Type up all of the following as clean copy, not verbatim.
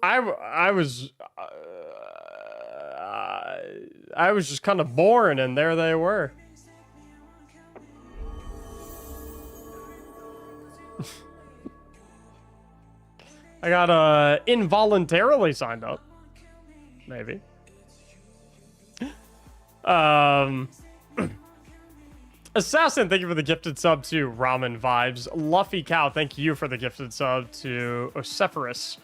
I was just kind of born, and there they were. I got involuntarily signed up. Maybe. Assassin, thank you for the gifted sub to Ramen Vibes. Luffy Cow, thank you for the gifted sub to Ocephalus.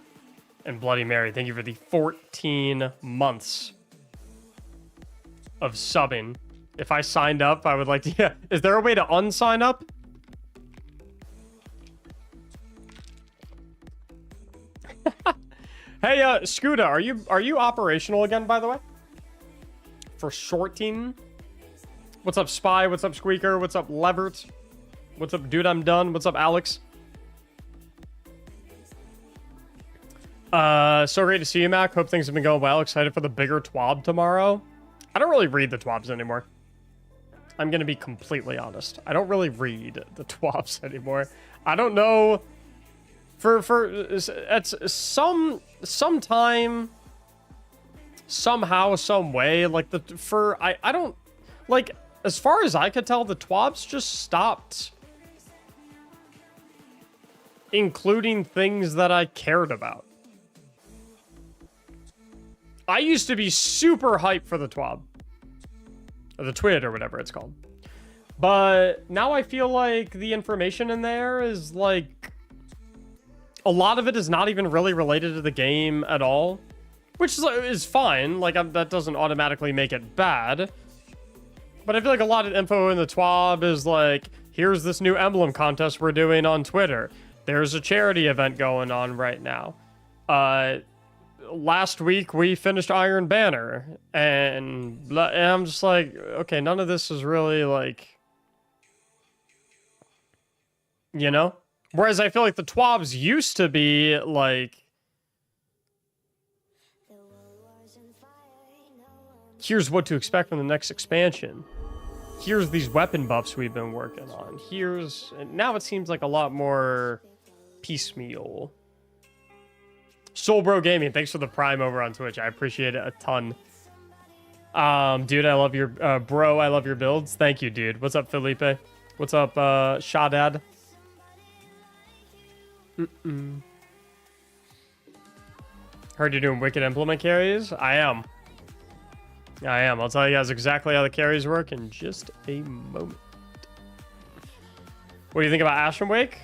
And Bloody Mary, thank you for the 14 months of subbing. If I signed up, I would like to... Yeah. Is there a way to unsign up? Hey, Scuda, are you operational again, by the way? For shorting? What's up, Spy? What's up, Squeaker? What's up, Levert? What's up, Dude, I'm Done? What's up, Alex? So great to see you, Mac. Hope things have been going well. Excited for the bigger TWAB tomorrow. I don't really read the TWABs anymore. I'm gonna be completely honest. I don't really read the TWABs anymore. I don't know. At some time, somehow, some way, like I don't, like, as far as I could tell, the TWABs just stopped including things that I cared about. I used to be super hyped for the TWAB. Or the TWID, or whatever it's called. But now I feel like the information in there is, like... A lot of it is not even really related to the game at all. Which is fine. Like, that doesn't automatically make it bad. But I feel like a lot of info in the TWAB is like, here's this new emblem contest we're doing on Twitter. There's a charity event going on right now. Last week we finished Iron Banner, and I'm just like, okay, none of this is really like, you know? Whereas I feel like the TWABs used to be like, here's what to expect from the next expansion. Here's these weapon buffs we've been working on. And now it seems like a lot more piecemeal. Soulbro Gaming, thanks for the Prime over on Twitch. I appreciate it a ton. Dude, I love your bro. I love your builds. Thank you, dude. What's up, Felipe? What's up, Shadad? Heard you're doing wicked implement carries. I am. I'll tell you guys exactly how the carries work in just a moment. What do you think about Ashen Wake?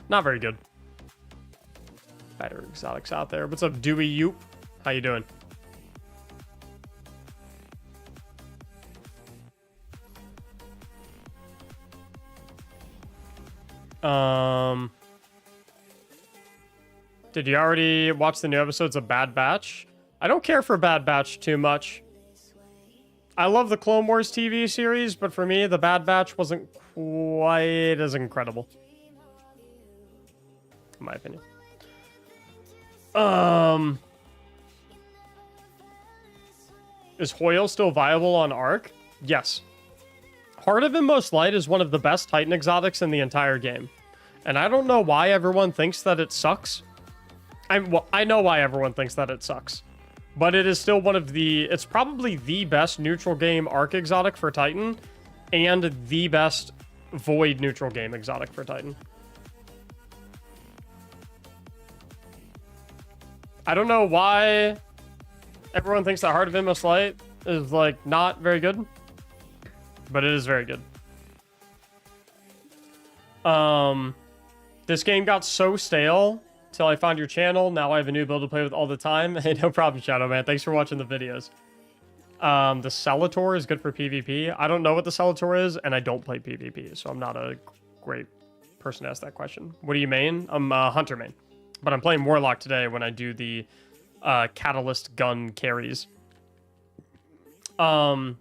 Not very good. Better exotics out there. What's up, Dewey Yoop? How you doing? Did you already watch the new episodes of Bad Batch? I don't care for Bad Batch too much. I love the Clone Wars TV series, but for me, the Bad Batch wasn't quite as incredible. In my opinion. Is Hoyle still viable on Ark? Yes. Heart of Inmost Light is one of the best Titan exotics in the entire game. And I don't know why everyone thinks that it sucks. I know why everyone thinks that it sucks. But it is still one of the... It's probably the best neutral game Arc exotic for Titan. And the best Void neutral game exotic for Titan. I don't know why everyone thinks that Heart of Inmost Light is, like, not very good. But it is very good. This game got so stale till I found your channel. Now I have a new build to play with all the time. Hey, no problem, Shadow Man. Thanks for watching the videos. The Celator is good for PvP. I don't know what the Celator is, and I don't play PvP, so I'm not a great person to ask that question. What do you main? I'm Hunter main. But I'm playing Warlock today when I do the Catalyst gun carries. I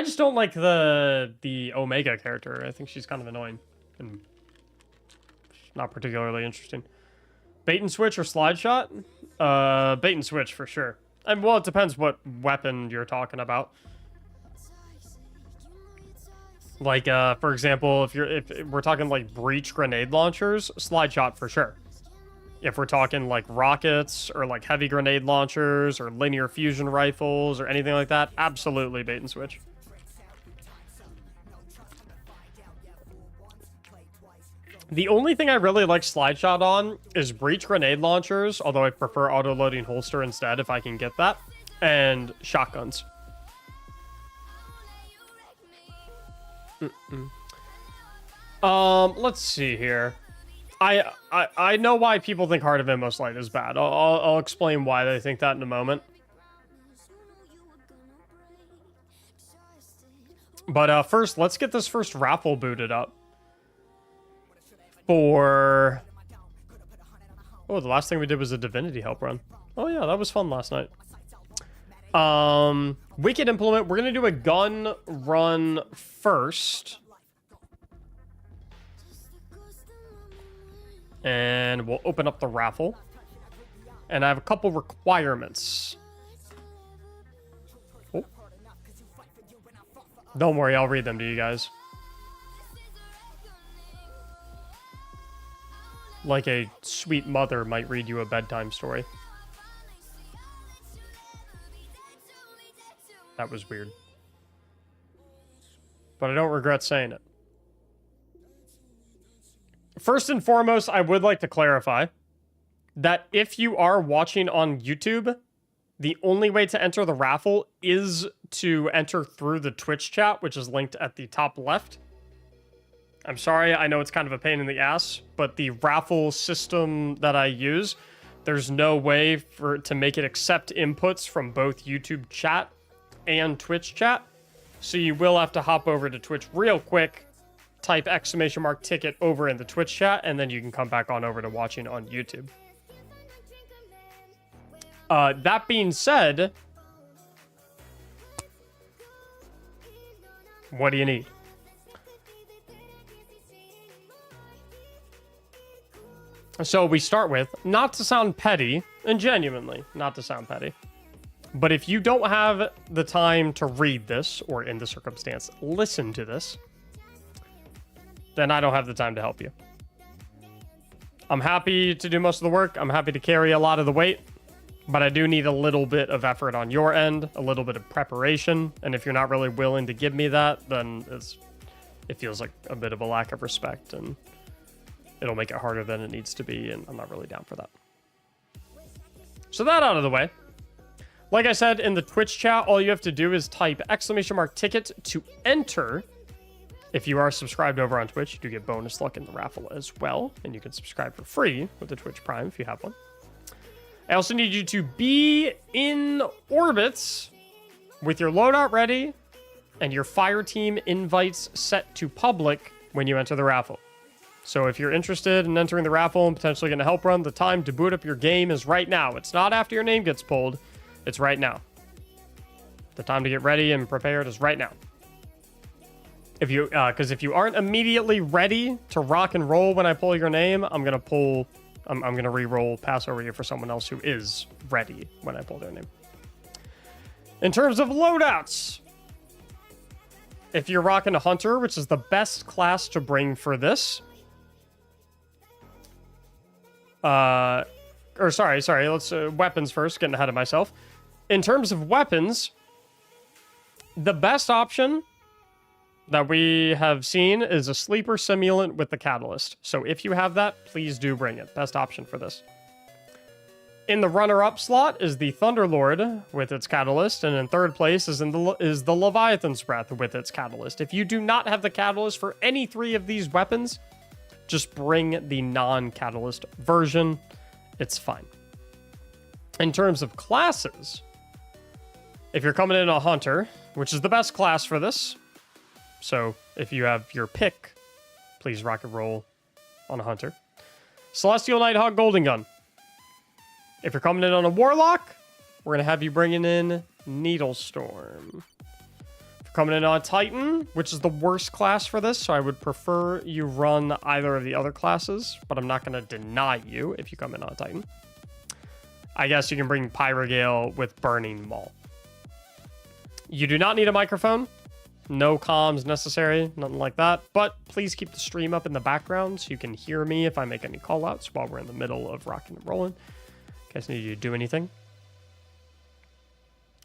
just don't like the Omega character. I think she's kind of annoying and not particularly interesting. Bait and switch or slide shot? Bait and switch for sure. And well, it depends what weapon you're talking about. Like, for example, if we're talking like breach grenade launchers, slide shot for sure. If we're talking like rockets or like heavy grenade launchers or linear fusion rifles or anything like that, absolutely bait and switch. The only thing I really like slide shot on is breach grenade launchers, although I prefer auto-loading holster instead if I can get that, and shotguns. Let's see here. I know why people think Heart of Inmost Light is bad. I'll explain why they think that in a moment. But first, let's get this first raffle booted up. For... Oh, the last thing we did was a Divinity Help run. Oh yeah, that was fun last night. Wicked Implement. We're going to do a gun run first. And we'll open up the raffle. And I have a couple requirements. Oh. Don't worry, I'll read them to you guys. Like a sweet mother might read you a bedtime story. That was weird. But I don't regret saying it. First and foremost, I would like to clarify that if you are watching on YouTube, the only way to enter the raffle is to enter through the Twitch chat, which is linked at the top left. I'm sorry, I know it's kind of a pain in the ass, but the raffle system that I use, there's no way to make it accept inputs from both YouTube chat and Twitch chat. So you will have to hop over to Twitch real quick, type !ticket over in the Twitch chat, and then you can come back on over to watching on YouTube. That being said, what do you need? So we start with, not to sound petty, and genuinely not to sound petty, but if you don't have the time to read this, or in the circumstance, listen to this, then I don't have the time to help you. I'm happy to do most of the work. I'm happy to carry a lot of the weight, but I do need a little bit of effort on your end, a little bit of preparation, and if you're not really willing to give me that, then it feels like a bit of a lack of respect, and it'll make it harder than it needs to be, and I'm not really down for that. So that out of the way. Like I said, in the Twitch chat, all you have to do is type !ticket to enter. If you are subscribed over on Twitch, you do get bonus luck in the raffle as well, and you can subscribe for free with the Twitch Prime if you have one. I also need you to be in orbits with your loadout ready and your fire team invites set to public when you enter the raffle. So if you're interested in entering the raffle and potentially going to help run, the time to boot up your game is right now. It's not after your name gets pulled. It's right now. The time to get ready and prepared is right now. Because if you aren't immediately ready to rock and roll when I pull your name, I'm going to re-roll pass over you for someone else who is ready when I pull their name. In terms of loadouts, if you're rocking a Hunter, which is the best class to bring for this, let's weapons first, getting ahead of myself. In terms of weapons, the best option that we have seen is a sleeper simulant with the catalyst. So if you have that, please do bring it. Best option for this. In the runner-up slot is the Thunderlord with its catalyst, and in third place is the Leviathan's Breath with its catalyst. If you do not have the catalyst for any three of these weapons, just bring the non-catalyst version. It's fine. In terms of classes, if you're coming in a Hunter, which is the best class for this, so if you have your pick, please rock and roll on a Hunter. Celestial Nighthawk Golden Gun. If you're coming in on a Warlock, we're going to have you bringing in Needlestorm. If you're coming in on a Titan, which is the worst class for this, so I would prefer you run either of the other classes, but I'm not going to deny you if you come in on a Titan. I guess you can bring Pyrogale with Burning Maul. You do not need a microphone. No comms necessary, nothing like that. But please keep the stream up in the background so you can hear me if I make any callouts while we're in the middle of rocking and rolling. In case I need you to do anything.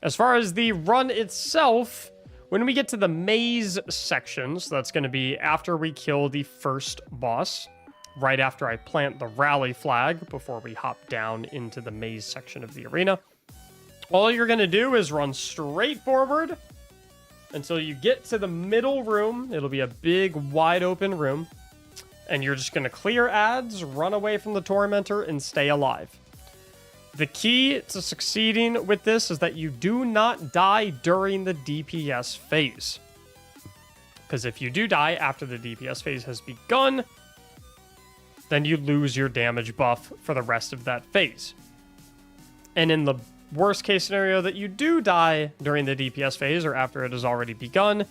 As far as the run itself, when we get to the maze section, so that's going to be after we kill the first boss, right after I plant the rally flag before we hop down into the maze section of the arena. All you're going to do is run straight forward until you get to the middle room. It'll be a big, wide open room. And you're just going to clear ads, run away from the Tormentor, and stay alive. The key to succeeding with this is that you do not die during the DPS phase. Because if you do die after the DPS phase has begun, then you lose your damage buff for the rest of that phase. And in the worst case scenario that you do die during the DPS phase or after it has already begun,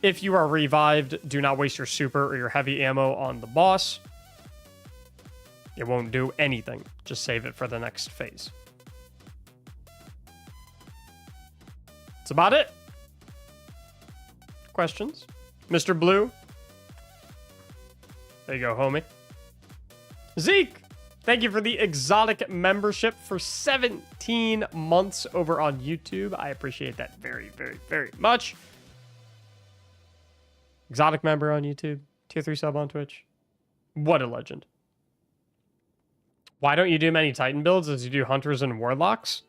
if you are revived, do not waste your super or your heavy ammo on the boss. It won't do anything. Just save it for the next phase. That's about it. Questions? Mr. Blue? There you go, homie. Zeke, thank you for the exotic membership for 17 months over on YouTube. I appreciate that very, very, very much. Exotic member on YouTube. Tier 3 sub on Twitch. What a legend. Why don't you do many Titan builds as you do Hunters and Warlocks?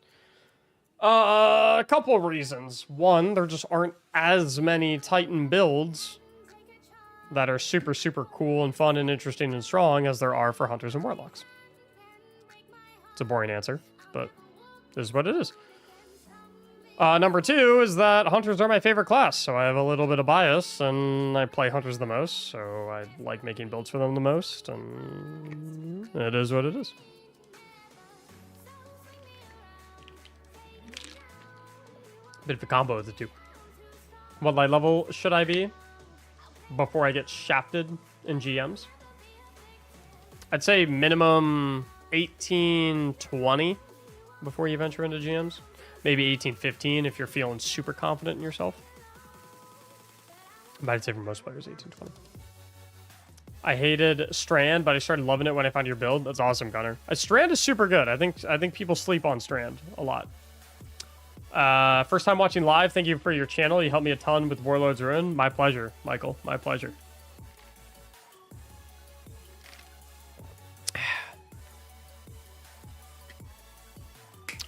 A couple of reasons. One, there just aren't as many Titan builds that are super, super cool and fun and interesting and strong as there are for Hunters and Warlocks. It's a boring answer, but this is what it is. Number two is that Hunters are my favorite class, so I have a little bit of bias, and I play Hunters the most, so I like making builds for them the most, and it is what it is. Bit of a combo of the two. What light level should I be before I get shafted in GMs? I'd say minimum 18, 20 before you venture into GMs. Maybe 18, 15 if you're feeling super confident in yourself. But I'd say for most players, 18, 20. I hated Strand, but I started loving it when I found your build. That's awesome, Gunner. Strand is super good. I think people sleep on Strand a lot. First time watching live. Thank you for your channel. You helped me a ton with Warlord's Ruin. My pleasure, Michael. My pleasure.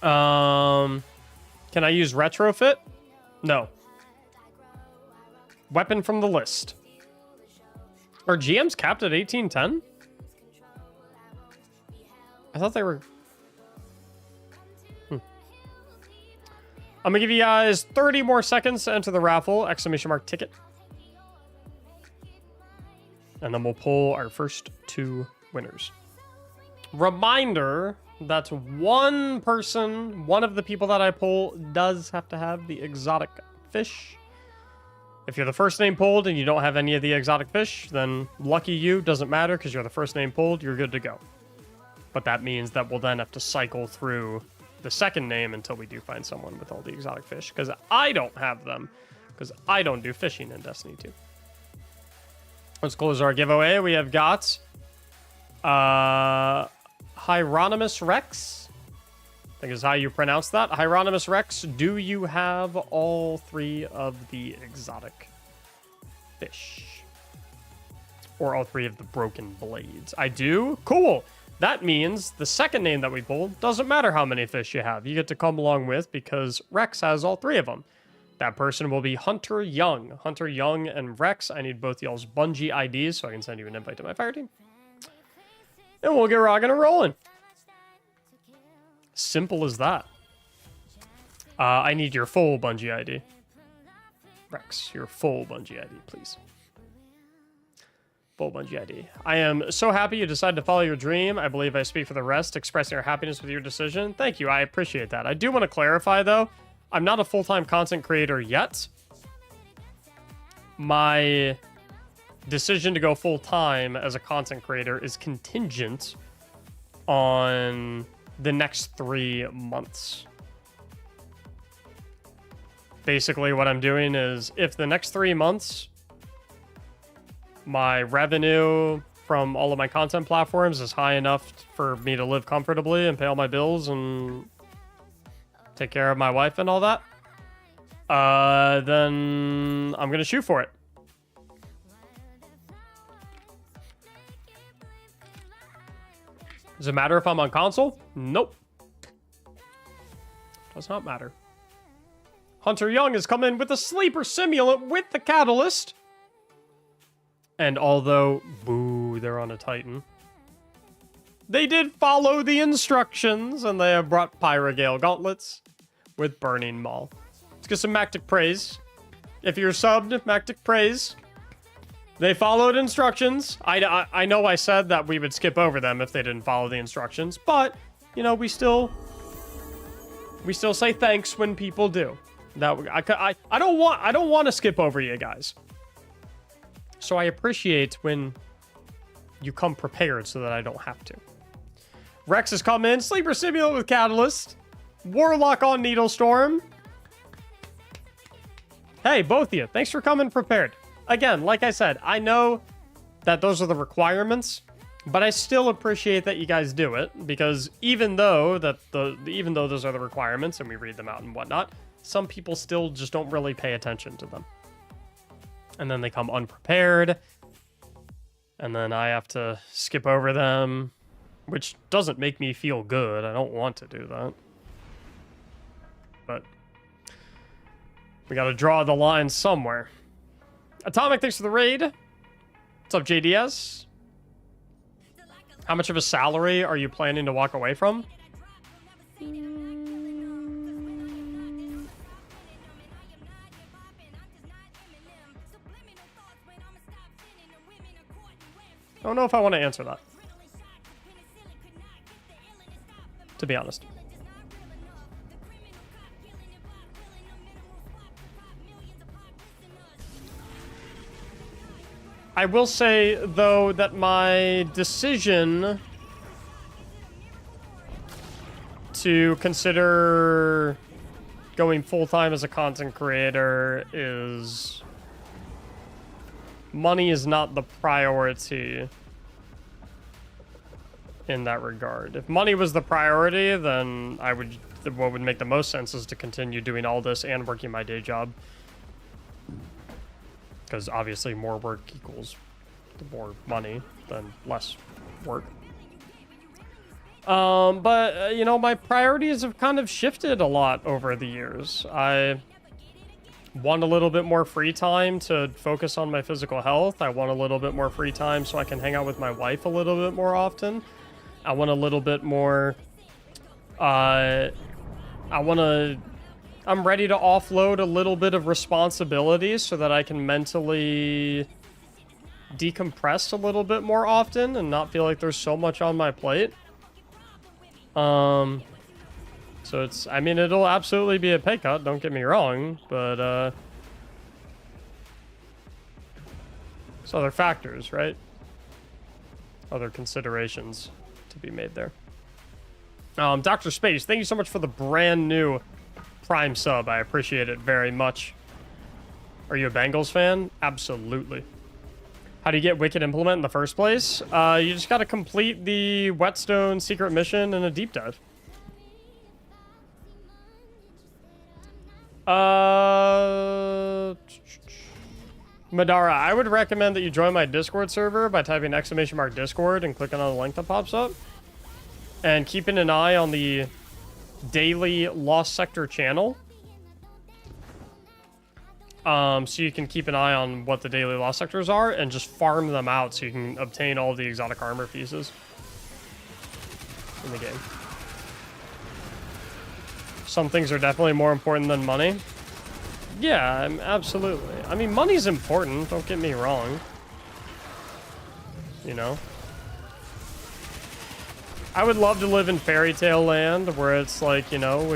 Can I use retrofit? No. Weapon from the list. Are GMs capped at 1810? I thought they were... I'm gonna give you guys 30 more seconds to enter the raffle. Exclamation mark ticket. And then we'll pull our first two winners. Reminder that one person, one of the people that I pull, does have to have the exotic fish. If you're the first name pulled and you don't have any of the exotic fish, then lucky you, doesn't matter because you're the first name pulled, you're good to go. But that means that we'll then have to cycle through the second name until we do find someone with all the exotic fish, because I don't have them, because I don't do fishing in Destiny 2. Let's close our giveaway. We have got Hieronymus Rex, I think is how you pronounce that. Hieronymus Rex, do you have all three of the exotic fish? Or all three of the broken blades? I do? Cool. That means the second name that we pulled, doesn't matter how many fish you have. You get to come along with, because Rex has all three of them. That person will be Hunter Young. Hunter Young and Rex, I need both y'all's Bungie IDs so I can send you an invite to my fire team. And we'll get rocking and rolling. Simple as that. I need your full Bungie ID. Rex, your full Bungie ID, please. Full Bungie ID. I am so happy you decided to follow your dream. I believe I speak for the rest, expressing our happiness with your decision. Thank you. I appreciate that. I do want to clarify, though. I'm not a full-time content creator yet. My decision to go full-time as a content creator is contingent on the next 3 months. basically what I'm doing is if the next 3 months my revenue from all of my content platforms is high enough for me to live comfortably and pay all my bills and take care of my wife and all that, then I'm gonna shoot for it. Does it matter if I'm on console? Nope. Does not matter. Hunter Young has come in with a sleeper simulant with the catalyst. And although, boo, they're on a Titan, they did follow the instructions, and they have brought Pyrogale gauntlets with Burning Maul. Let's get some Mactic praise. If you're subbed, Mactic praise. They followed instructions. I know I said that we would skip over them if they didn't follow the instructions, but, you know, we still say thanks when people do. That I don't want to skip over you guys. So I appreciate when you come prepared so that I don't have to. Rex has come in. Sleeper Simulant with Catalyst. Warlock on Needlestorm. Hey, both of you. Thanks for coming prepared. Again, like I said, I know that those are the requirements, but I still appreciate that you guys do it, because even though those are the requirements and we read them out and whatnot, some people still just don't really pay attention to them. And then they come unprepared, and then I have to skip over them, which doesn't make me feel good. I don't want to do that. But we got to draw the line somewhere. Atomic, thanks for the raid. What's up, JDS? How much of a salary are you planning to walk away from? I don't know if I want to answer that, to be honest. I will say, though, that my decision to consider going full-time as a content creator is... money is not the priority in that regard. If money was the priority, then what would make the most sense is to continue doing all this and working my day job. Because obviously more work equals more money than less work. But, you know, my priorities have kind of shifted a lot over the years. I want a little bit more free time to focus on my physical health. I want a little bit more free time so I can hang out with my wife a little bit more often. I want a little bit more... I'm ready to offload a little bit of responsibility so that I can mentally decompress a little bit more often and not feel like there's so much on my plate. So it's, I mean, it'll absolutely be a pay cut, don't get me wrong, but, there's other factors, right? Other considerations to be made there. Dr. Space, thank you so much for the brand new Prime sub. I appreciate it very much. Are you a Bengals fan? Absolutely. How do you get Wicked Implement in the first place? You just gotta complete the Whetstone secret mission and a deep dive. Madara, I would recommend that you join my Discord server by typing !Discord and clicking on the link that pops up. And keeping an eye on the daily Lost Sector channel. So you can keep an eye on what the daily Lost Sectors are and just farm them out so you can obtain all the exotic armor pieces in the game. Some things are definitely more important than money. Yeah, absolutely. I mean, money's important, don't get me wrong. You know? I would love to live in fairy tale land where it's like, you know,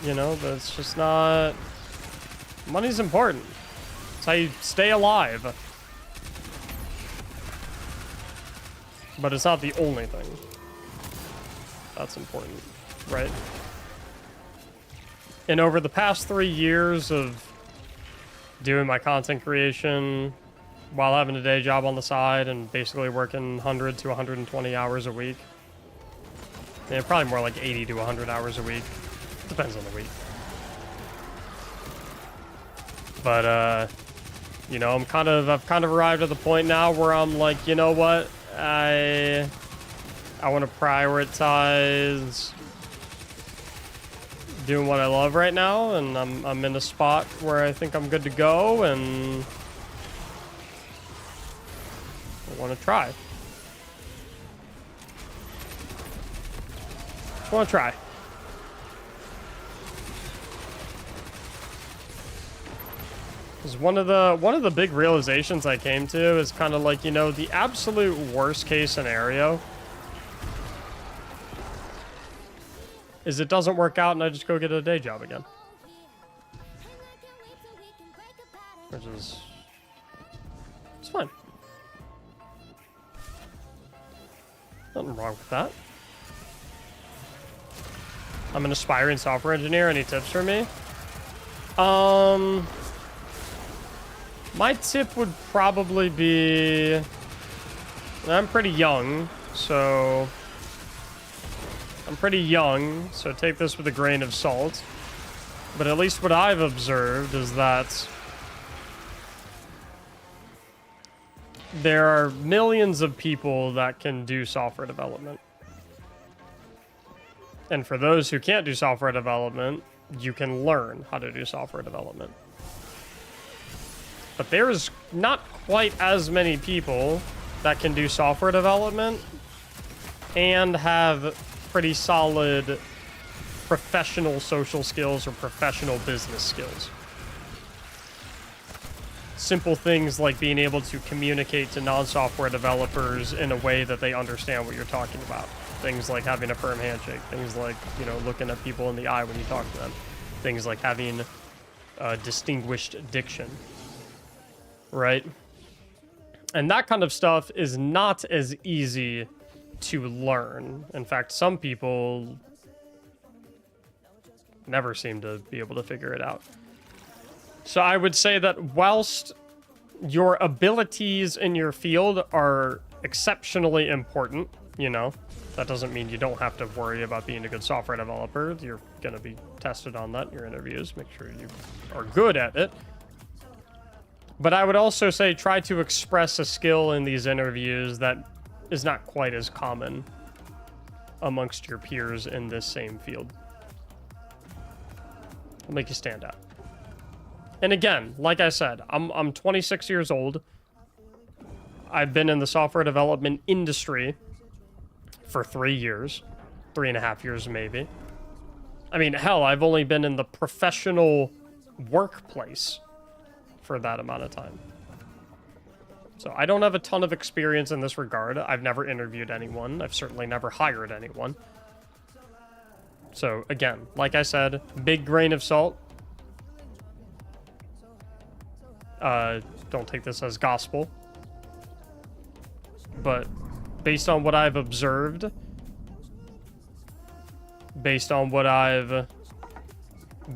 but it's just not... Money's important. It's how you stay alive. But it's not the only thing that's important, right? And over the past 3 years of doing my content creation while having a day job on the side and basically working 100 to 120 hours a week, yeah, probably more like 80 to 100 hours a week. Depends on the week. But, you know, I've kind of arrived at the point now where I'm like, you know what? I want to prioritize doing what I love right now, and I'm in a spot where I think I'm good to go, and I want to try. I want to try. Because one of the big realizations I came to is kind of like, you know, the absolute worst case scenario is it doesn't work out and I just go get a day job again. Which is... it's fine. Nothing wrong with that. I'm an aspiring software engineer. Any tips for me? My tip would probably be... I'm pretty young, so... take this with a grain of salt. But at least what I've observed is that there are millions of people that can do software development. And for those who can't do software development, you can learn how to do software development. But there's not quite as many people that can do software development and have pretty solid professional social skills or professional business skills. Simple things like being able to communicate to non-software developers in a way that they understand what you're talking about. Things like having a firm handshake. Things like, you know, looking at people in the eye when you talk to them. Things like having distinguished diction. Right? And that kind of stuff is not as easy to learn. In fact, some people never seem to be able to figure it out. So I would say that whilst your abilities in your field are exceptionally important, you know, that doesn't mean you don't have to worry about being a good software developer. You're going to be tested on that in your interviews. Make sure you are good at it. But I would also say try to express a skill in these interviews that is not quite as common amongst your peers in this same field. It'll make you stand out. And again, like I said, I'm 26 years old. I've been in the software development industry for 3 years, 3.5 years maybe. I mean, hell, I've only been in the professional workplace for that amount of time. So I don't have a ton of experience in this regard. I've never interviewed anyone. I've certainly never hired anyone. So again, like I said, big grain of salt. Don't take this as gospel. But based on what I've observed, based on what I've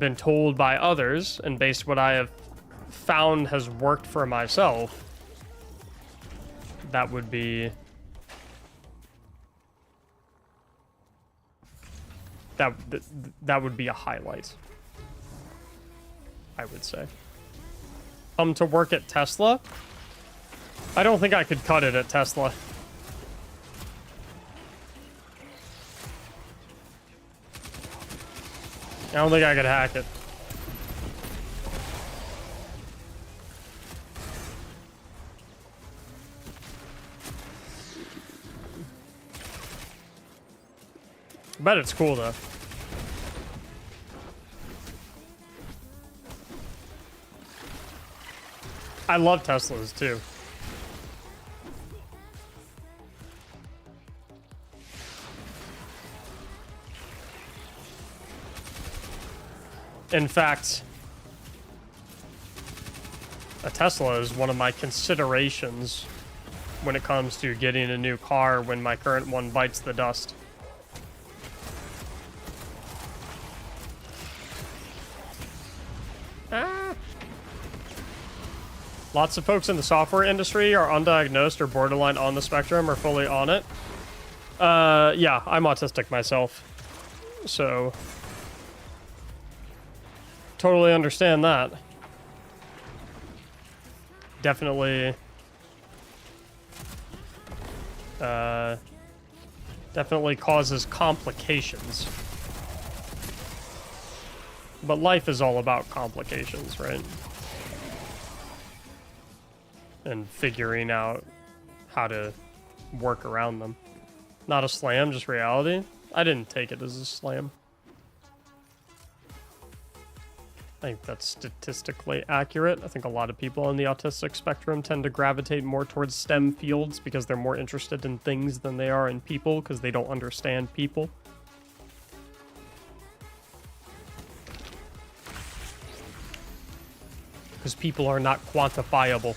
been told by others, and based on what I have found has worked for myself, that would be... that would be a highlight, I would say. Come to work at Tesla? I don't think I could cut it at Tesla. I don't think I could hack it. I bet it's cool, though. I love Teslas, too. In fact, a Tesla is one of my considerations when it comes to getting a new car when my current one bites the dust. Ah. Lots of folks in the software industry are undiagnosed or borderline on the spectrum or fully on it. Yeah, I'm autistic myself. So, totally understand that. Definitely, definitely causes complications. But life is all about complications, right? And figuring out how to work around them. Not a slam, just reality. I didn't take it as a slam. I think that's statistically accurate. I think a lot of people on the autistic spectrum tend to gravitate more towards STEM fields because they're more interested in things than they are in people because they don't understand people. Because people are not quantifiable.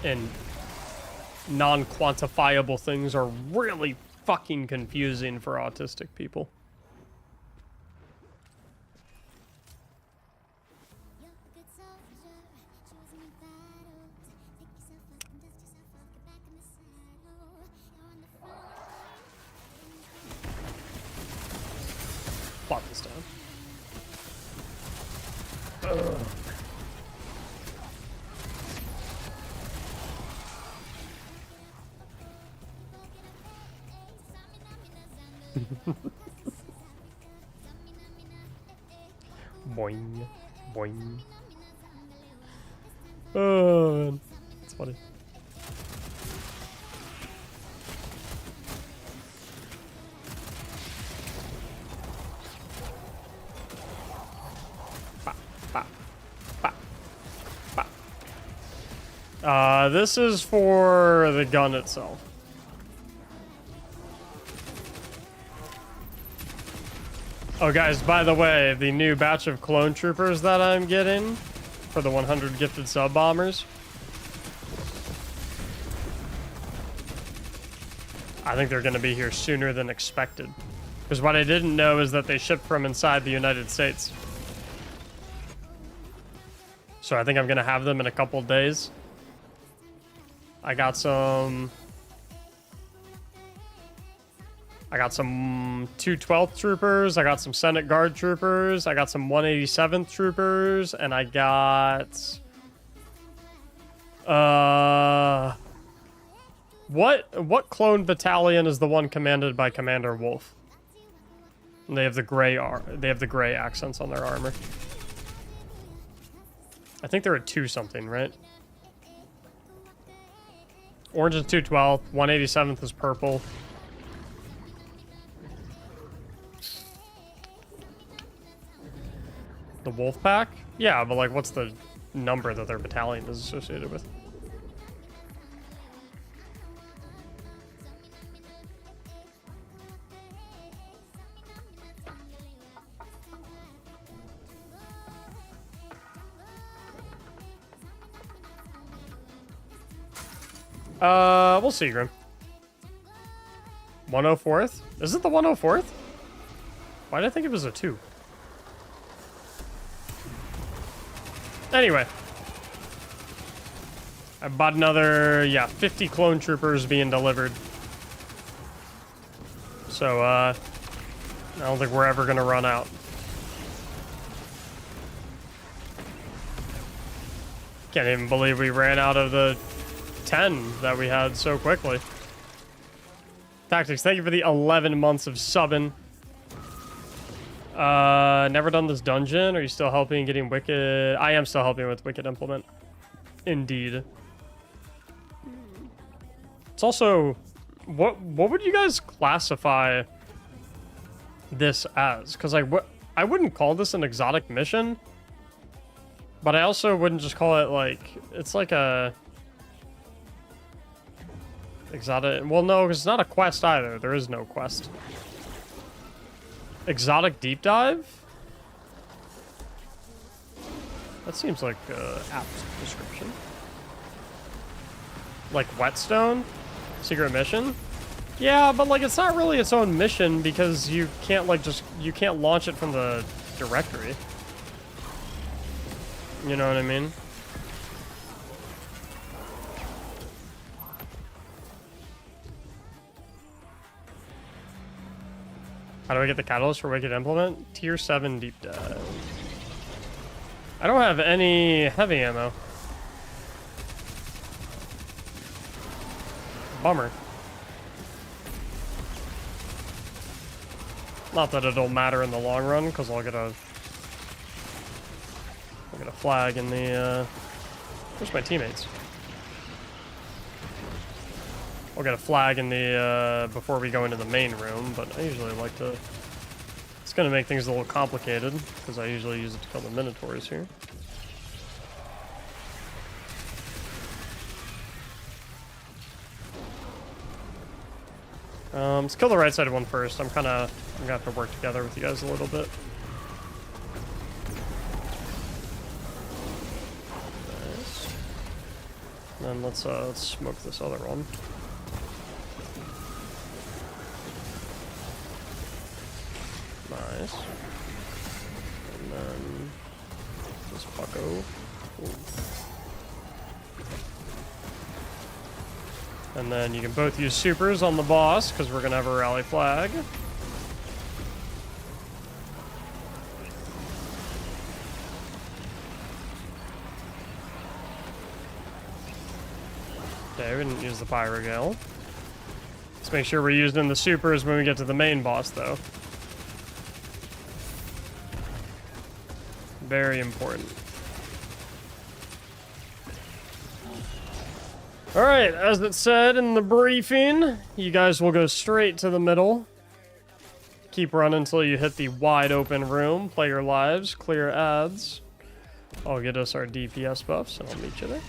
And non-quantifiable things are really fucking confusing for autistic people. Plot this down. Ugh. Boing, boing. Oh, it's funny. Bah, bah, bah, bah. This is for the gun itself. Oh, guys, by the way, the new batch of clone troopers that I'm getting for the 100 gifted sub-bombers, I think they're going to be here sooner than expected. Because what I didn't know is that they ship from inside the United States. So I think I'm going to have them in a couple days. I got some 212th troopers, I got some Senate Guard troopers, I got some 187th troopers, and I got... What clone battalion is the one commanded by Commander Wolf? And they have the gray accents on their armor. I think they're at 2 something, right? Orange is 212th, 187th is purple. The Wolf Pack? Yeah, but like, what's the number that their battalion is associated with? We'll see, Grim. 104th? Is it the 104th? Why did I think it was a 2? Anyway. I bought another, 50 clone troopers being delivered. So, I don't think we're ever gonna run out. Can't even believe we ran out of the 10 that we had so quickly. Tactics, thank you for the 11 months of subbing. Never done this dungeon. Are you still helping getting Wicked? I am still helping with Wicked Implement. Indeed. It's also... What would you guys classify this as? Because I wouldn't call this an exotic mission. But I also wouldn't just call it like... It's like a... Exotic... Well, no, because it's not a quest either. There is no quest. Exotic Deep Dive? That seems like an apt description. Like Whetstone? Secret Mission? Yeah, but like it's not really its own mission because you can't like you can't launch it from the directory. You know what I mean? How do I get the catalyst for Wicked Implement? Tier 7 deep dive. I don't have any heavy ammo. Bummer. Not that it'll matter in the long run, because I'll get a flag in the where's my teammates? I'll get a flag in the before we go into the main room, but I usually like to. It's gonna make things a little complicated because I usually use it to kill the minotaurs here. Let's kill the right side one first. I'm gonna have to work together with you guys a little bit. Nice. And then let's smoke this other one. Nice. And then this bucko. Ooh. And then you can both use supers on the boss, because we're going to have a rally flag. Okay, we didn't use the Pyrogale. Let's make sure we're using the supers when we get to the main boss, though. Very important. Alright, as it said in the briefing, you guys will go straight to the middle. Keep running until you hit the wide open room. Play your lives, clear ads. I'll get us our DPS buffs and I'll meet you there.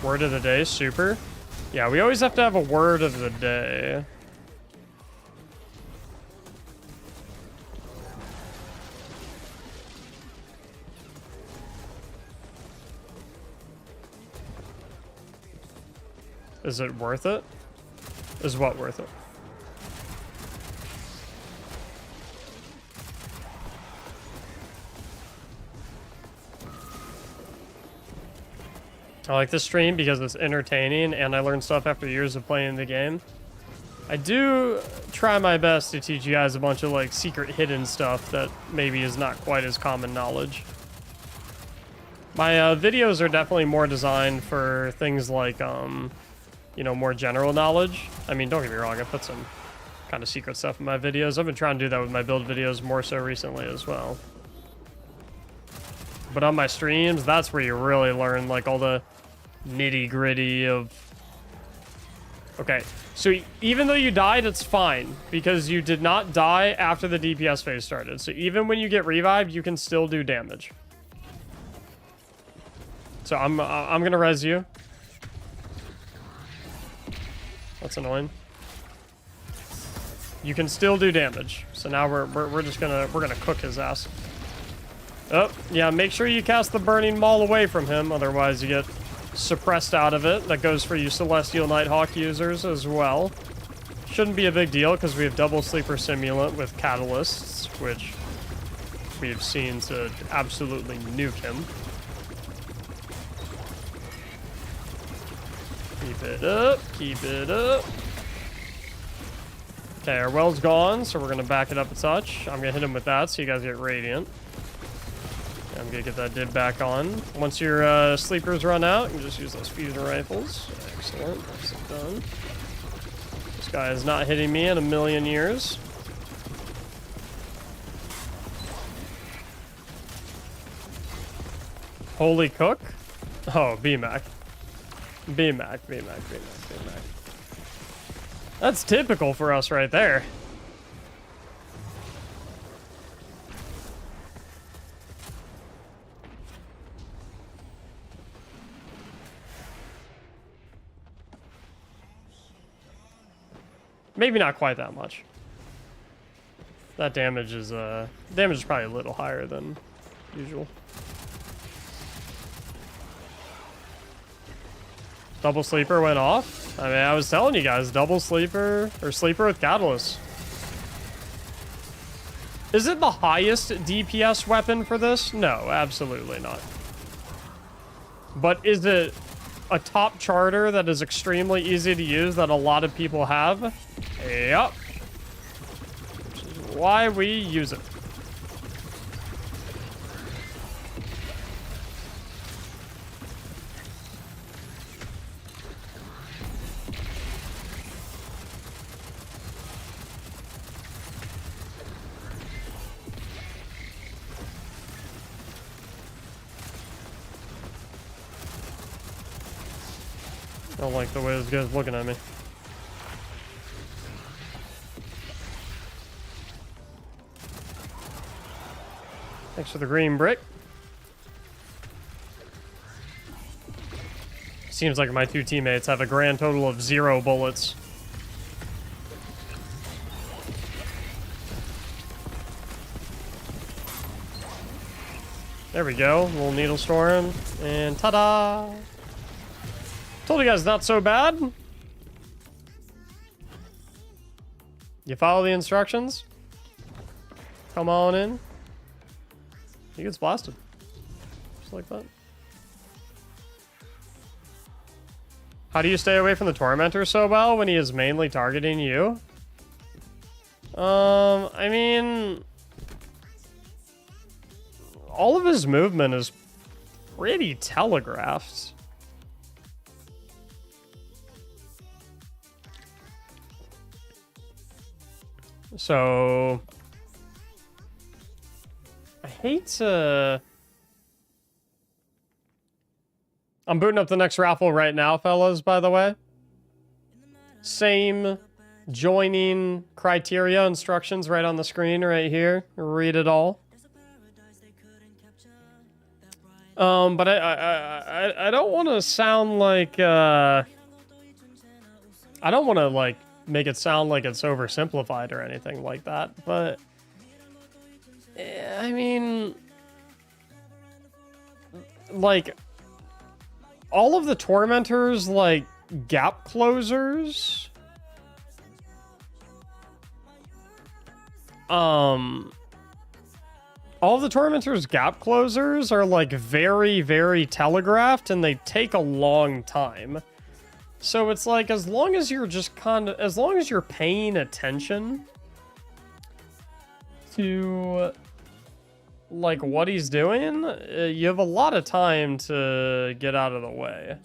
Word of the day, super. Yeah, we always have to have a word of the day. Is it worth it? Is what worth it? I like this stream because it's entertaining and I learn stuff after years of playing the game. I do try my best to teach you guys a bunch of like secret hidden stuff that maybe is not quite as common knowledge. My videos are definitely more designed for things like you know, more general knowledge. I mean, don't get me wrong, I put some kind of secret stuff in my videos. I've been trying to do that with my build videos more so recently as well. But on my streams, that's where you really learn like all the nitty gritty of... Okay, so even though you died, it's fine because you did not die after the DPS phase started. So even when you get revived, you can still do damage. So I'm gonna res you. That's annoying. You can still do damage. So now we're just gonna cook his ass. Oh, yeah, make sure you cast the Burning Maul away from him, otherwise you get suppressed out of it. That goes for you Celestial Nighthawk users as well. Shouldn't be a big deal because we have double Sleeper Simulant with catalysts, which we've seen to absolutely nuke him. Keep it up, keep it up. Okay, our well's gone, so we're gonna back it up a touch. I'm gonna hit him with that so you guys get Radiant. I'm gonna get that dib back on. Once your sleepers run out, you can just use those fusion rifles. Excellent, that's it done. This guy is not hitting me in a million years. Holy cook? Oh, BMAC. BMAC, BMAC, BMAC, BMAC. That's typical for us right there. Maybe not quite that much. That damage is probably a little higher than usual. Double sleeper went off. I mean, I was telling you guys, double sleeper or sleeper with catalyst. Is it the highest DPS weapon for this? No, absolutely not. But is it a top charter that is extremely easy to use that a lot of people have? Yep. Which is why we use it. I don't like the way this guy's looking at me. Thanks for the green brick. Seems like my two teammates have a grand total of 0 bullets. There we go. Little needle storm. And ta-da! Told you guys not so bad. You follow the instructions. Come on in. He gets blasted. Just like that. How do you stay away from the Tormentor so well when he is mainly targeting you? I mean... all of his movement is pretty telegraphed. So... I hate to... I'm booting up the next raffle right now, fellas, by the way. Same joining criteria instructions right on the screen right here. Read it all. But I don't want to sound like, I don't want to, like, make it sound like it's oversimplified or anything like that, but... I mean... like... all of the Tormentors, like, gap closers... all of the Tormentors' gap closers are, like, very, very telegraphed, and they take a long time. So it's like, as long as you're just kind of... as long as you're paying attention to, like, what he's doing, you have a lot of time to get out of the way.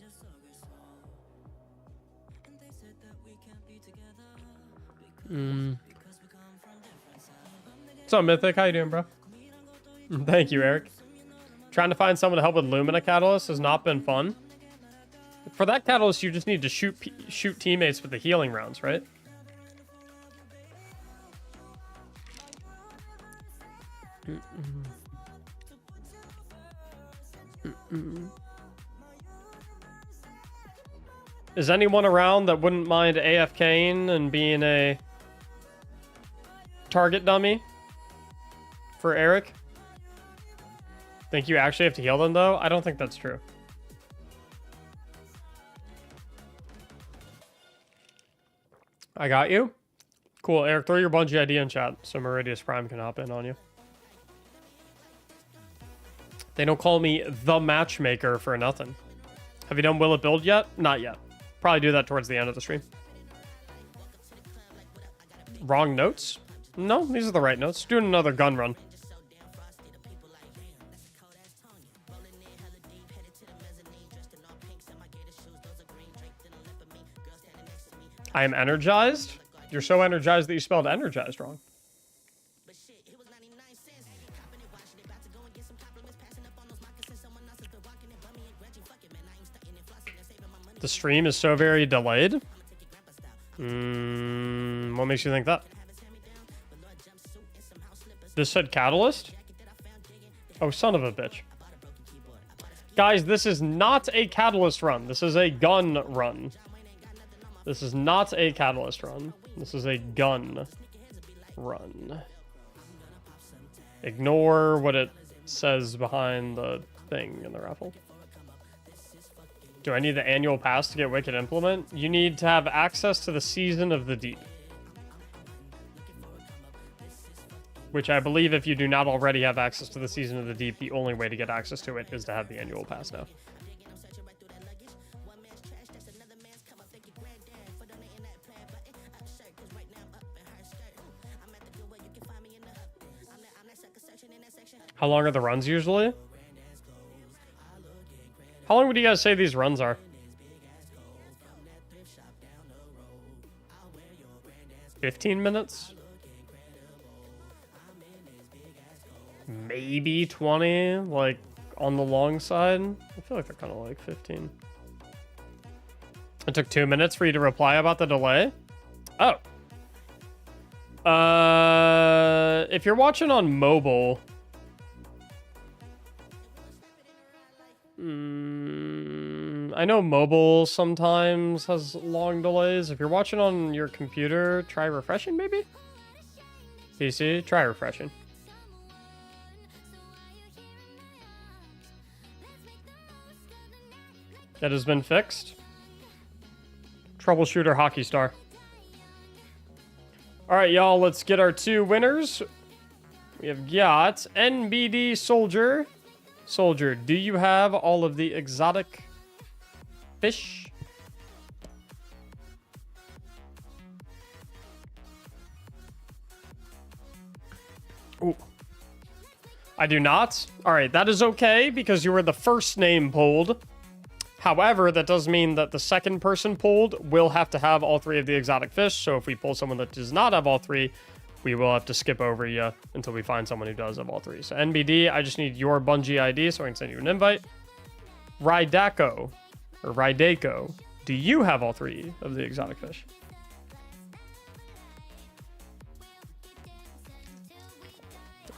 What's up, Mythic? How you doing, bro? Thank you, Eric. Trying to find someone to help with Lumina Catalyst has not been fun. For that Catalyst, you just need to shoot teammates with the healing rounds, right? Is anyone around that wouldn't mind AFKing and being a target dummy for Eric? Think you actually have to heal them, though? I don't think that's true. I got you. Cool, Eric, throw your Bungie ID in chat so Meridius Prime can hop in on you. They don't call me the matchmaker for nothing. Have you done Will It Build yet? Not yet. Probably do that towards the end of the stream. Wrong notes? No, these are the right notes. Doing another gun run. I am energized? You're so energized that you spelled energized wrong. The stream is so very delayed? What makes you think that? This said Catalyst? Oh, son of a bitch. Guys, this is not a Catalyst run. This is a gun run. This is not a Catalyst run. This is a gun run. Ignore what it says behind the thing in the raffle. Do I need the annual pass to get Wicked Implement? You need to have access to the Season of the Deep. Which I believe if you do not already have access to the Season of the Deep, the only way to get access to it is to have the annual pass now. How long are the runs usually? How long would you guys say these runs are? $15 minutes? Maybe 20, like on the long side. I feel like they're kind of like 15. It took 2 minutes for you to reply about the delay? Oh. If you're watching on mobile... I know mobile sometimes has long delays. If you're watching on your computer, try refreshing maybe? PC, try refreshing. That has been fixed. Troubleshooter Hockey Star. Alright, y'all, let's get our 2 winners. We have got NBD Soldier. Soldier, do you have all of the exotic fish? Ooh. I do not. Alright, that is okay because you were the first name pulled. However, that does mean that the second person pulled will have to have all 3 of the exotic fish. So if we pull someone that does not have all 3, we will have to skip over you until we find someone who does have all 3. So NBD, I just need your Bungie ID so I can send you an invite. Rydako, or Rydako, do you have all 3 of the exotic fish?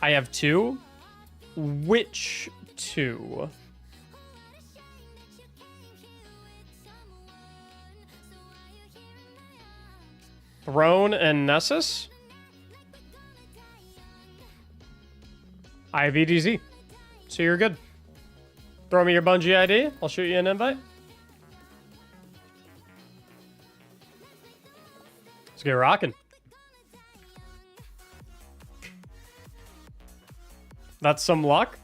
I have 2. Which 2? Throne and Nessus? I have EDZ. So you're good. Throw me your Bungie ID. I'll shoot you an invite. Let's get rocking. That's some luck.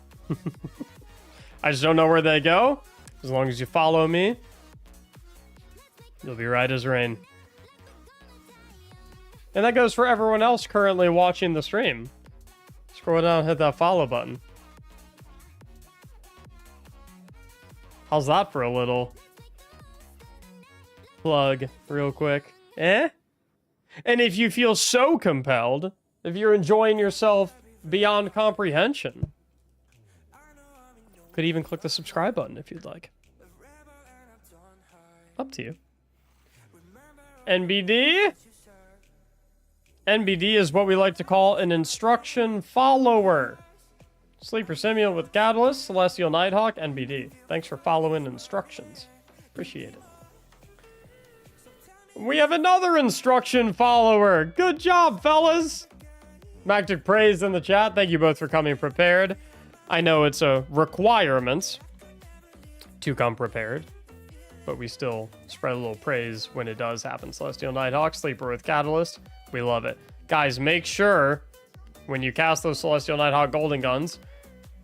I just don't know where they go. As long as you follow me, you'll be right as rain. And that goes for everyone else currently watching the stream. Scroll down and hit that follow button. How's that for a little plug real quick? Eh? And if you feel so compelled, if you're enjoying yourself beyond comprehension, could even click the subscribe button if you'd like. Up to you. NBD? NBD is what we like to call an instruction follower. Sleeper Simeon with Catalyst, Celestial Nighthawk, NBD. Thanks for following instructions. Appreciate it. We have another instruction follower. Good job, fellas. Mactic praise in the chat. Thank you both for coming prepared. I know it's a requirement to come prepared, but we still spread a little praise when it does happen. Celestial Nighthawk, Sleeper with Catalyst. We love it. Guys, make sure when you cast those Celestial Nighthawk Golden Guns,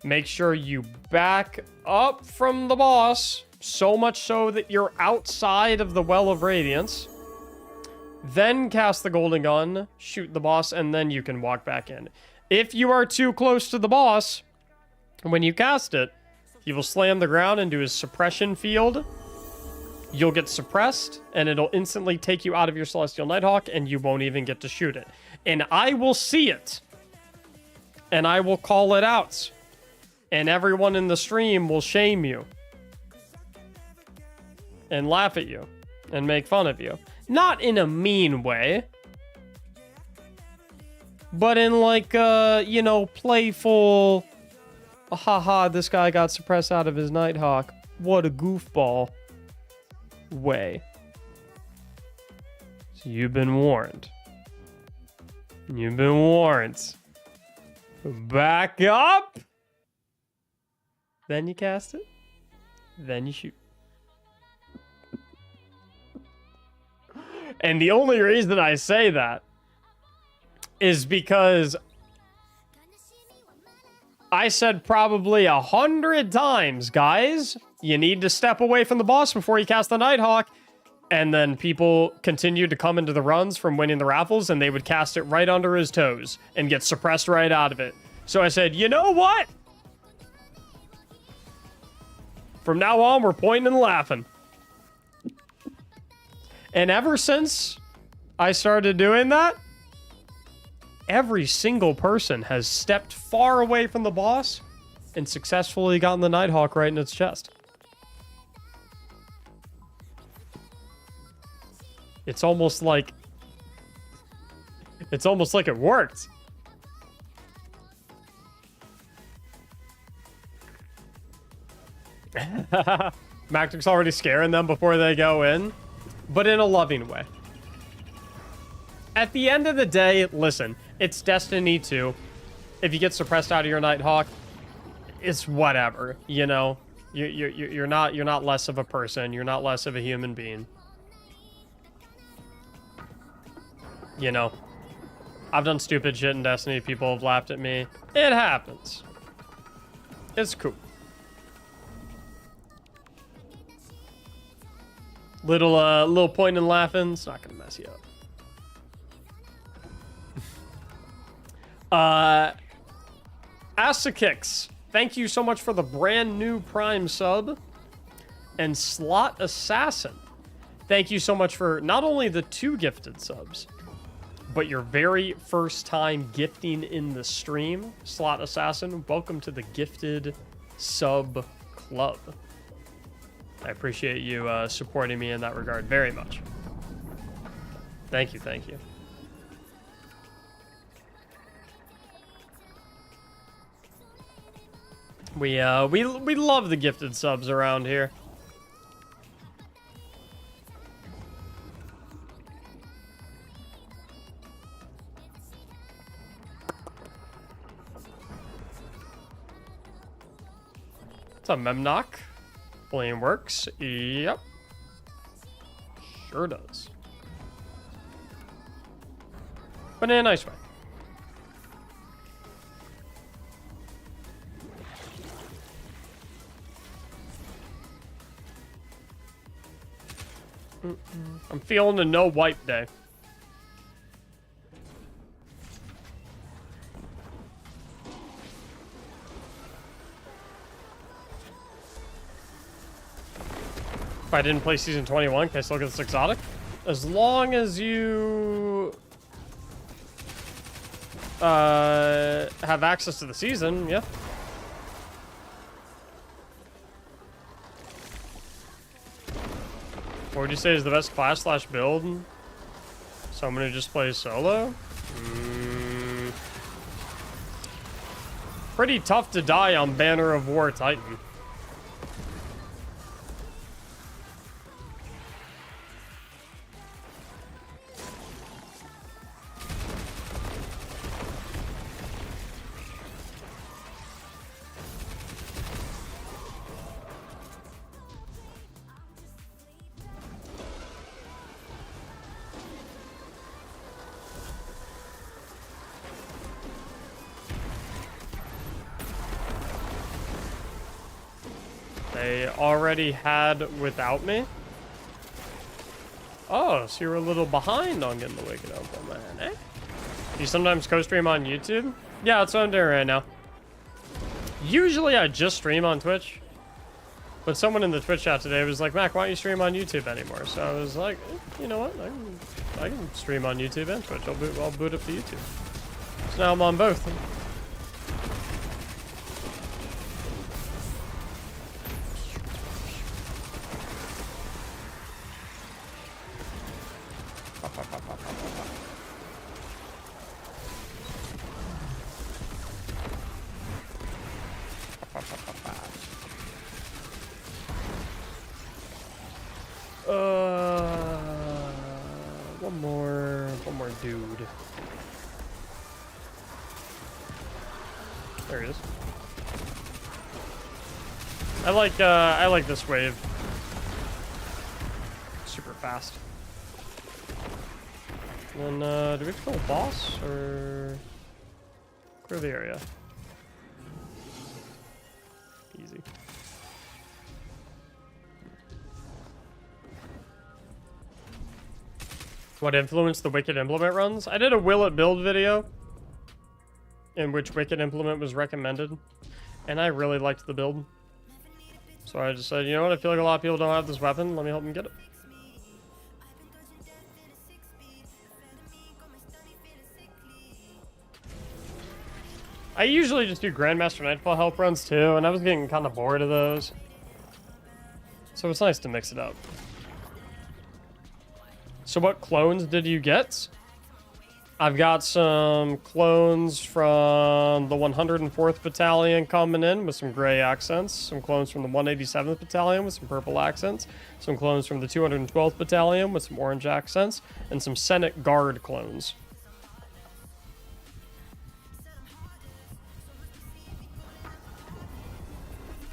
make sure you back up from the boss, so much so that you're outside of the Well of Radiance. Then cast the Golden Gun, shoot the boss, and then you can walk back in. If you are too close to the boss, when you cast it, he will slam the ground into his suppression field. You'll get suppressed, and it'll instantly take you out of your Celestial Nighthawk, and you won't even get to shoot it. And I will see it, and I will call it out, and everyone in the stream will shame you, and laugh at you, and make fun of you. Not in a mean way, but in like you know, playful, haha, this guy got suppressed out of his Nighthawk. What a goofball way. So you've been warned. You've been warned. Back up. Then you cast it. Then you shoot. And the only reason I say that is because I said probably 100 times, guys, you need to step away from the boss before you cast the Nighthawk. And then people continued to come into the runs from winning the raffles, and they would cast it right under his toes and get suppressed right out of it. So I said, you know what? From now on, we're pointing and laughing. And ever since I started doing that, every single person has stepped far away from the boss and successfully gotten the Nighthawk right in its chest. It's almost like it worked. Mactics already scaring them before they go in, but in a loving way. At the end of the day, listen, it's Destiny 2. If you get suppressed out of your Nighthawk, it's whatever, you know. You're not less of a person. You're not less of a human being. You know, I've done stupid shit in Destiny. People have laughed at me. It happens. It's cool. Little point and laughing. It's not gonna mess you up. Asakix, thank you so much for the brand new Prime sub. And Slot Assassin, thank you so much for not only the 2 gifted subs, but your very first time gifting in the stream. Slot Assassin, welcome to the Gifted Sub Club. I appreciate you supporting me in that regard very much. Thank you, thank you. We love the gifted subs around here. What's up, Memnock? Flame works. Yep. Sure does. But in a nice way. I'm feeling a no wipe day. If I didn't play Season 21, can I still get this exotic? As long as you have access to the season, yeah. What would you say is the best class / build? Someone who just plays solo? Pretty tough to die on Banner of War Titan. They already had without me? Oh, so you're a little behind on getting the Wicked Opal, man, eh? You sometimes co-stream on YouTube? Yeah, that's what I'm doing right now. Usually I just stream on Twitch. But someone in the Twitch chat today was like, Mac, why don't you stream on YouTube anymore? So I was like, you know what? I can stream on YouTube and Twitch. I'll boot up the YouTube. So now I'm on both. One more dude. There he is. I like this wave. Super fast. Then, do we have to kill a boss, or clear the area? Easy. What influenced the Wicked Implement runs? I did a Will It Build video in which Wicked Implement was recommended, and I really liked the build. So I just said, you know what, I feel like a lot of people don't have this weapon, let me help them get it. I usually just do Grandmaster Nightfall help runs too, and I was getting kind of bored of those. So it's nice to mix it up. So what clones did you get? I've got some clones from the 104th Battalion coming in with some gray accents. Some clones from the 187th Battalion with some purple accents. Some clones from the 212th Battalion with some orange accents. And some Senate Guard clones.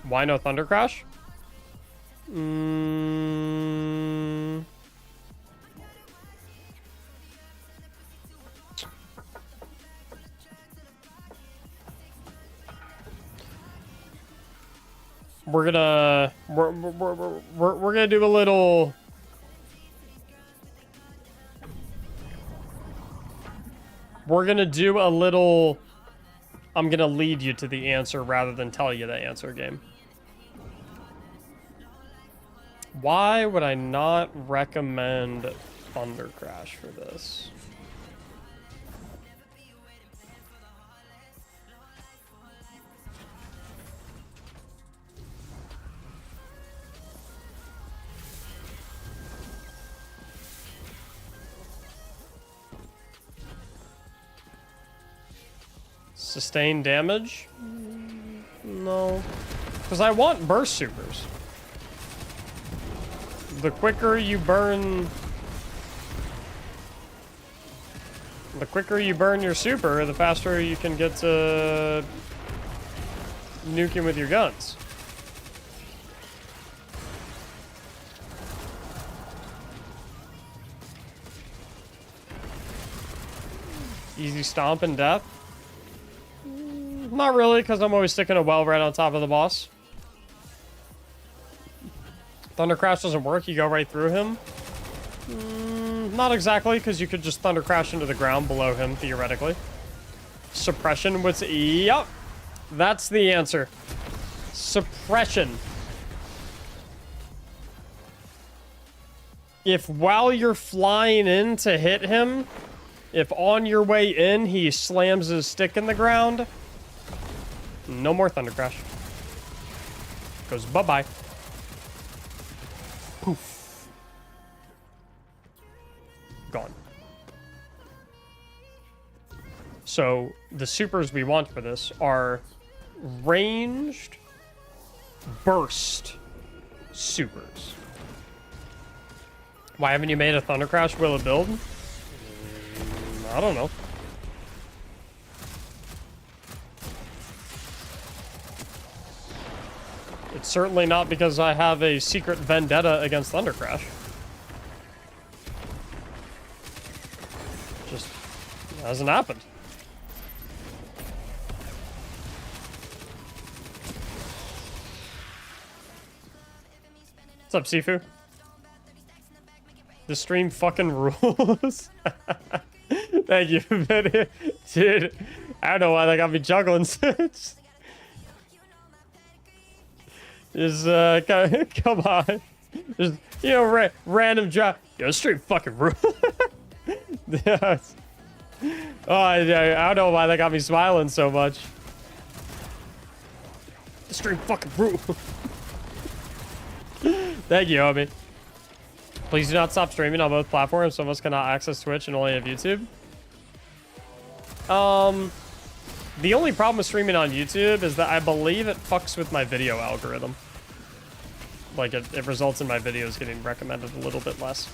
Why no Thunder Crash? We're gonna do a little. We're gonna do a little. I'm gonna lead you to the answer rather than tell you the answer game. Why would I not recommend Thunder Crash for this? Sustained damage? No. Because I want burst supers. The quicker you burn... The quicker you burn your super, the faster you can get to... nuking with your guns. Easy stomp and death? Not really, because I'm always sticking a well right on top of the boss. Thunder Crash doesn't work, you go right through him. Not exactly, because you could just Thunder Crash into the ground below him, theoretically. Suppression was... Yup! That's the answer. Suppression. If while you're flying in to hit him, if on your way in he slams his stick in the ground, no more Thunder Crash. Goes bye-bye. Poof. Gone. So, the supers we want for this are ranged burst supers. Why haven't you made a Thunder Crash Will It Build? I don't know. It's certainly not because I have a secret vendetta against Thunder Crash. Just hasn't happened. What's up, Sifu? The stream fucking rules. Thank you, dude. I don't know why they got me juggling. Just, come on. Just, you know, random drop. Yo, stream fucking rules. Yes. Oh, I don't know why they got me smiling so much. The stream fucking rules. Thank you, homie. Please do not stop streaming on both platforms. Some of us cannot access Twitch and only have YouTube. The only problem with streaming on YouTube is that I believe it fucks with my video algorithm. Like, it results in my videos getting recommended a little bit less.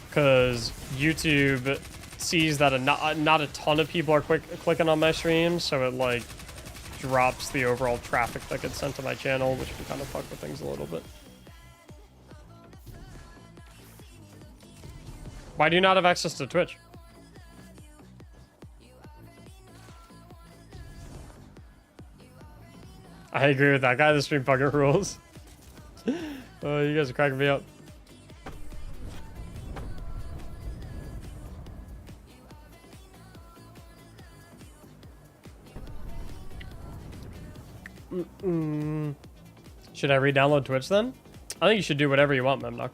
Because YouTube sees that not a ton of people are clicking on my streams, so it, like, drops the overall traffic that gets sent to my channel, which can kind of fuck with things a little bit. Why do you not have access to Twitch? I agree with that guy. The stream fucking rules. Oh, you guys are cracking me up. Should I re-download Twitch then? I think you should do whatever you want, Memnock.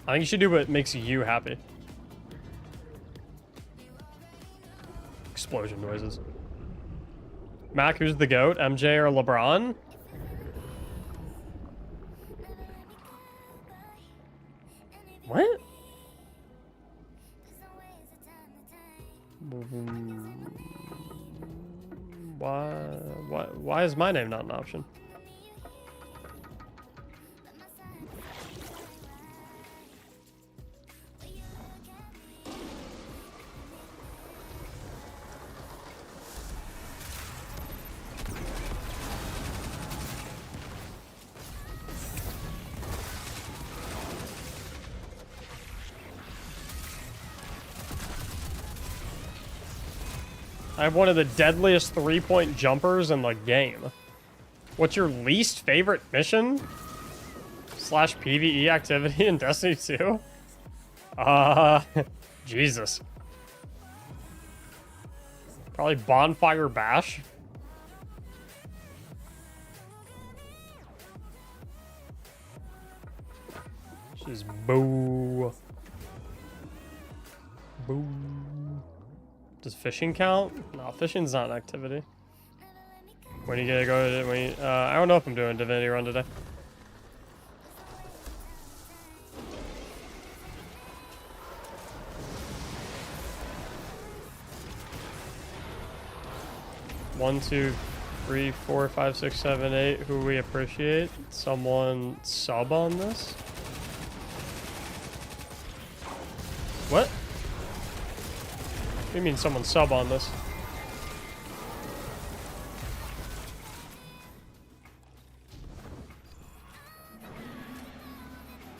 I think you should do what makes you happy. Explosion noises. Mac, who's the GOAT? MJ or LeBron? What? Why is my name not an option? I have one of the deadliest three-point jumpers in the game. What's your least favorite mission? / PvE activity in Destiny 2? Jesus. Probably Bonfire Bash. Just boo. Boo. Does fishing count? No, fishing's not an activity. When are you gonna go to I don't know if I'm doing a Divinity run today. One, two, 3, 4, 5, 6, 7, 8. Who we appreciate. Someone sub on this. What? What do you mean someone sub on this?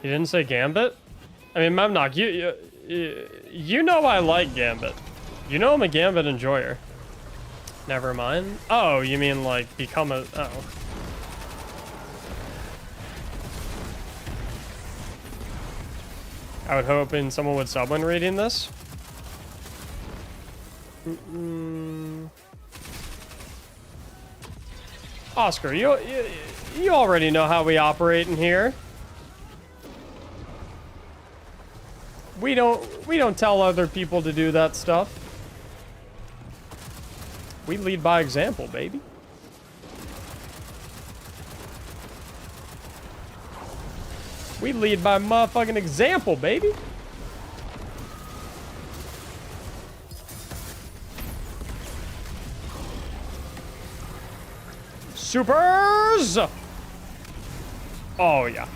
You didn't say Gambit? I mean, Memnock, you know I like Gambit. You know I'm a Gambit enjoyer. Never mind. Oh, you mean like become a... Oh. I would hope someone would sub when reading this. Oscar, you already know how we operate in here. We don't tell other people to do that stuff. We lead by example, baby. We lead by motherfucking example, baby. Supers! Oh, yeah.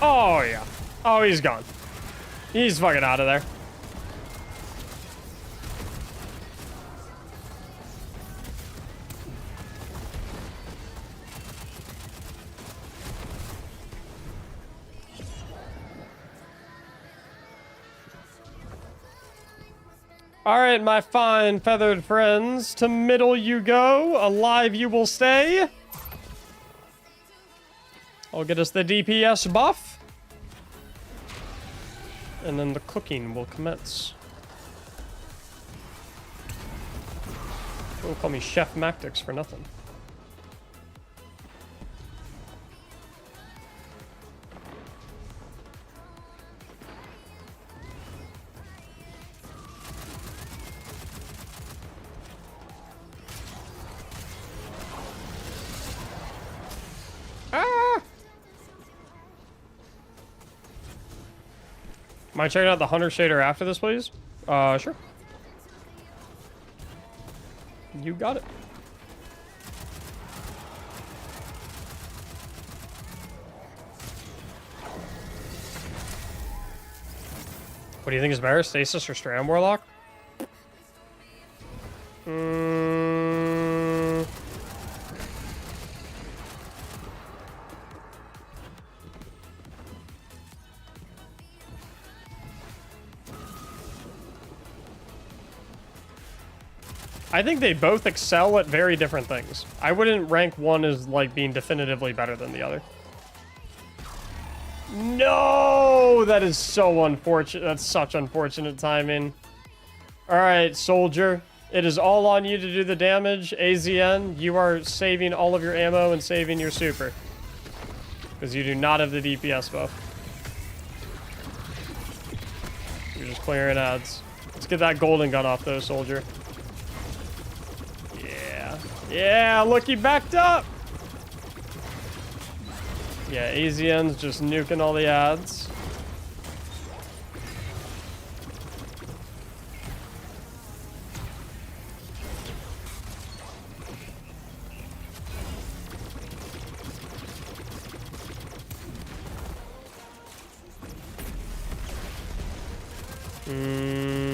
Oh, yeah. Oh, he's gone. He's fucking out of there. Alright, my fine feathered friends, to middle you go, alive you will stay. I'll get us the DPS buff. And then the cooking will commence. Don't call me Chef Mactics for nothing. Mind checking out the Hunter shader after this, please? Sure. You got it. What do you think is better, Stasis or Stram Warlock? I think they both excel at very different things. I wouldn't rank one as like being definitively better than the other. No, that is so unfortunate. That's such unfortunate timing. All right, soldier. It is all on you to do the damage. AZN, you are saving all of your ammo and saving your super. Because you do not have the DPS buff. You're just clearing ads. Let's get that golden gun off though, soldier. Yeah. Yeah, look, he backed up. Yeah, AZN's just nuking all the ads.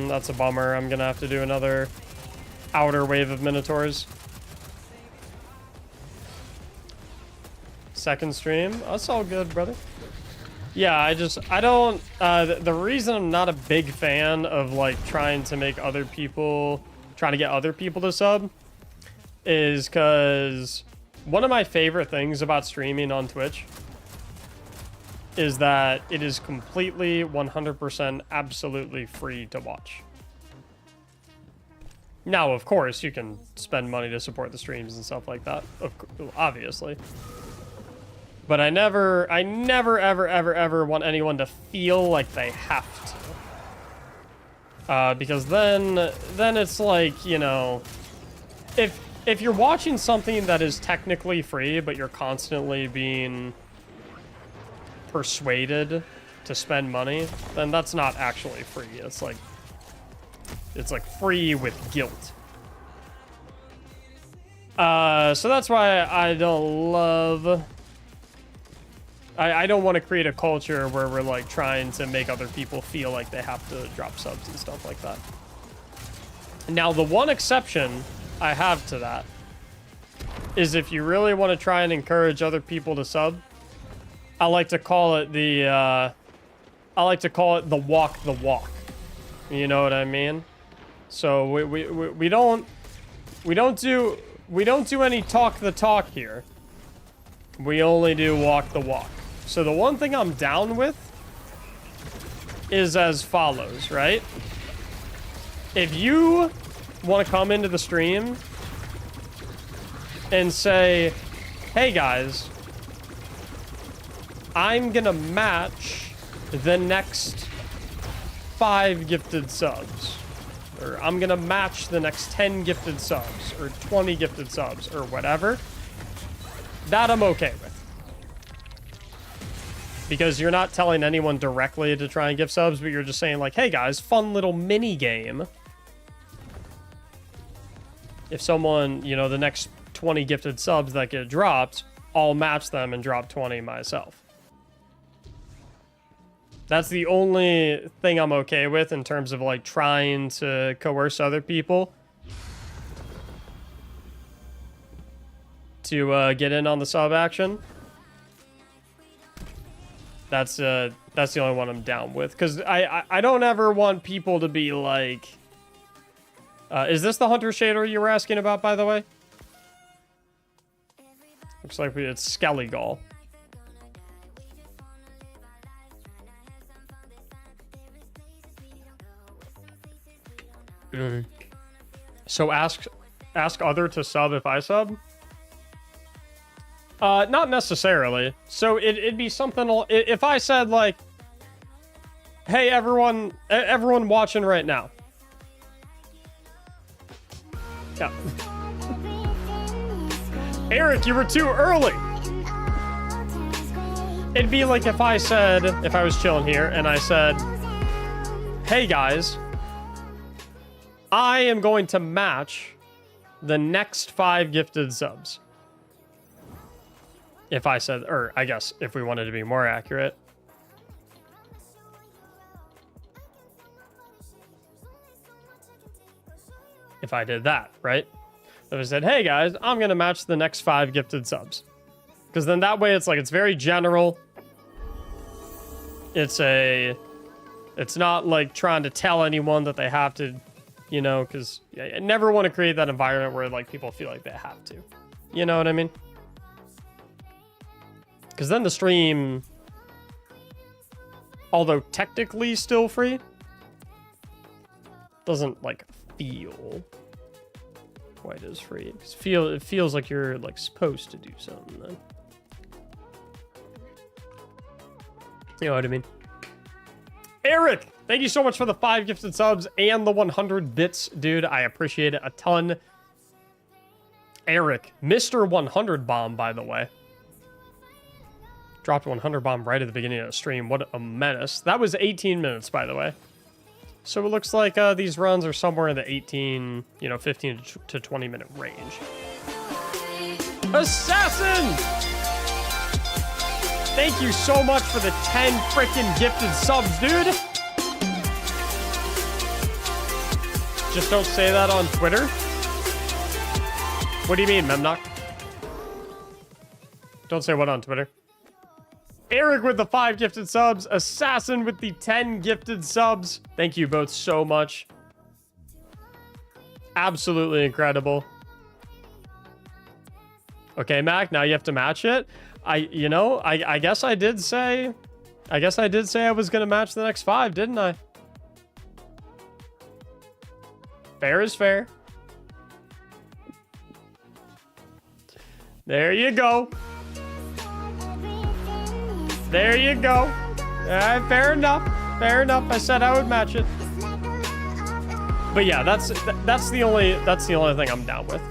That's a bummer. I'm gonna have to do another outer wave of Minotaurs. Second stream. That's all good, brother. Yeah, I don't, the reason I'm not a big fan of, like, trying to get other people to sub is because one of my favorite things about streaming on Twitch is that it is completely 100% absolutely free to watch. Now, of course, you can spend money to support the streams and stuff like that, obviously. But I never, ever want anyone to feel like they have to. Because then it's like, you know, if you're watching something that is technically free, but you're constantly being persuaded to spend money, then that's not actually free. It's like free with guilt. So that's why I don't love... I don't want to create a culture where we're like trying to make other people feel like they have to drop subs and stuff like that. Now, the one exception I have to that is if you really want to try and encourage other people to sub, I like to call it the walk the walk. You know what I mean? So we don't do any talk the talk here. We only do walk the walk. So the one thing I'm down with is as follows, right? If you want to come into the stream and say, hey guys, I'm gonna match the next 5 gifted subs, or I'm gonna match the next 10 gifted subs, or 20 gifted subs, or whatever, that I'm okay with. Because you're not telling anyone directly to try and gift subs, but you're just saying like, hey guys, fun little mini game. If someone, you know, the next 20 gifted subs that get dropped, I'll match them and drop 20 myself. That's the only thing I'm okay with in terms of like trying to coerce other people to get in on the sub action. That's the only one I'm down with, because I don't ever want people to be like, is this the Hunter shader you were asking about, by the way? Looks like it's Skelligall. So ask other to sub if I sub? Not necessarily. So it'd be something, if I said like, hey everyone watching right now. Yeah. Eric, you were too early. It'd be like if I was chilling here and I said, hey guys, I am going to match the next 5 gifted subs. If I said, or I guess if we wanted to be more accurate. If I did that, right? If I said, hey guys, I'm going to match the next 5 gifted subs. Because then that way it's like, it's very general. It's not like trying to tell anyone that they have to you know, because I never want to create that environment where like people feel like they have to. You know what I mean? Because then the stream, although technically still free, doesn't like feel quite as free. It feels like you're like supposed to do something then. You know what I mean? Eric, thank you so much for the 5 gifted subs and the 100 bits, dude. I appreciate it a ton. Eric, Mr. 100 bomb, by the way. Dropped 100 bomb right at the beginning of the stream. What a menace. That was 18 minutes, by the way. So it looks like these runs are somewhere in the 18, 15 to 20 minute range. Assassin! Thank you so much for the 10 freaking gifted subs, dude. Just don't say that on Twitter. What do you mean, Memnock? Don't say what on Twitter? Eric with the 5 gifted subs. Assassin with the 10 gifted subs. Thank you both so much. Absolutely incredible. Okay, Mac, now you have to match it. I guess I did say I was gonna match the next 5, didn't I? Fair is fair. There you go. There you go. All right, fair enough. Fair enough. I said I would match it. But yeah, that's the only thing I'm down with.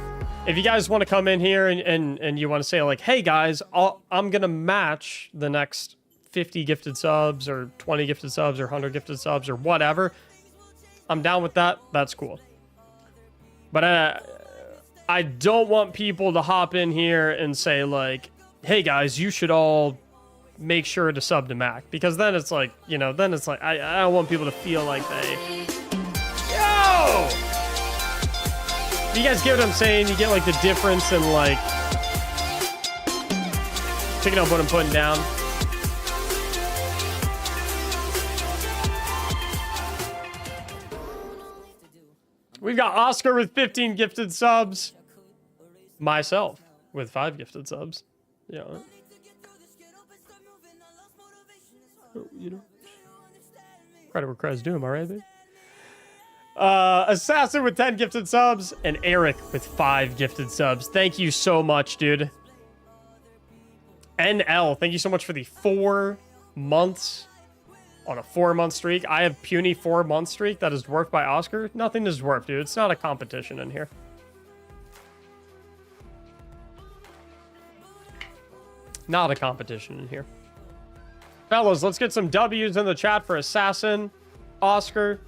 If you guys want to come in here and you want to say like, hey guys, I'm gonna match the next 50 gifted subs or 20 gifted subs or 100 gifted subs or whatever, I'm down with that. That's cool. But I don't want people to hop in here and say like, hey guys, you should all make sure to sub to Mac, because then it's like, I don't want people to feel like they, yo! You guys get what I'm saying? You get like the difference in like picking up what I'm putting down. We've got Oscar with 15 gifted subs. Myself with 5 gifted subs. Yeah. Credit where credit's due, am I right, babe? Assassin with 10 gifted subs, and Eric with 5 gifted subs. Thank you so much, dude. NL, thank you so much for the 4 months on a 4-month streak. I have puny 4-month streak that is dwarfed by Oscar. Nothing is dwarfed, dude. It's not a competition in here. Not a competition in here. Fellas, let's get some W's in the chat for Assassin, Oscar,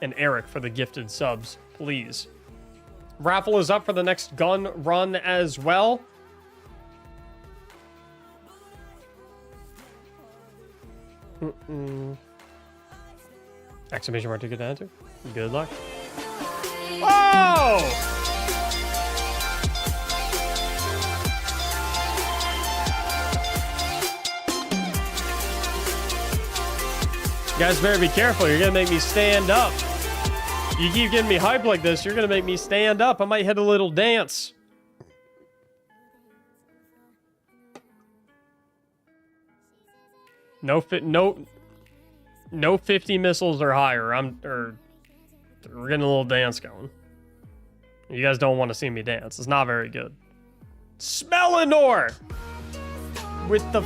and Eric for the gifted subs, please. Raffle is up for the next gun run as well. Exclamation mark to get answer. Good luck. Whoa! You guys better be careful. You're gonna make me stand up. You keep getting me hype like this, you're gonna make me stand up. I might hit a little dance. No 50 missiles or higher. We're getting a little dance going. You guys don't want to see me dance. It's not very good. Smellinor with the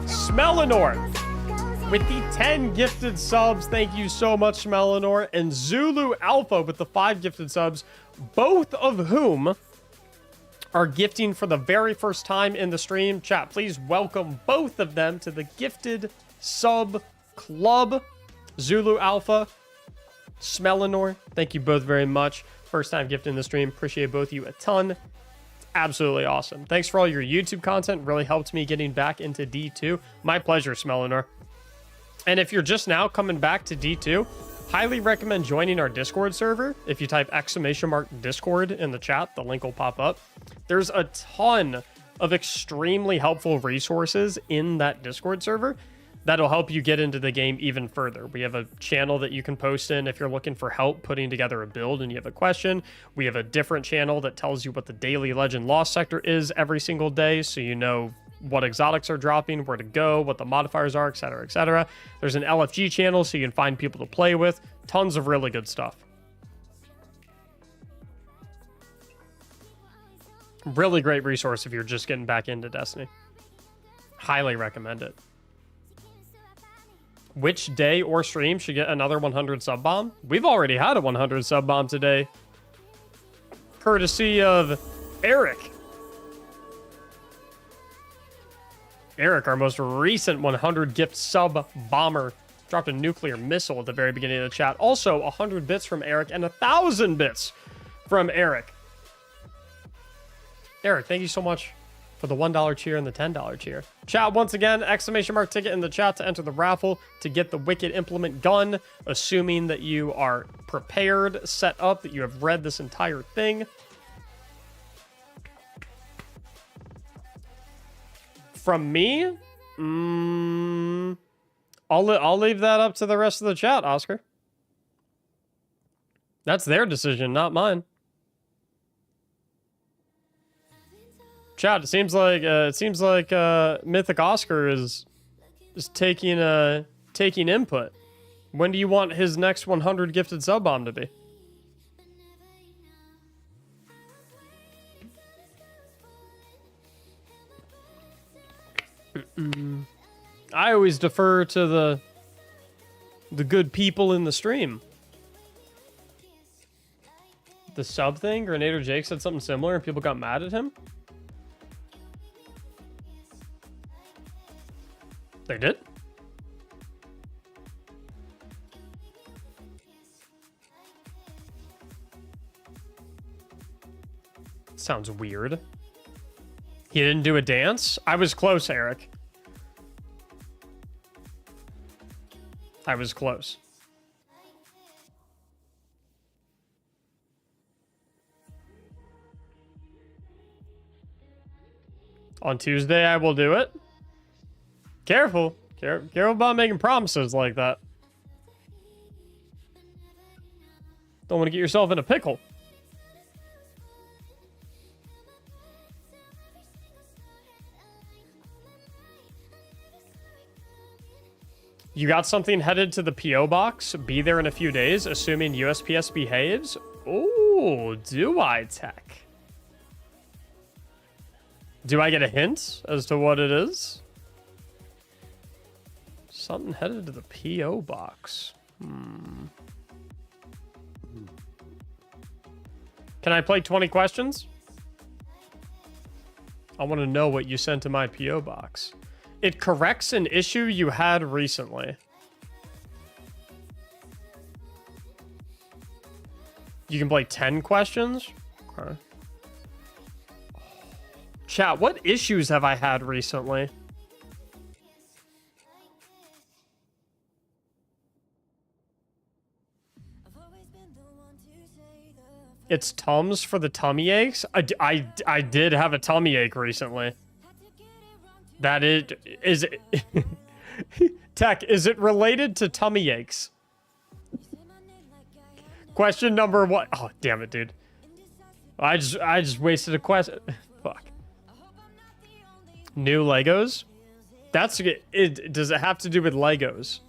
Smellinor with the 10 gifted subs. Thank you so much, Smellinor. And Zulu Alpha with the 5 gifted subs, both of whom are gifting for the very first time in the stream. Chat, please welcome both of them to the gifted sub club. Zulu Alpha, Smellinor, thank you both very much. First time gifting the stream. Appreciate both of you a ton. Absolutely awesome. Thanks for all your YouTube content. Really helped me getting back into D2. My pleasure, Smellinor. And if you're just now coming back to D2, highly recommend joining our Discord server. If you type !Discord in the chat, the link will pop up. There's a ton of extremely helpful resources in that Discord server that'll help you get into the game even further. We have a channel that you can post in if you're looking for help putting together a build and you have a question. We have a different channel that tells you what the daily Legend Lost sector is every single day, so you know what exotics are dropping, where to go, what the modifiers are, etc., etc. There's an LFG channel so you can find people to play with. Tons of really good stuff. Really great resource if you're just getting back into Destiny. Highly recommend it. Which day or stream should get another 100 sub bomb? We've already had a 100 sub bomb today. Courtesy of Eric. Eric, our most recent 100 gift sub bomber, dropped a nuclear missile at the very beginning of the chat. Also, 100 bits from Eric and 1,000 bits from Eric. Eric, thank you so much for the $1 cheer and the $10 cheer. Chat, once again, exclamation mark ticket in the chat to enter the raffle to get the Wicked Implement gun, assuming that you are prepared, set up, that you have read this entire thing. From me, I'll leave that up to the rest of the chat, Oscar. That's their decision, not mine. Chat, it seems like Mythic Oscar is taking input. When do you want his next 100 gifted sub bomb to be? I always defer to the good people in the stream. The sub thing, Grenader Jake said something similar and people got mad at him. They did? Sounds weird. He didn't do a dance? I was close, Eric. I was close. On Tuesday, I will do it. Careful. Careful about making promises like that. Don't want to get yourself in a pickle. You got something headed to the P.O. box? Be there in a few days, assuming USPS behaves? Oh, do I, Tech? Do I get a hint as to what it is? Something headed to the P.O. box. Can I play 20 questions? I want to know what you sent to my P.O. box. It corrects an issue you had recently. You can play 10 questions? Okay. Chat, what issues have I had recently? It's Tums for the tummy aches? I did have a tummy ache recently. That is it... Tech, is it related to tummy aches? Question number one. Oh, damn it, dude. I just wasted a question. Fuck. New Legos? That's it. Does it have to do with Legos?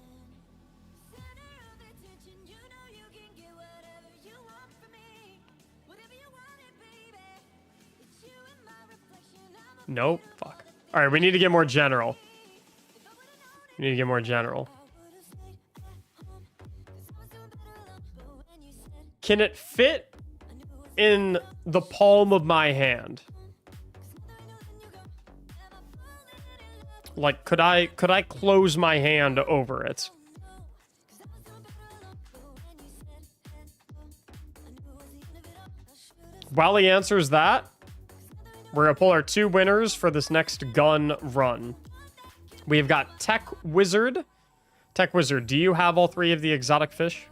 Nope. Fuck. All right, we need to get more general. We need to get more general. Can it fit in the palm of my hand? Like, could I close my hand over it? While he answers that, we're gonna pull our two winners for this next gun run. We've got Tech Wizard. Tech Wizard, do you have all three of the exotic fish?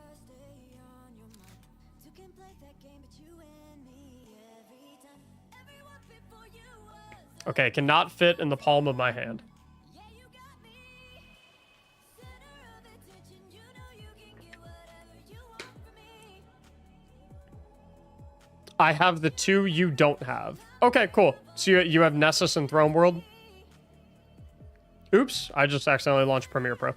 Okay, cannot fit in the palm of my hand. I have the two you don't have. Okay, cool. So you have Nessus and Throne World? Oops, I just accidentally launched Premiere Pro.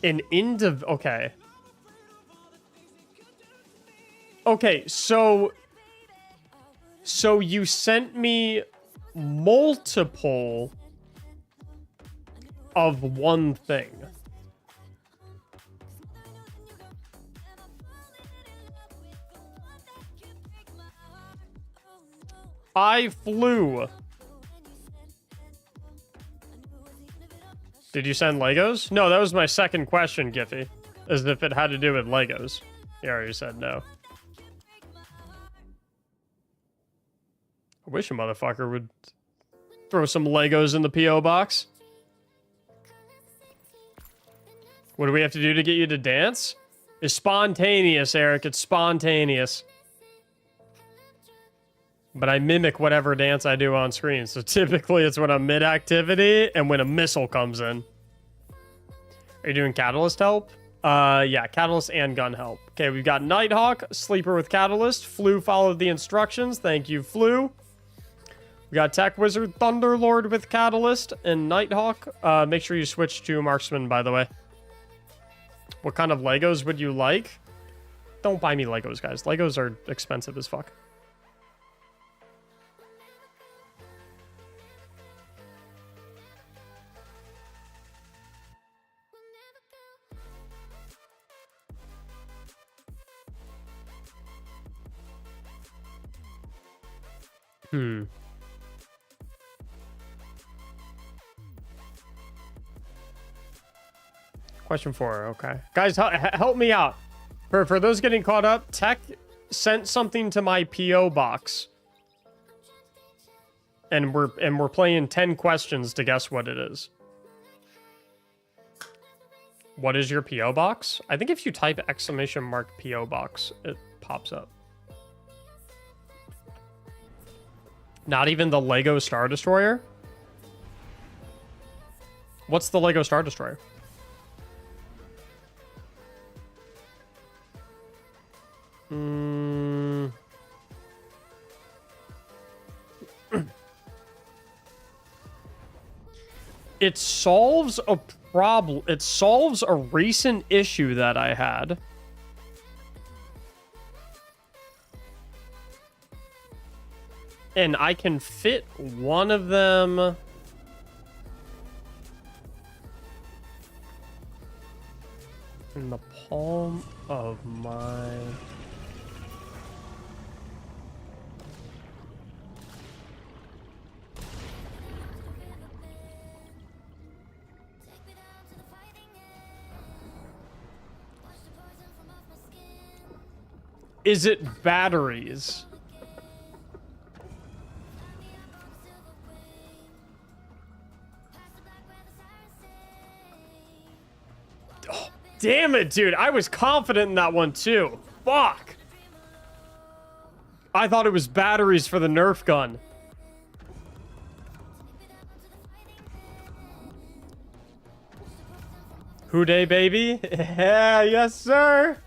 Okay. Okay, so you sent me multiple of one thing. I flew. Did you send Legos? No, that was my second question, Giphy. As if it had to do with Legos. You already said no. I wish a motherfucker would throw some Legos in the P.O. box. What do we have to do to get you to dance? It's spontaneous, Eric. It's spontaneous. But I mimic whatever dance I do on screen. So typically it's when I'm mid-activity and when a missile comes in. Are you doing Catalyst help? Yeah, Catalyst and gun help. Okay, we've got Nighthawk, Sleeper with Catalyst. Flu followed the instructions. Thank you, Flu. We got Tech Wizard, Thunderlord with Catalyst, and Nighthawk. Make sure you switch to Marksman, by the way. What kind of Legos would you like? Don't buy me Legos, guys. Legos are expensive as fuck. Question 4, okay. Guys, help me out. For those getting caught up, Tech sent something to my P.O. box. And we're playing 10 questions to guess what it is. What is your P.O. box? I think if you type !mark P.O. box, it pops up. Not even the Lego Star Destroyer? What's the Lego Star Destroyer? It solves a problem. It solves a recent issue that I had. And I can fit one of them in the palm of my... Is it batteries? Oh, damn it, dude. I was confident in that one, too. Fuck. I thought it was batteries for the Nerf gun. Hooday, baby. Yeah, yes, sir.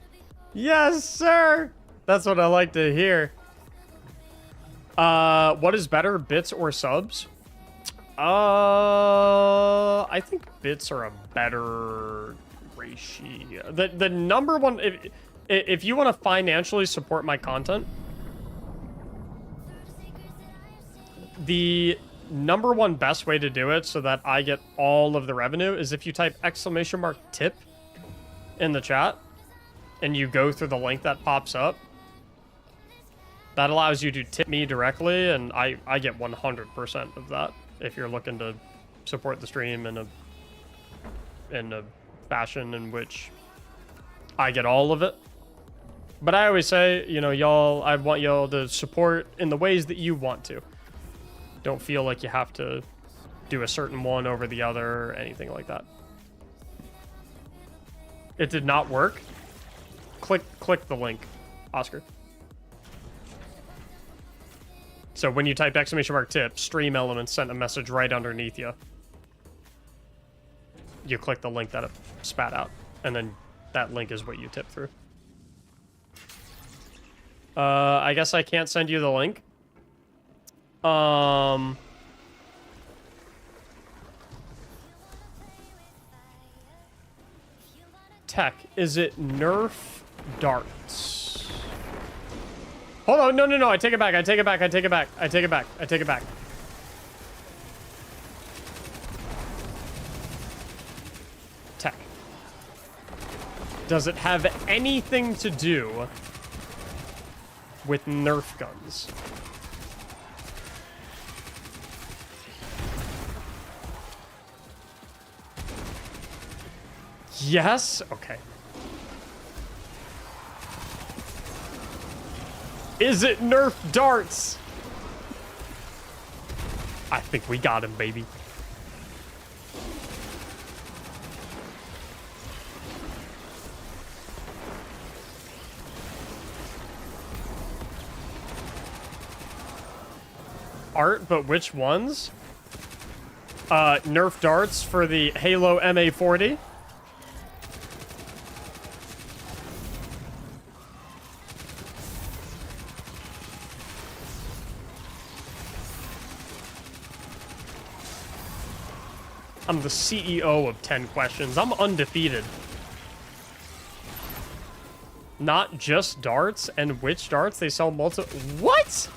Yes, sir. That's what I like to hear. What is better, bits or subs? I think bits are a better ratio. The number one, if you want to financially support my content, the number one best way to do it so that I get all of the revenue is if you type !tip in the chat and you go through the link that pops up. That allows you to tip me directly, and I get 100% of that if you're looking to support the stream in a fashion in which I get all of it. But I always say, you know, y'all, I want y'all to support in the ways that you want to. Don't feel like you have to do a certain one over the other or anything like that. It did not work. Click the link. Oscar. So when you type !tip, Stream Elements sent a message right underneath you. You click the link that it spat out, and then that link is what you tip through. I guess I can't send you the link. Tech, is it Nerf darts? Hold on, no, I take it back, I take it back. Tech. Does it have anything to do with Nerf guns? Yes? Okay. Is it Nerf darts? I think we got him, baby. Art, but which ones? Nerf darts for the Halo MA40. I'm the CEO of 10 questions. I'm undefeated. Not just darts, and which darts? They sell multiple... What?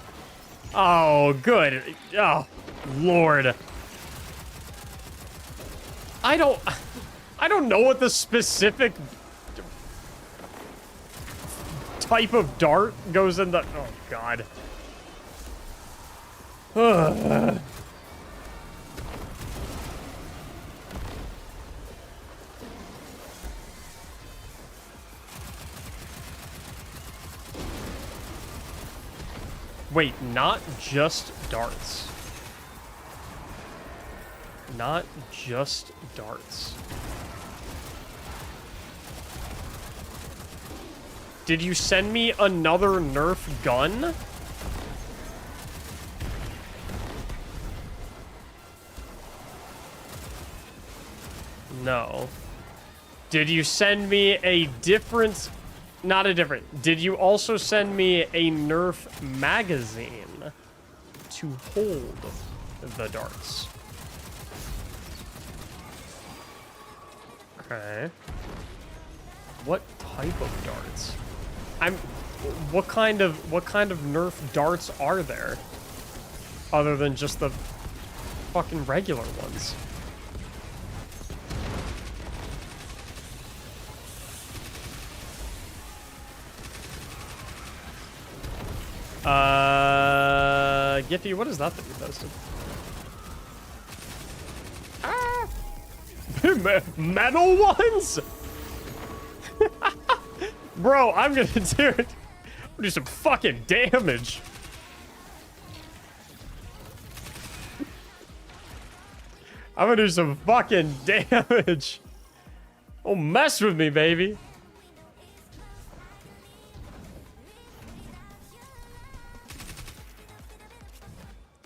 Oh, good. Oh, Lord. I don't know what the specific type of dart goes in the... Oh, God. Ugh. Wait, not just darts. Not just darts. Did you send me another Nerf gun? No. Did you send me a different... Not a different. Did you also send me a Nerf magazine to hold the darts? Okay. What type of darts? What kind of Nerf darts are there? Other than just the fucking regular ones. Giphy, what is that you posted? Ah! Metal ones? Bro, I'm gonna do some fucking damage. I'm gonna do some fucking damage. Don't mess with me, baby.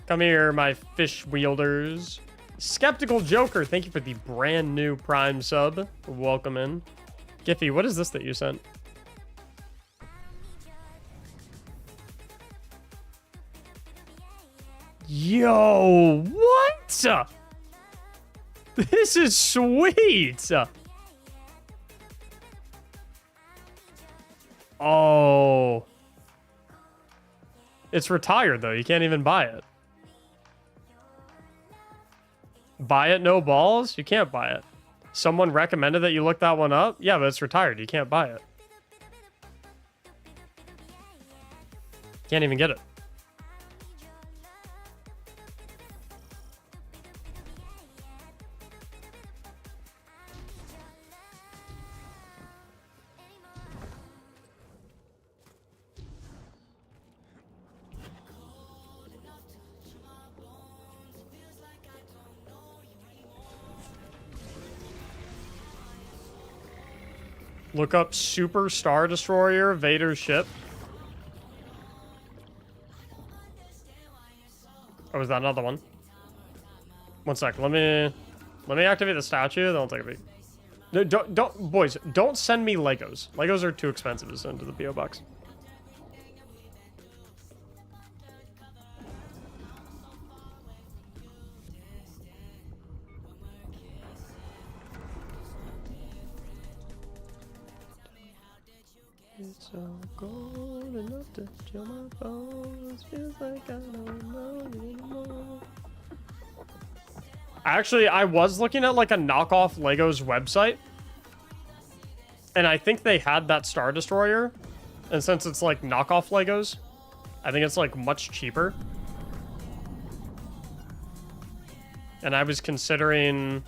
Come here, my fish wielders. Skeptical Joker, thank you for the brand new Prime sub. Welcome in. Giphy, what is this that you sent? Yo, what? This is sweet. Oh. It's retired, though. You can't even buy it. Buy it, no balls? You can't buy it. Someone recommended that you look that one up? Yeah, but it's retired. You can't buy it. Can't even get it. Look up Super Star Destroyer, Vader's ship. is that another one? One sec. Let me activate the statue. Then I'll take a peek. No, don't, boys. Don't send me Legos. Legos are too expensive to send to the PO box. It's so cold enough to chill my bones. Feels like I don't know you anymore. Actually, I was looking at like a knockoff Legos website, and I think they had that Star Destroyer. And since it's like knockoff Legos, I think it's like much cheaper. And I was considering...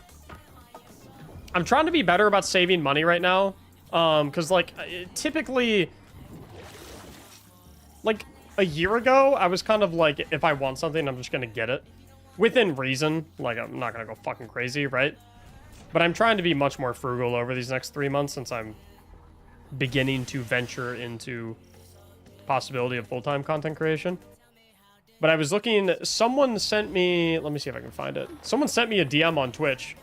I'm trying to be better about saving money right now. Because, like, typically... Like, a year ago, I was kind of like, if I want something, I'm just gonna get it. Within reason. Like, I'm not gonna go fucking crazy, right? But I'm trying to be much more frugal over these next 3 months since I'm beginning to venture into the possibility of full-time content creation. But I was looking... Someone sent me... Let me see if I can find it. Someone sent me a DM on Twitch.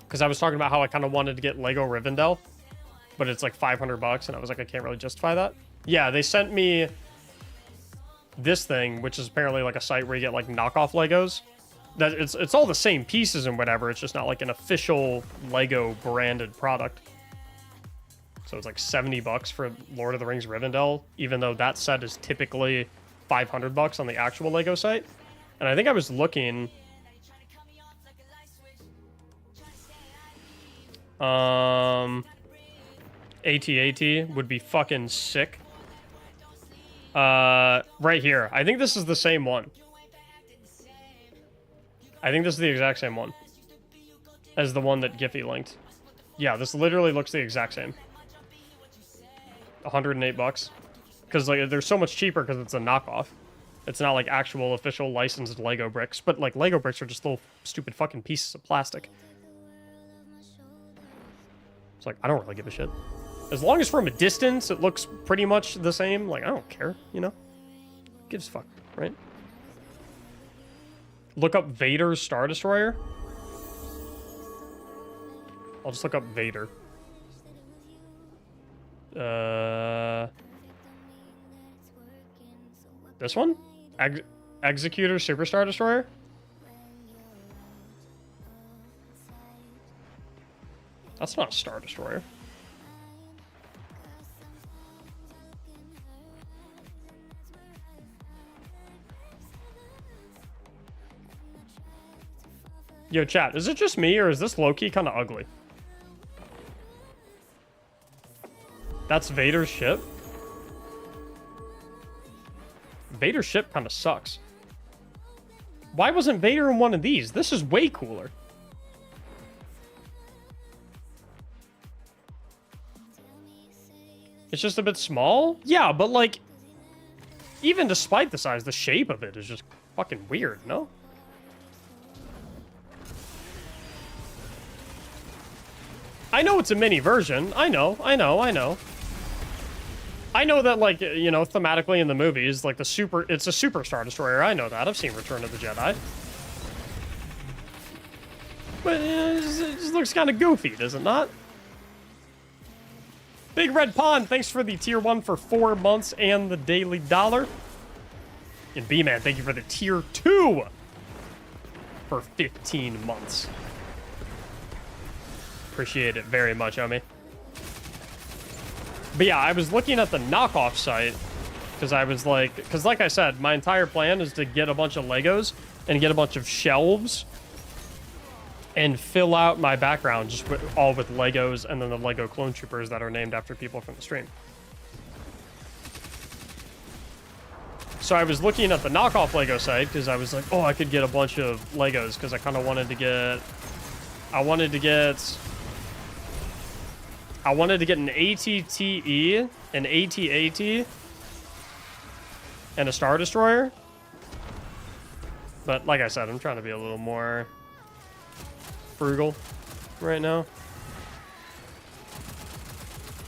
Because I was talking about how I kind of wanted to get Lego Rivendell. But it's like $500, and I was like, I can't really justify that. Yeah, they sent me this thing, which is apparently like a site where you get like knockoff Legos. That it's all the same pieces and whatever. It's just not like an official Lego branded product. So it's like $70 for Lord of the Rings Rivendell, even though that set is typically $500 on the actual Lego site. And I think I was looking. AT-AT would be fucking sick. Right here. I think this is the same one. I think this is the exact same one as the one that Giphy linked. Yeah, this literally looks the exact same. $108. Because like they're so much cheaper because it's a knockoff. It's not like actual official licensed Lego bricks, but like Lego bricks are just little stupid fucking pieces of plastic. It's like I don't really give a shit. As long as from a distance it looks pretty much the same, like I don't care, you know? Gives a fuck, right? Look up Vader's Star Destroyer. I'll just look up Vader. This one? Executor Super Star Destroyer? That's not a Star Destroyer. Yo, chat, is it just me, or is this low-key kind of ugly? That's Vader's ship? Vader's ship kind of sucks. Why wasn't Vader in one of these? This is way cooler. It's just a bit small? Yeah, but like... Even despite the size, the shape of it is just fucking weird, no? I know it's a mini version. I know. I know that, like, you know, thematically in the movies, like, it's a Super Star Destroyer. I know that. I've seen Return of the Jedi. But it just looks kind of goofy, does it not? Big Red Pond, thanks for the tier 1 for 4 months and the daily dollar. And B-Man, thank you for the tier 2 for 15 months. Appreciate it very much, homie. But yeah, I was looking at the knockoff site because I was like, like I said, my entire plan is to get a bunch of Legos and get a bunch of shelves and fill out my background just all with Legos and then the Lego clone troopers that are named after people from the stream. So I was looking at the knockoff Lego site because I was like, oh, I could get a bunch of Legos because I kind of wanted to get an ATTE, an AT-AT, and a Star Destroyer. But like I said, I'm trying to be a little more frugal right now.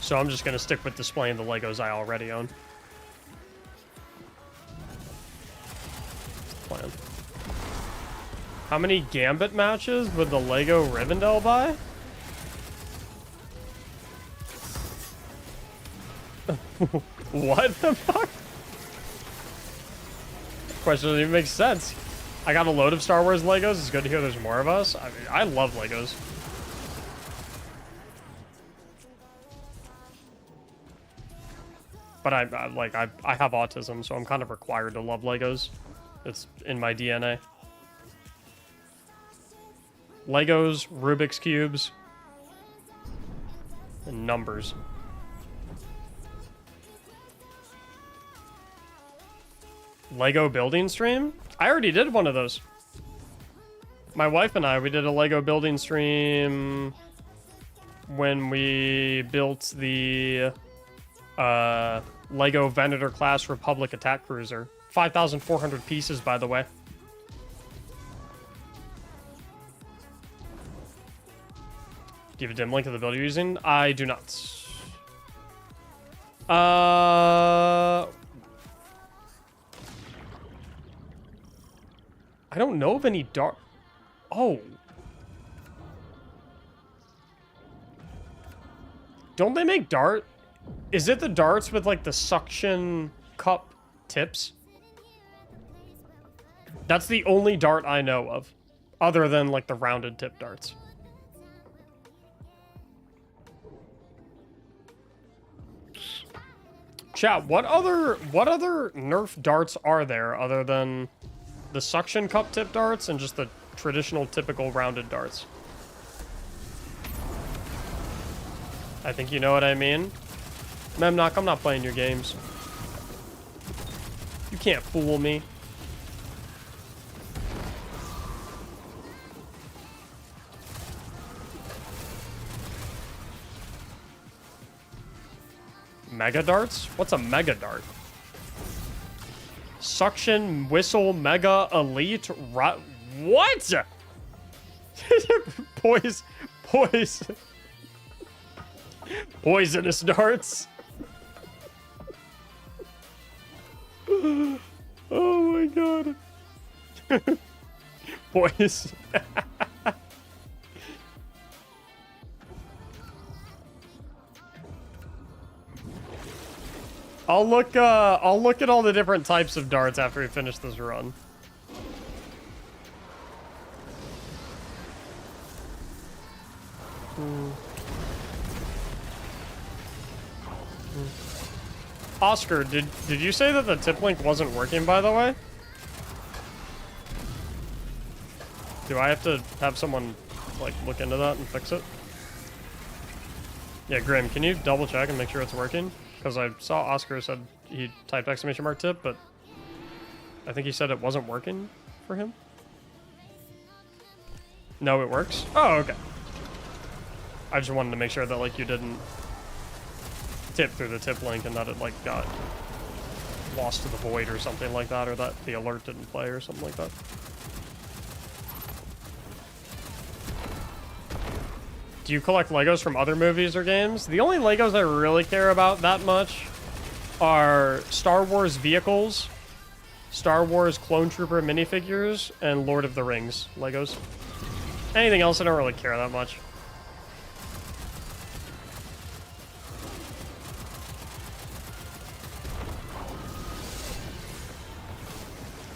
So I'm just going to stick with displaying the Legos I already own. That's the plan. How many Gambit matches would the Lego Rivendell buy? What the fuck? Question doesn't even make sense. I got a load of Star Wars Legos. It's good to hear there's more of us. I mean, I love Legos. But I have autism, so I'm kind of required to love Legos. It's in my DNA. Legos, Rubik's Cubes, and numbers. Lego building stream? I already did one of those. My wife and we did a Lego building stream when we built the Lego Venator class Republic attack cruiser. 5,400 pieces, by the way. Do you have a dim link to the build you're using? I do not. I don't know of any dart. Oh. Don't they make dart? Is it the darts with like the suction cup tips? That's the only dart I know of, other than like the rounded tip darts. Chat, what other Nerf darts are there other than the suction cup tip darts and just the traditional typical rounded darts? I think you know what I mean. Memnock, I'm not playing your games. You can't fool me. Mega darts? What's a mega dart? Suction whistle mega elite what? Poisonous darts. Oh my god. Boys. I'll look at all the different types of darts after we finish this run. Oscar, did you say that the tip link wasn't working, by the way? Do I have to have someone like look into that and fix it? Yeah, Grim, can you double check and make sure it's working? Because I saw Oscar said he typed exclamation mark tip, but I think he said it wasn't working for him. No, it works? Oh, okay. I just wanted to make sure that like you didn't tip through the tip link and that it like got lost to the void or something like that, or that the alert didn't play or something like that. Do you collect Legos from other movies or games? The only Legos I really care about that much are Star Wars vehicles, Star Wars Clone Trooper minifigures, and Lord of the Rings Legos. Anything else I don't really care that much.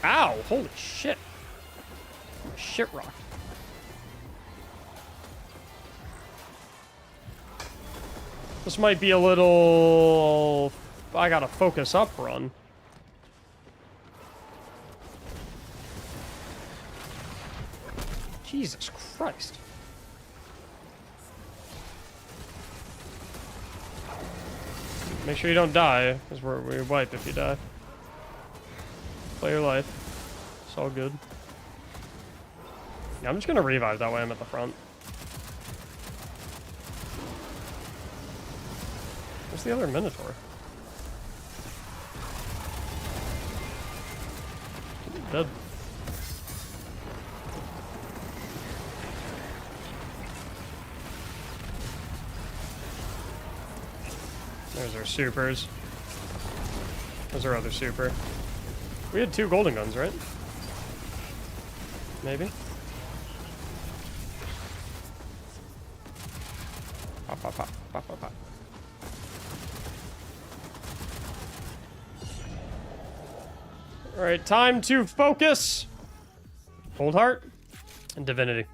Ow! Holy shit. Shit rock. This might be a little... I gotta focus up run. Jesus Christ. Make sure you don't die, because we wipe if you die. Play your life. It's all good. Yeah, I'm just gonna revive that way I'm at the front. Where's the other Minotaur? Dead. There's our supers. There's our other super. We had 2 golden guns, right? Maybe? pop, pop, pop, pop, pop. All right, time to focus. Cold Heart and Divinity.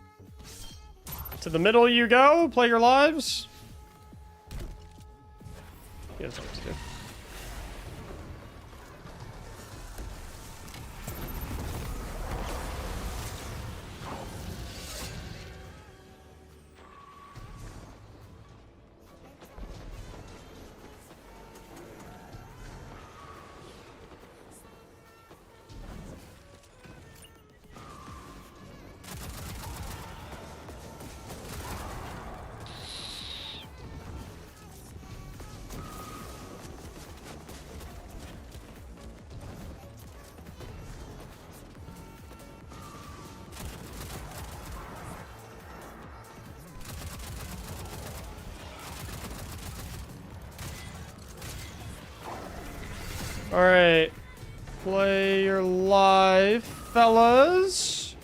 To the middle you go. Play your lives. He has what to do. Alright. Play your live, fellas.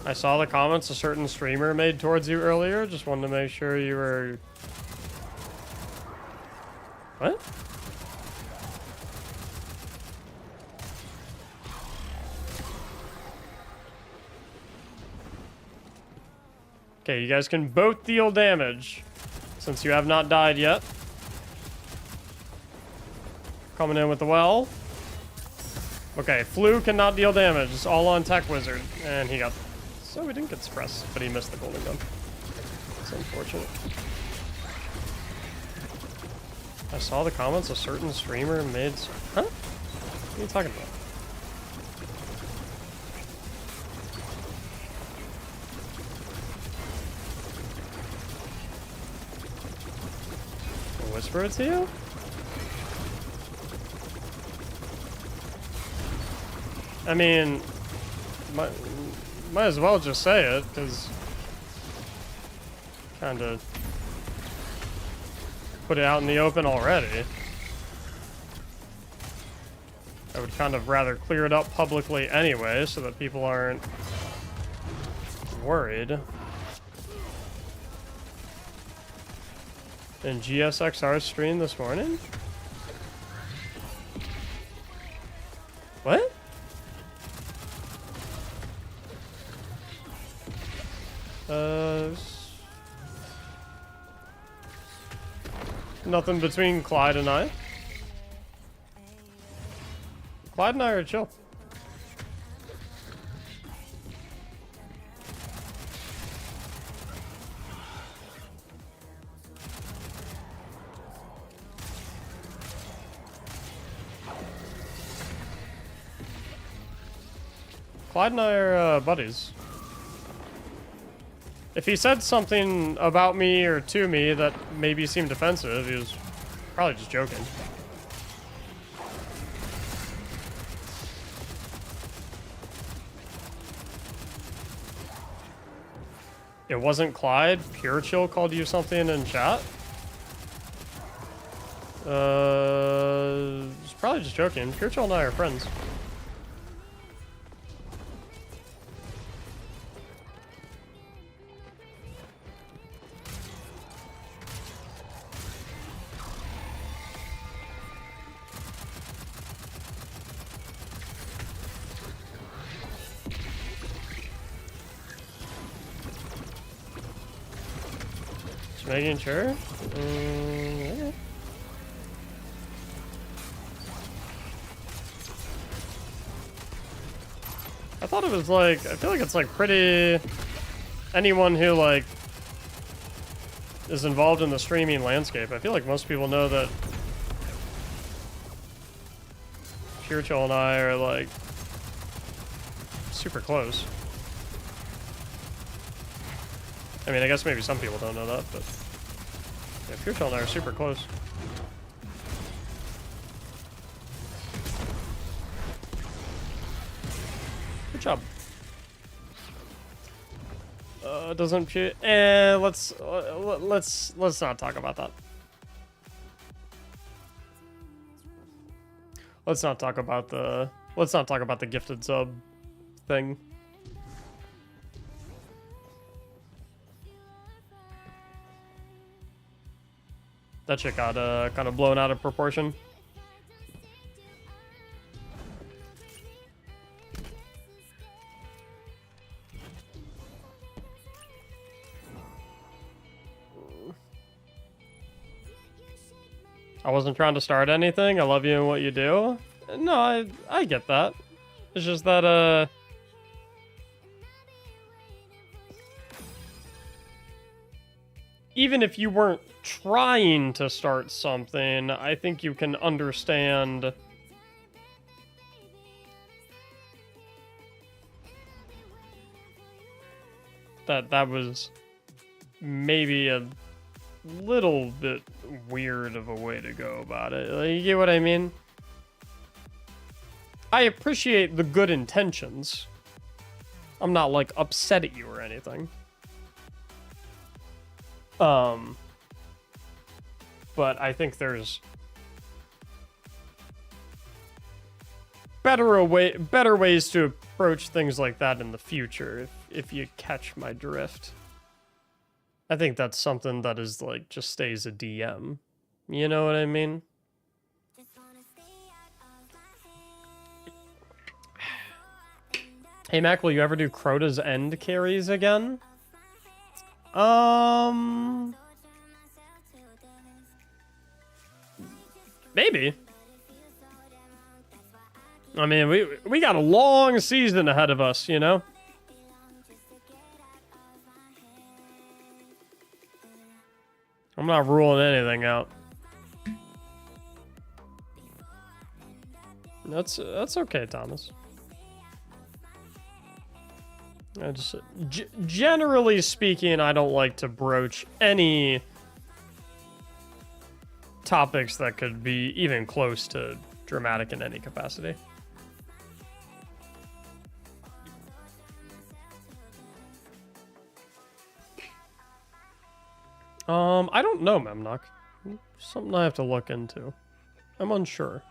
I saw the comments a certain streamer made towards you earlier. Just wanted to make sure you were... What? Okay, you guys can both deal damage. Since you have not died yet. Coming in with the well. Okay, Flu cannot deal damage. It's all on Tech Wizard. And he got... So he didn't get suppressed, but he missed the golden gun. It's unfortunate. I saw the comments a certain streamer made... Huh? What are you talking about? Whisper it to you? I mean, might as well just say it, because kind of put it out in the open already. I would kind of rather clear it up publicly anyway, so that people aren't worried. In GSXR stream this morning? What? Nothing between Clyde and I. Clyde and I are chill. Clyde and I are buddies. If he said something about me or to me that maybe seemed offensive, he was probably just joking. It wasn't Clyde. Pure Chill called you something in chat. It's probably just joking. Pure Chill and I are friends. Making sure. Yeah. I thought it was like, I feel like it's like pretty, anyone who like is involved in the streaming landscape, I feel like most people know that Pure Chill and I are like super close. I mean, I guess maybe some people don't know that, but yeah, Pure Chill and I are super close. Good job. Doesn't Pure... let's not talk about that. Let's not talk about the gifted sub thing. That shit got kind of blown out of proportion. I wasn't trying to start anything. I love you and what you do. No, I get that. It's just that, even if you weren't trying to start something, I think you can understand that was maybe a little bit weird of a way to go about it. Like, you get what I mean? I appreciate the good intentions. I'm not, like, upset at you or anything. But I think there's better ways to approach things like that in the future, if you catch my drift. I think that's something that is, like, just stays a DM. You know what I mean? Hey, Mac, will you ever do Crota's end carries again? Maybe. I mean, we got a long season ahead of us, you know? I'm not ruling anything out. That's okay, Thomas. I just generally speaking, I don't like to broach any topics that could be even close to dramatic in any capacity. I don't know, Memnock. Something I have to look into. I'm unsure.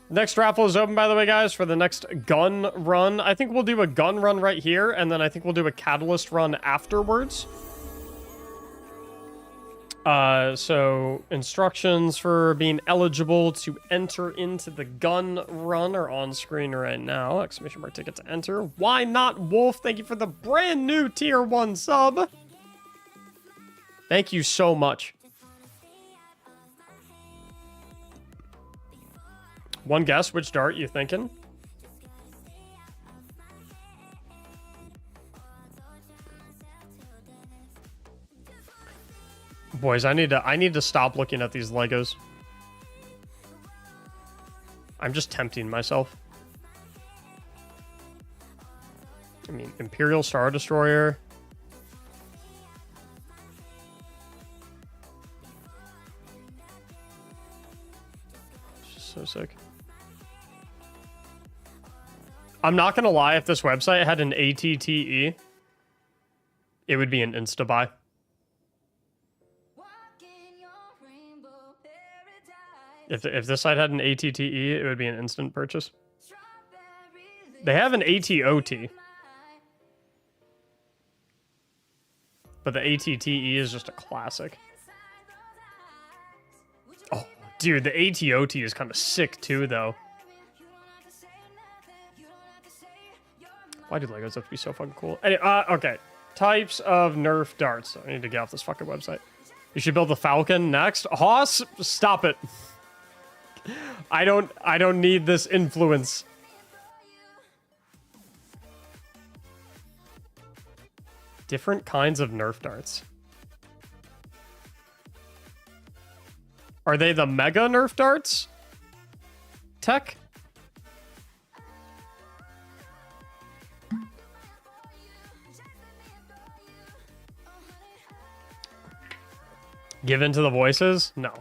Next raffle is open, by the way, guys, for the next gun run. I think we'll do a gun run right here, and then I think we'll do a catalyst run afterwards. So instructions for being eligible to enter into the gun run are on screen right now. Exclamation mark ticket to enter. Why not, Wolf? Thank you for the brand new tier 1 sub. Thank you so much. One guess, which dart you thinking? Boys, I need to stop looking at these Legos. I'm just tempting myself. I mean, Imperial Star Destroyer. It's just so sick. I'm not gonna lie, if this website had an ATTE, it would be an insta-buy. If this site had an ATTE, it would be an instant purchase. They have an ATOT. But the ATTE is just a classic. Oh, dude, the ATOT is kind of sick too, though. Why do Legos have to be so fucking cool? Anyway, okay. Types of Nerf darts. I need to get off this fucking website. You should build the Falcon next. Hoss, stop it. I don't need this influence. Different kinds of Nerf darts. Are they the Mega Nerf darts? Tech? Give in to the voices? No.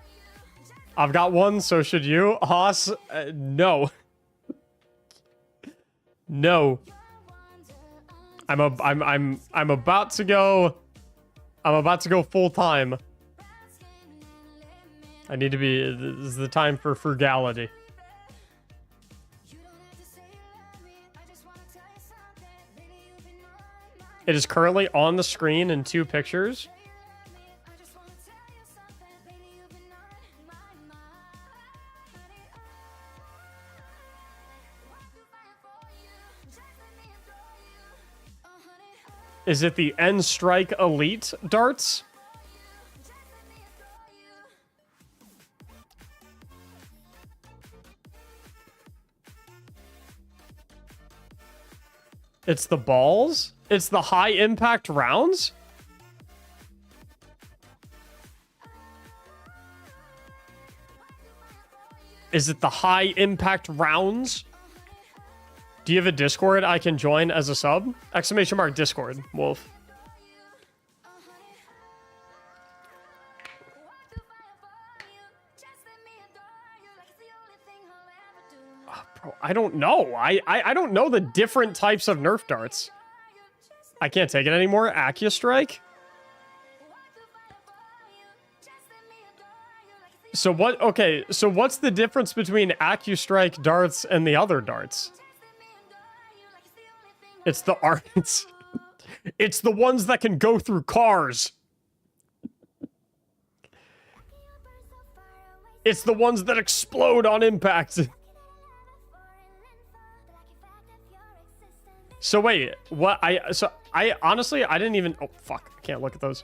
I've got one, so should you. Haas, no. No. I'm about to go. I'm about to go full time. I need to be. This is the time for frugality. It is currently on the screen in 2 pictures. Is it the N-Strike Elite darts? It's the balls? It's the high impact rounds? Is it the high impact rounds? Do you have a Discord I can join as a sub? Exclamation mark Discord, Wolf. Oh, bro, I don't know. I don't know the different types of Nerf darts. I can't take it anymore. AccuStrike? So what? Okay, so what's the difference between AccuStrike darts and the other darts? It's the arts. It's the ones that can go through cars. It's the ones that explode on impact. So wait, what? I honestly, I didn't even. Oh fuck! I can't look at those.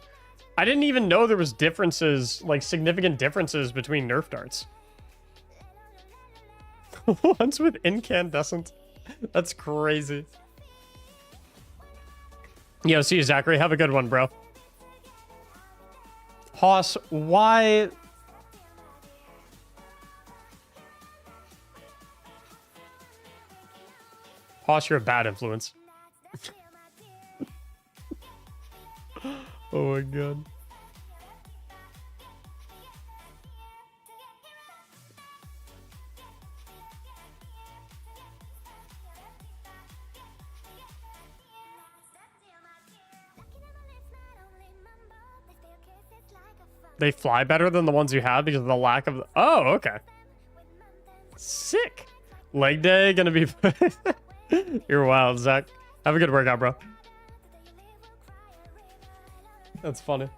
I didn't even know there was differences, like significant differences between Nerf darts. Ones with incandescent. That's crazy. Yo, see you, Zachary. Have a good one, bro. Hoss, why? Hoss, you're a bad influence. Oh my god. They fly better than the ones you have because of the lack of... Oh, okay. Sick. Leg day gonna be... You're wild, Zach. Have a good workout, bro. That's funny.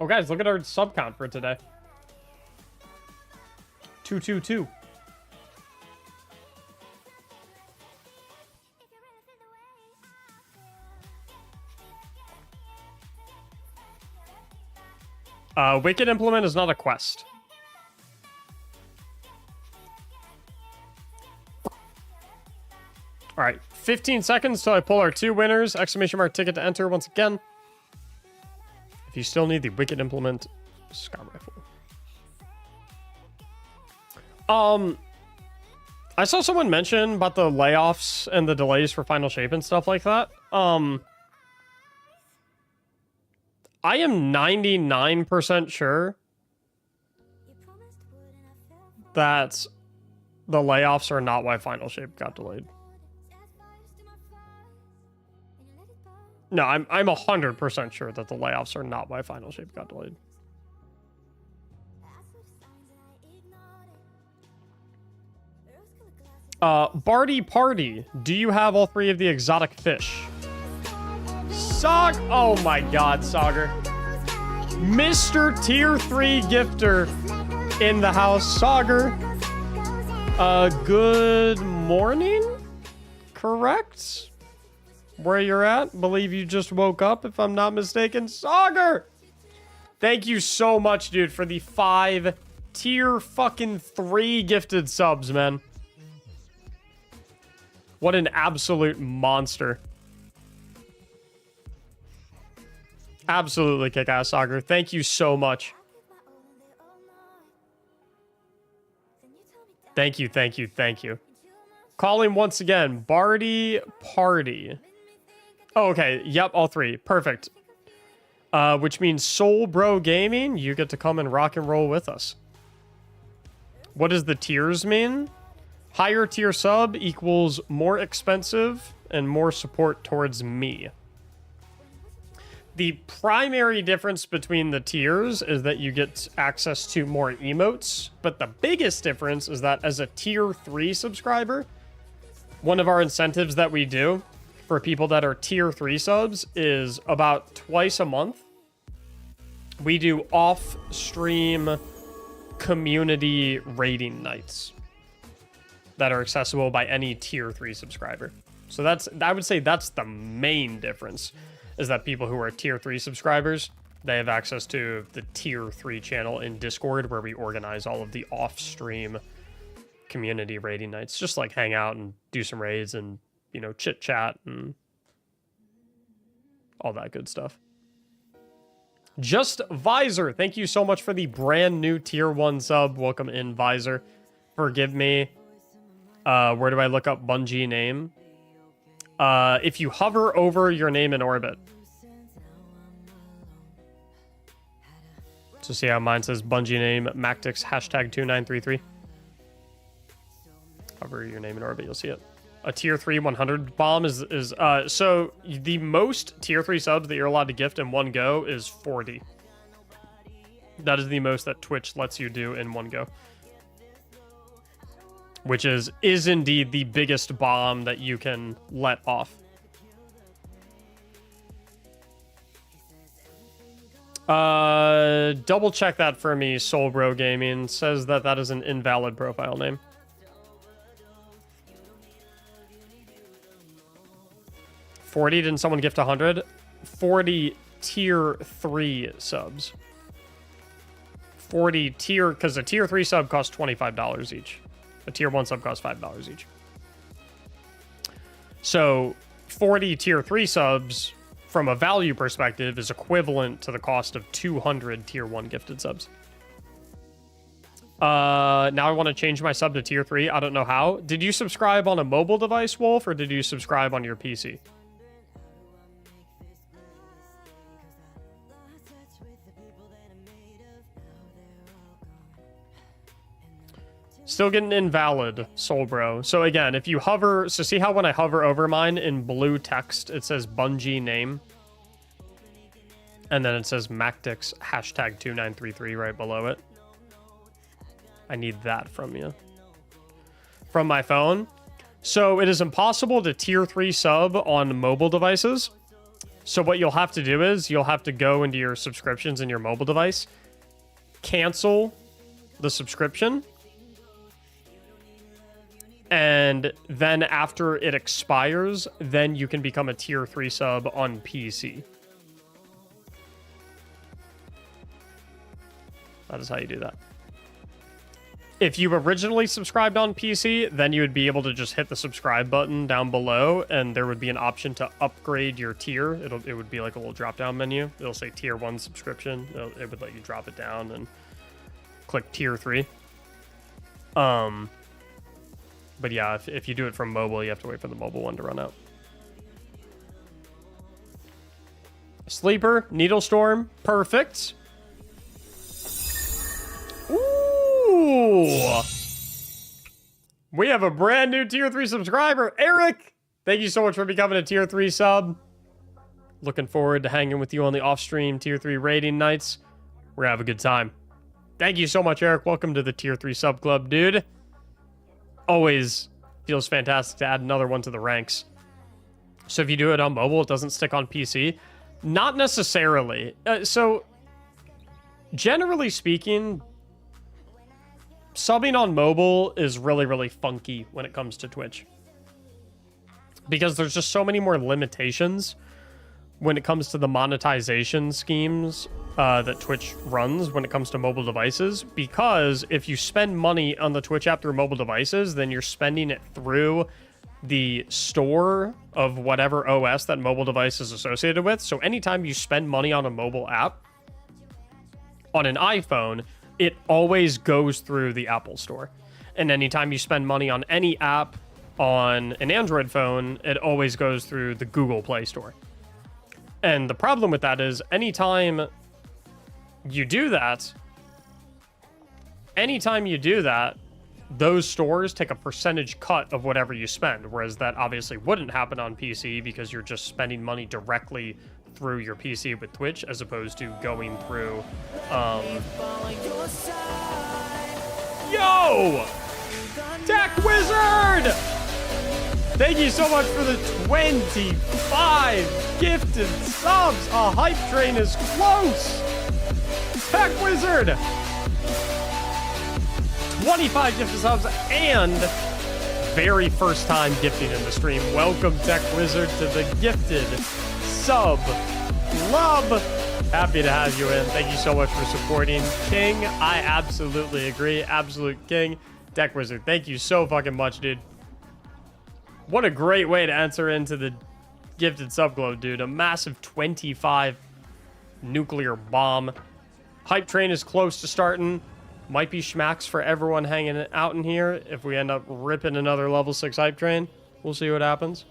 Oh, guys, look at our sub count for today. 222. Wicked Implement is not a quest. All right, 15 seconds till I pull our 2 winners. Exclamation mark ticket to enter once again. If you still need the Wicked Implement Scar Rifle. I saw someone mention about the layoffs and the delays for Final Shape and stuff like that. I am 99% sure that the layoffs are not why Final Shape got delayed. No, I'm 100% sure that the layoffs are not why Final Shape got delayed. Barty Party, do you have all 3 of the exotic fish? Oh my god, Sauger. Mr. Tier 3 gifter in the house. Sauger. Good morning? Correct? Where you're at? Believe you just woke up, if I'm not mistaken. Sauger! Thank you so much, dude, for the 5 Tier fucking 3 gifted subs, man. What an absolute monster. Absolutely kick-ass, Sauger. Thank you so much. Thank you, thank you, thank you. Calling once again. Barty Party. Oh, okay. Yep, all 3. Perfect. Which means Soul Bro Gaming, you get to come and rock and roll with us. What does the tiers mean? Higher tier sub equals more expensive and more support towards me. The primary difference between the tiers is that you get access to more emotes, but the biggest difference is that as a tier 3 subscriber, one of our incentives that we do for people that are tier 3 subs is about twice a month, we do off-stream community raiding nights that are accessible by any tier 3 subscriber. So I would say that's the main difference, is that people who are tier 3 subscribers, they have access to the tier 3 channel in Discord where we organize all of the off-stream community raiding nights. Just like hang out and do some raids and, you know, chit chat and all that good stuff. Just Visor, thank you so much for the brand new tier 1 sub. Welcome in, Visor. Forgive me. Where do I look up Bungie name? If you hover over your name in orbit. So see how mine says Bungie name, Mactics, #2933. Hover your name in orbit, you'll see it. A tier 3 100 bomb is so the most tier 3 subs that you're allowed to gift in one go is 40. That is the most that Twitch lets you do in one go. Which is indeed the biggest bomb that you can let off. Double check that for me, Soulbro Gaming. Says that that is an invalid profile name. $40, didn't someone gift 100? 40 tier 3 subs. 40 tier, because a tier 3 sub costs $25 each. A tier 1 sub costs $5 each. So 40 tier 3 subs from a value perspective is equivalent to the cost of 200 tier 1 gifted subs. Now I want to change my sub to tier 3. I don't know how. Did you subscribe on a mobile device, Wolf, or did you subscribe on your PC? Still getting invalid, Soulbro. So again, if you hover, so see how when I hover over mine in blue text, it says Bungie name. And then it says Mactics #2933 right below it. I need that from you. From my phone. So it is impossible to tier 3 sub on mobile devices. So what you'll have to do is you'll have to go into your subscriptions in your mobile device, cancel the subscription, and then after it expires, then you can become a tier 3 sub on PC. That is how you do that. If you originally subscribed on PC, then you would be able to just hit the subscribe button down below, and there would be an option to upgrade your tier. It would be like a little drop-down menu. It'll say tier 1 subscription. It would let you drop it down and click tier 3. But yeah, if you do it from mobile, you have to wait for the mobile one to run out. Sleeper, Needle Storm, perfect. Ooh! We have a brand new tier 3 subscriber, Eric! Thank you so much for becoming a tier 3 sub. Looking forward to hanging with you on the off-stream tier 3 raiding nights. We're gonna have a good time. Thank you so much, Eric. Welcome to the tier 3 sub club, dude. Always feels fantastic to add another one to the ranks. So if you do it on mobile, it doesn't stick on PC? Not necessarily. So generally speaking, subbing on mobile is really, really funky when it comes to Twitch. Because there's just so many more limitations when it comes to the monetization schemes that Twitch runs when it comes to mobile devices. Because if you spend money on the Twitch app through mobile devices, then you're spending it through the store of whatever OS that mobile device is associated with. So anytime you spend money on a mobile app, on an iPhone, it always goes through the Apple Store. And anytime you spend money on any app on an Android phone, it always goes through the Google Play Store. And the problem with that is anytime you do that, those stores take a percentage cut of whatever you spend, whereas that obviously wouldn't happen on PC because you're just spending money directly through your PC with Twitch as opposed to going through, Yo! Tech Wizard! Thank you so much for the 25 gifted subs. A hype train is close. Tech Wizard! 25 gifted subs and very first time gifting in the stream. Welcome, Tech Wizard, to the gifted sub club. Happy to have you in. Thank you so much for supporting. King, I absolutely agree. Absolute king. Tech Wizard, thank you so fucking much, dude. What a great way to enter into the gifted sub glow, dude. A massive 25 nuclear bomb. Hype train is close to starting. Might be schmacks for everyone hanging out in here if we end up ripping another level 6 hype train. We'll see what happens.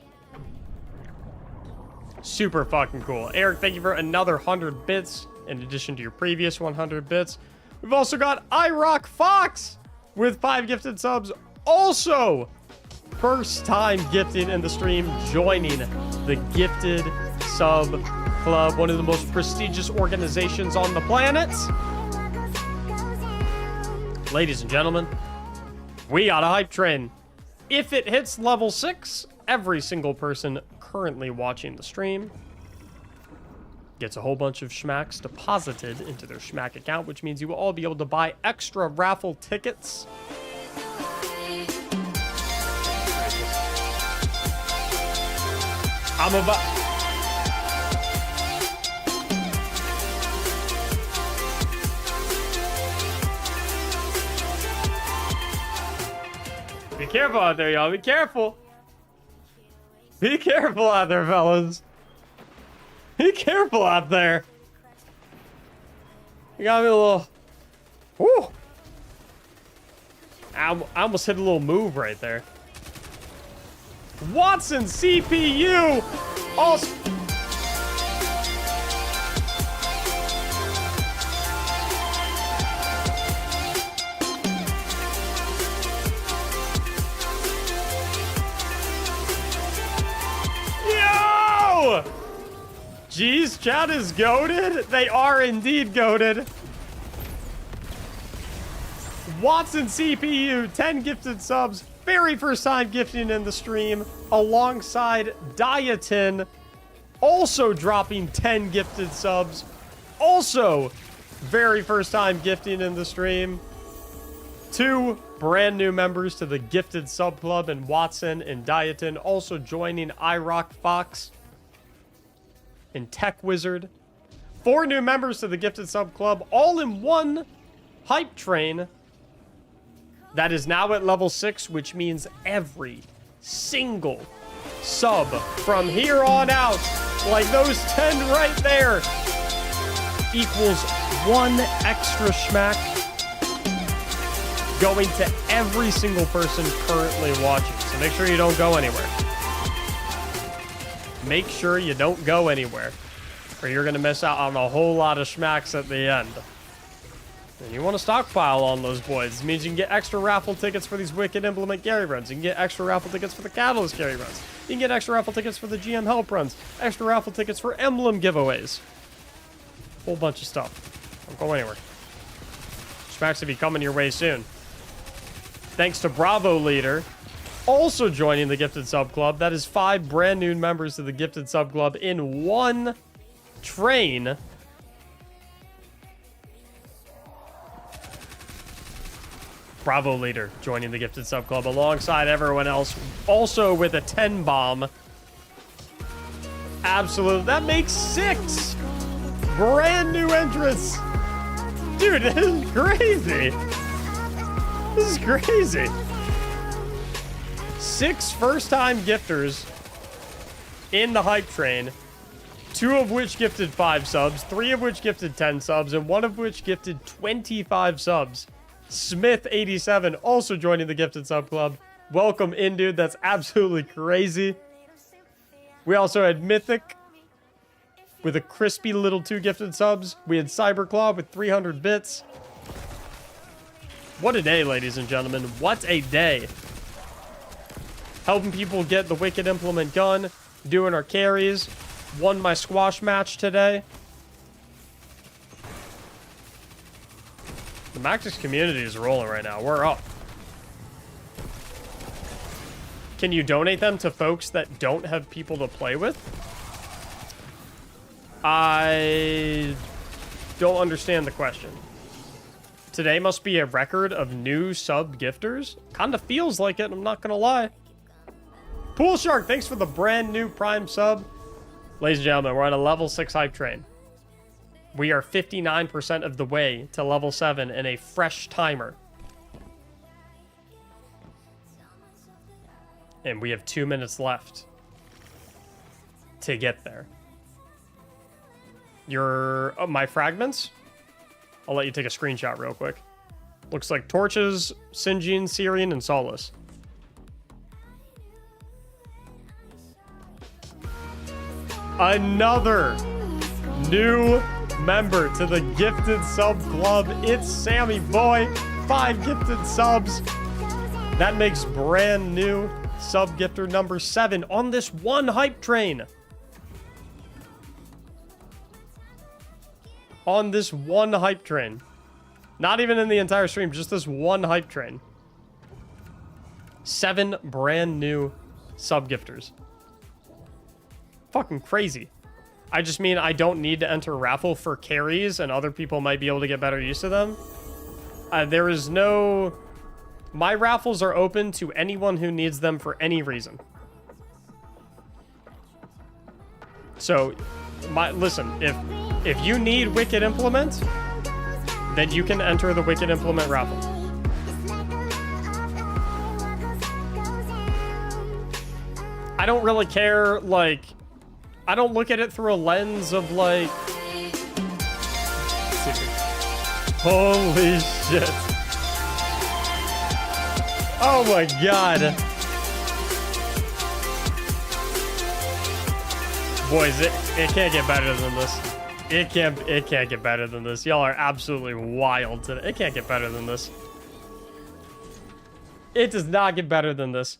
Super fucking cool. Eric, thank you for another 100 bits in addition to your previous 100 bits. We've also got iRock Fox with 5 gifted subs. Also, first time gifting in the stream, joining the gifted sub club, one of the most prestigious organizations on the planet. Ladies and gentlemen, we got a hype train. If it hits level 6, every single person currently watching the stream gets a whole bunch of schmacks deposited into their schmack account, which means you will all be able to buy extra raffle tickets. I'm about... Be careful out there, y'all. Be careful. Be careful out there, fellas. Be careful out there. You got me a little... Woo! I almost hit a little move right there. Watson CPU! Also... Jeez, chat is goated. They are indeed goated. Watson CPU, 10 gifted subs. Very first time gifting in the stream. Alongside Dietin, also dropping 10 gifted subs. Also, very first time gifting in the stream. 2 brand new members to the gifted sub club in Watson and Dietin. Also joining iRock Fox and Tech Wizard. 4 new members to the gifted sub club, all in one hype train that is now at level 6, which means every single sub from here on out, like those 10 right there, equals 1 extra schmack going to every single person currently watching. So make sure you don't go anywhere. Make sure you don't go anywhere, or you're going to miss out on a whole lot of schmacks at the end. And you want to stockpile on those boys. It means you can get extra raffle tickets for these Wicked Implement Gary runs. You can get extra raffle tickets for the Catalyst Gary runs. You can get extra raffle tickets for the GM Help runs. Extra raffle tickets for emblem giveaways. Whole bunch of stuff. Don't go anywhere. Schmacks will be coming your way soon. Thanks to Bravo Leader. Also joining the Gifted Sub Club. That is 5 brand new members to the Gifted Sub Club in one train. Bravo Leader joining the Gifted Sub Club alongside everyone else. Also with a 10 bomb. Absolute. That makes 6 brand new entrants. Dude, this is crazy. This is crazy. 6 first-time gifters in the hype train, 2 of which gifted 5 subs, 3 of which gifted 10 subs, and 1 of which gifted 25 subs. Smith87 also joining the gifted sub club. Welcome in, dude. That's absolutely crazy. We also had Mythic with a crispy little 2 gifted subs. We had Cyberclaw with 300 bits. What a day, ladies and gentlemen. What a day. Helping people get the Wicked Implement gun, doing our carries, won my squash match today. The Mactics community is rolling right now. We're up. Can you donate them to folks that don't have people to play with? I don't understand the question. Today must be a record of new sub gifters. Kinda feels like it, I'm not gonna lie. Pool Shark, thanks for the brand new Prime sub. Ladies and gentlemen, we're on a level 6 hype train. We are 59% of the way to level 7 in a fresh timer. And we have 2 minutes left to get there. My fragments? I'll let you take a screenshot real quick. Looks like Torches, Sinjin, Syrian, and Solace. Another new member to the Gifted Sub Club. It's Sammy Boy. 5 gifted subs. That makes brand new sub gifter number 7 on this one hype train. On this one hype train. Not even in the entire stream, just this one hype train. 7 brand new sub gifters. Fucking crazy. I just mean I don't need to enter raffle for carries and other people might be able to get better use of them. There is no... My raffles are open to anyone who needs them for any reason. So, listen, if you need Wicked Implement, then you can enter the Wicked Implement raffle. I don't really care, like... I don't look at it through a lens of, like... Holy shit. Oh my god. Boys, it can't get better than this. It can't get better than this. Y'all are absolutely wild today. It can't get better than this. It does not get better than this.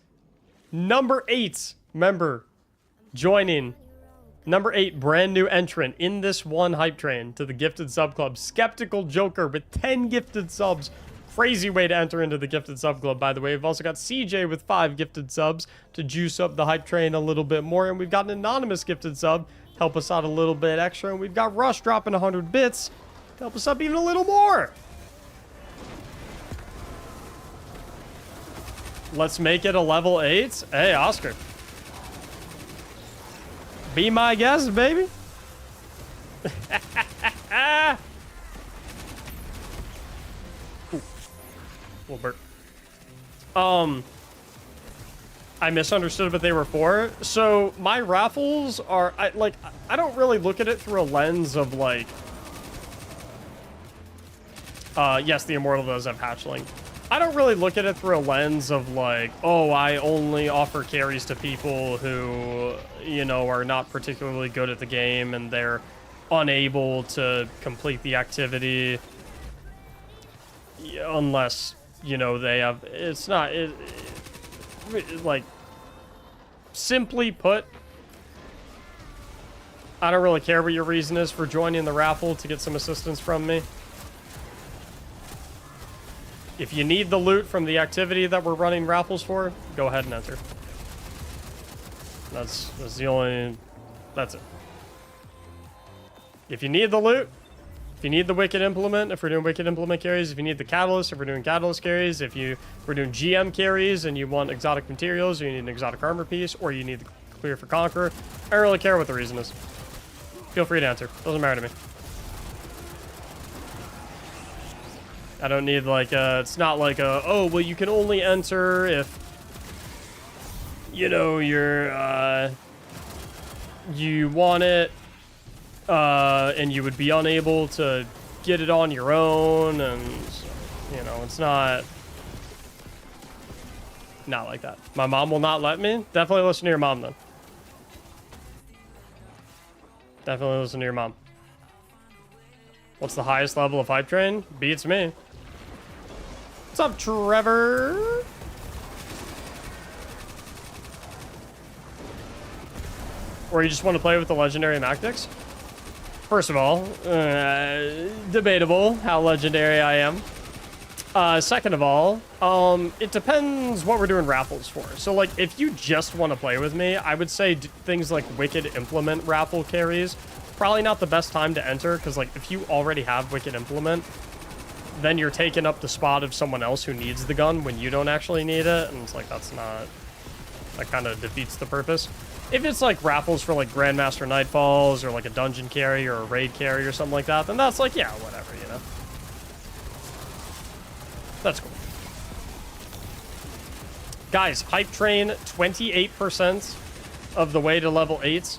Number 8 member joining. Number 8 brand new entrant in this one hype train to the Gifted Sub Club. Skeptical Joker with 10 gifted subs. Crazy way to enter into the Gifted Sub Club, by the way. We've also got CJ with 5 gifted subs to juice up the hype train a little bit more. And we've got an anonymous gifted sub to help us out a little bit extra. And we've got Rush dropping 100 bits to help us up even a little more. Let's make it a level 8. Hey, Oscar. Be my guest, baby. Little burp. I misunderstood what they were for. So my raffles are, I don't really look at it through a lens of like, yes, the Immortal does have hatchling. I don't really look at it through a lens of like, oh, I only offer carries to people who, you know, are not particularly good at the game and they're unable to complete the activity unless, you know, they have, it's not, like, simply put, I don't really care what your reason is for joining the raffle to get some assistance from me. If you need the loot from the activity that we're running raffles for, go ahead and enter. That's the only... That's it. If you need the loot, if you need the Wicked Implement, if we're doing Wicked Implement carries, if you need the Catalyst, if we're doing Catalyst carries, if we're doing GM carries and you want exotic materials, or you need an exotic armor piece, or you need the clear for Conqueror, I don't really care what the reason is. Feel free to answer. Doesn't matter to me. I don't need like it's not like oh, well, you can only enter if, you know, you want it, and you would be unable to get it on your own, and, you know, it's not like that. My mom will not let me. Definitely listen to your mom, then. Definitely listen to your mom. What's the highest level of hype train? Beats me. What's up, Trevor? Or you just want to play with the legendary Mactics? First of all, debatable how legendary I am. Second of all, it depends what we're doing raffles for. So, like, if you just want to play with me, I would say things like Wicked Implement raffle carries. Probably not the best time to enter, because, like, if you already have Wicked Implement, then you're taking up the spot of someone else who needs the gun when you don't actually need it, and it's like, that's not... That kind of defeats the purpose. If it's, like, raffles for, like, Grandmaster Nightfalls, or, like, a dungeon carry, or a raid carry, or something like that, then that's, like, yeah, whatever, you know? That's cool. Guys, Hype Train, 28% of the way to level 8s.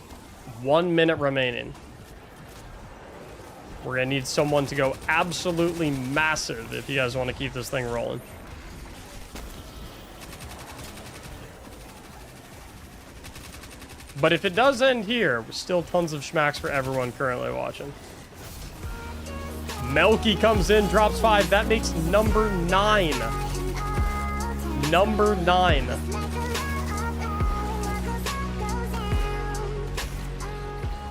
1 minute remaining. We're gonna need someone to go absolutely massive if you guys want to keep this thing rolling. But if it does end here, still tons of schmacks for everyone currently watching. Melky comes in, drops 5. That makes number 9. Number 9.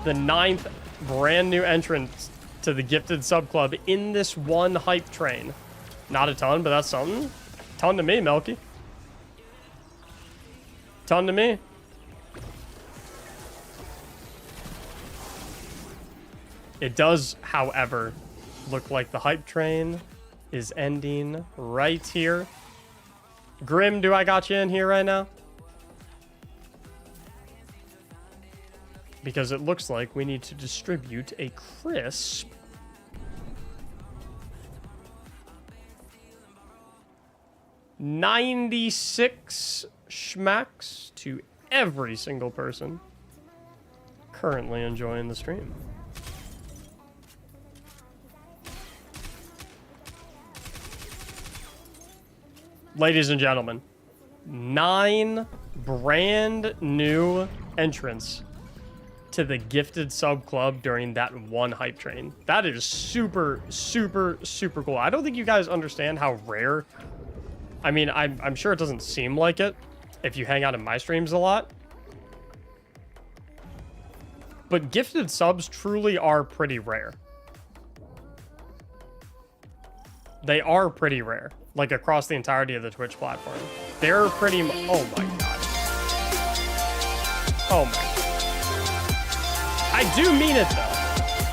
The 9th brand new entrant to the Gifted Sub Club in this one Hype Train. Not a ton, but that's something. Ton to me, Melky. Ton to me. It does, however, look like the Hype Train is ending right here. Grim, do I got you in here right now? Because it looks like we need to distribute a crisp $96 schmacks to every single person currently enjoying the stream. Ladies and gentlemen, 9 brand new entrants to the Gifted Sub Club during that one Hype Train. That is super, super, super cool. I don't think you guys understand how rare... I mean, I'm sure it doesn't seem like it if you hang out in my streams a lot. But Gifted Subs truly are pretty rare. They are pretty rare. Like, across the entirety of the Twitch platform. They're pretty... Oh, my God. Oh, my God. I do mean it, though.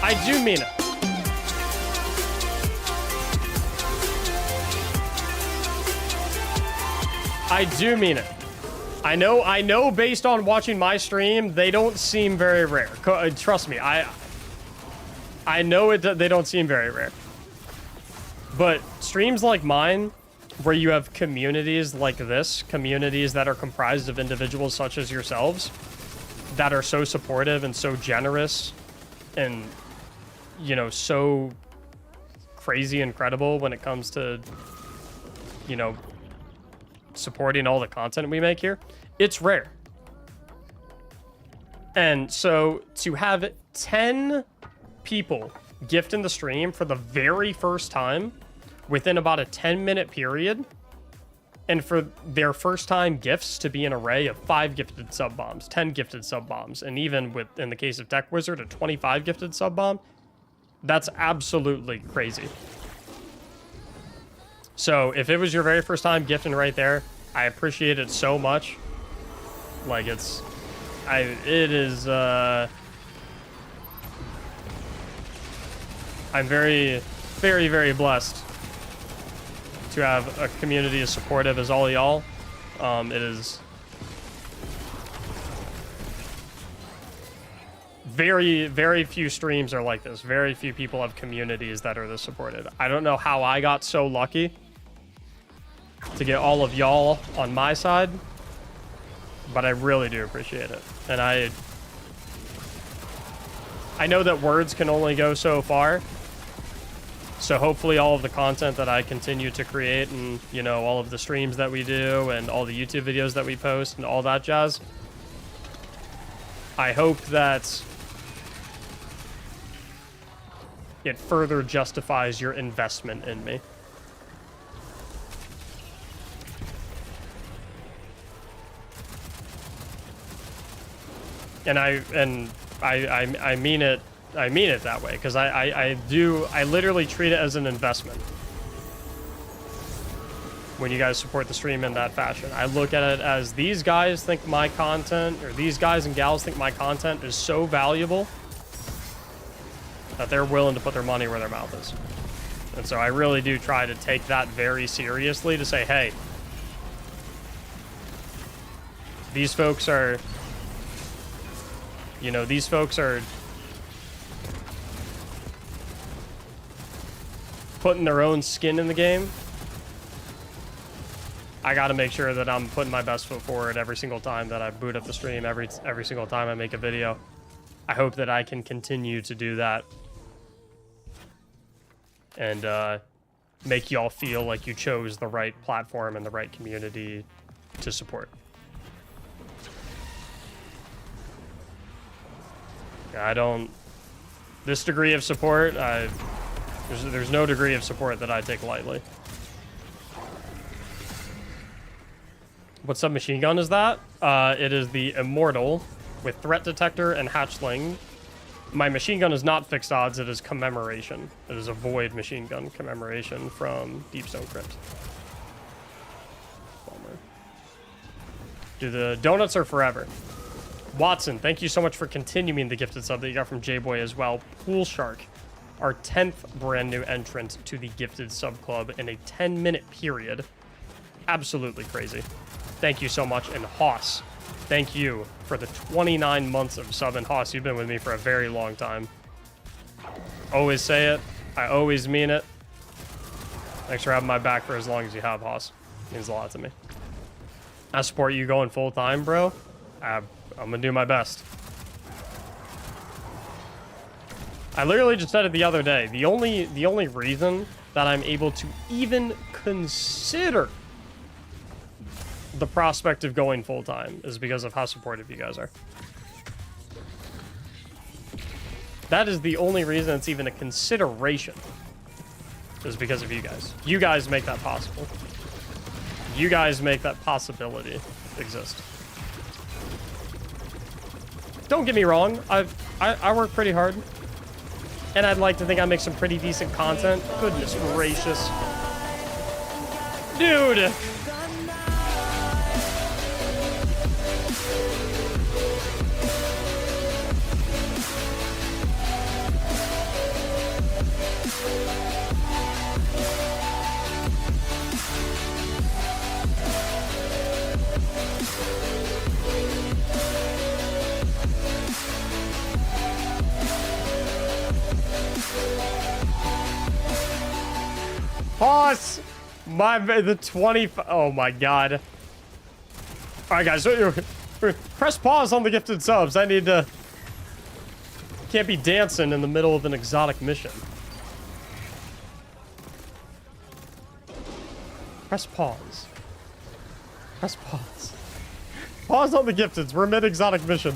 I do mean it. I do mean it. I know based on watching my stream, they don't seem very rare. Trust me, I know they don't seem very rare. But streams like mine, where you have communities like this, communities that are comprised of individuals such as yourselves, that are so supportive and so generous and, you know, so crazy incredible when it comes to, you know, supporting all the content we make here, it's rare. And so to have 10 people gift in the stream for the very first time within about a 10-minute period, and for their first time gifts to be an array of 5 gifted sub bombs, 10 gifted sub bombs, and even with, in the case of Tech Wizard, a 25 gifted sub bomb, that's absolutely crazy. So if it was your very first time gifting right there, I appreciate it so much. Like, it is, I'm very, very, very blessed to have a community as supportive as all y'all. It is very, very few streams are like this. Very few people have communities that are this supportive. I don't know how I got so lucky to get all of y'all on my side, but I really do appreciate it. And I know that words can only go so far. So hopefully all of the content that I continue to create and, you know, all of the streams that we do and all the YouTube videos that we post and all that jazz, I hope that it further justifies your investment in me. And I mean it. I mean it that way, because I literally treat it as an investment. When you guys support the stream in that fashion, I look at it as these guys think my content, or these guys and gals think my content is so valuable that they're willing to put their money where their mouth is. And so I really do try to take that very seriously, to say, hey, these folks are, you know, these folks are putting their own skin in the game. I got to make sure that I'm putting my best foot forward every single time that I boot up the stream, every single time I make a video. I hope that I can continue to do that and make y'all feel like you chose the right platform and the right community to support. I don't... This degree of support, there's no degree of support that I take lightly. What submachine gun is that? It is the Immortal with Threat Detector and Hatchling. My machine gun is not Fixed Odds, it is Commemoration. It is a Void machine gun Commemoration from Deepstone Crypt. Bummer. Dude, the donuts are forever. Watson, thank you so much for continuing the gifted sub that you got from J-Boy as well. Pool Shark, our 10th brand new entrant to the gifted sub club in a 10-minute period. Absolutely crazy. Thank you so much. And Hoss, thank you for the 29 months of sub. And Hoss, you've been with me for a very long time. Always say it. I always mean it. Thanks for having my back for as long as you have, Hoss. Means a lot to me. I support you going full time, bro. I'm gonna do my best. I literally just said it the other day. The only reason that I'm able to even consider the prospect of going full-time is because of how supportive you guys are. That is the only reason it's even a consideration, is because of you guys. You guys make that possible. You guys make that possibility exist. Don't get me wrong, I work pretty hard, and I'd like to think I make some pretty decent content. Goodness gracious. Dude! Hoss! The 20... Oh my god. Alright guys, press pause on the gifted subs. I need to... Can't be dancing in the middle of an exotic mission. Press pause. Press pause. Pause on the gifteds. We're mid-exotic mission.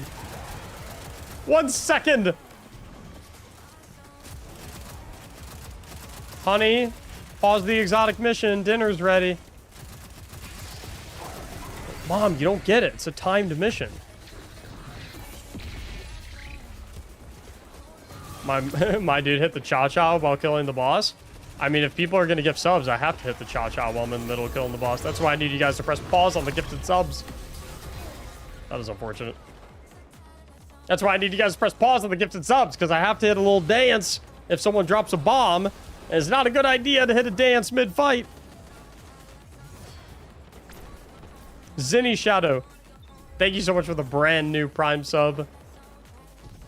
1 second! Honey, pause the exotic mission. Dinner's ready. Mom, you don't get it. It's a timed mission. My dude hit the cha-cha while killing the boss. I mean, if people are going to gift subs, I have to hit the cha-cha while I'm in the middle of killing the boss. That's why I need you guys to press pause on the gifted subs. That is unfortunate. That's why I need you guys to press pause on the gifted subs, because I have to hit a little dance if someone drops a bomb. It's not a good idea to hit a dance mid-fight. Zinny Shadow, thank you so much for the brand new Prime sub.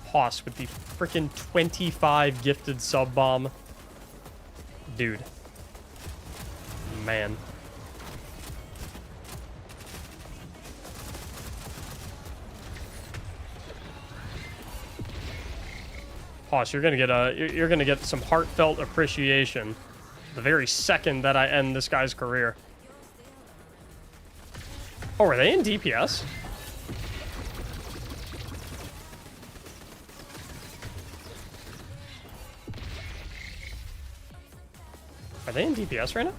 Hoss with the freaking 25 gifted sub bomb. Dude. Man. Hoss, you're gonna get some heartfelt appreciation the very second that I end this guy's career. Oh, are they in DPS? Are they in DPS right now?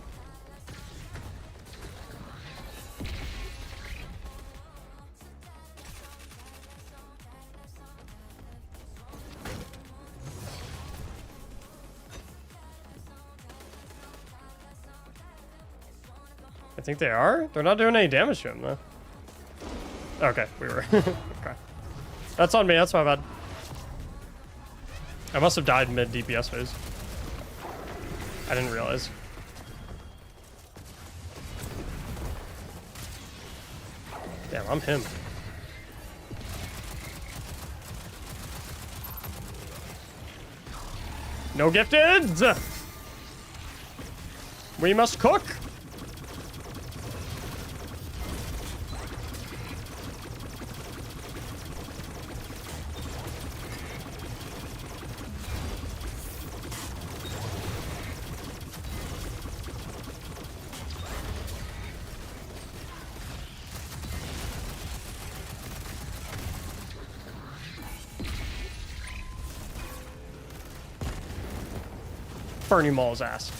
think they are? They're not doing any damage to him, though. Okay, we were. Okay. That's on me, that's my bad. I must have died mid DPS phase. I didn't realize. Damn, I'm him. No gifted! We must cook! Bernie Maul's ass.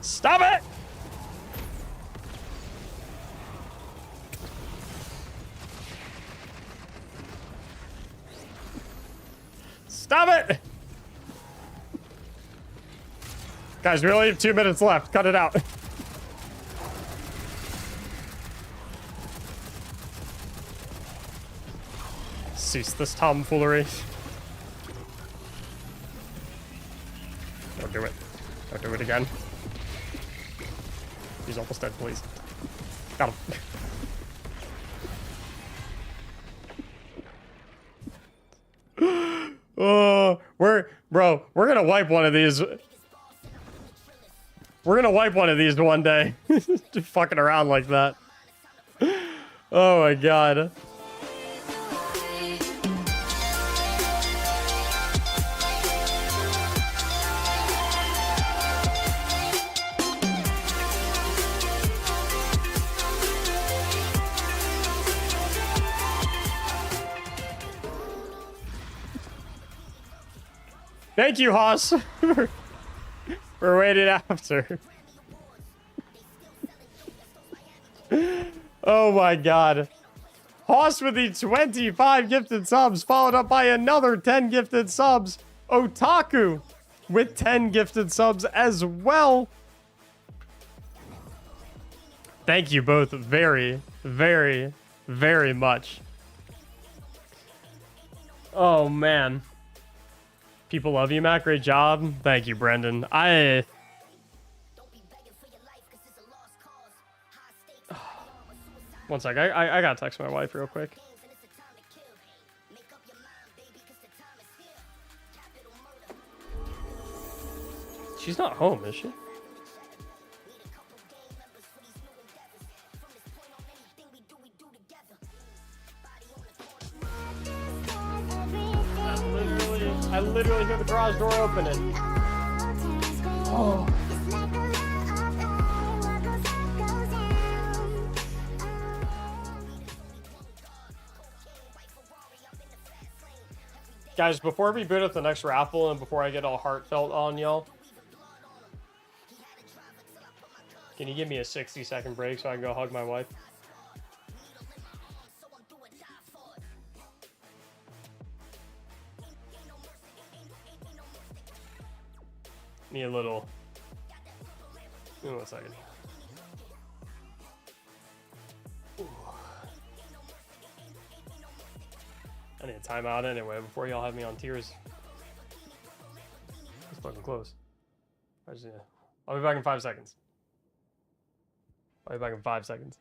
Stop it! Stop it! Guys, we only have 2 minutes left. Cut it out. Cease this tomfoolery. Don't do it. Don't do it again. He's almost dead, please. Got him. Oh, we're gonna wipe one of these. We're gonna wipe one of these one day. Just fucking around like that. Oh my god. Thank you, Haas. We're waiting after. Oh my god. Haas with the 25 gifted subs, followed up by another 10 gifted subs. Otaku with 10 gifted subs as well. Thank you both very, very, very much. Oh man. People love you, Matt. Great job. Thank you, Brendan. One sec. I gotta text my wife real quick. She's not home, is she? I literally hear the garage door opening. Oh. Guys, before we boot up the next raffle and before I get all heartfelt on y'all, can you give me a 60-second break so I can go hug my wife? Need a little. Give me 1 second. Ooh. I need a timeout anyway before y'all have me on tears. It's fucking close. I'll be back in 5 seconds. I'll be back in 5 seconds.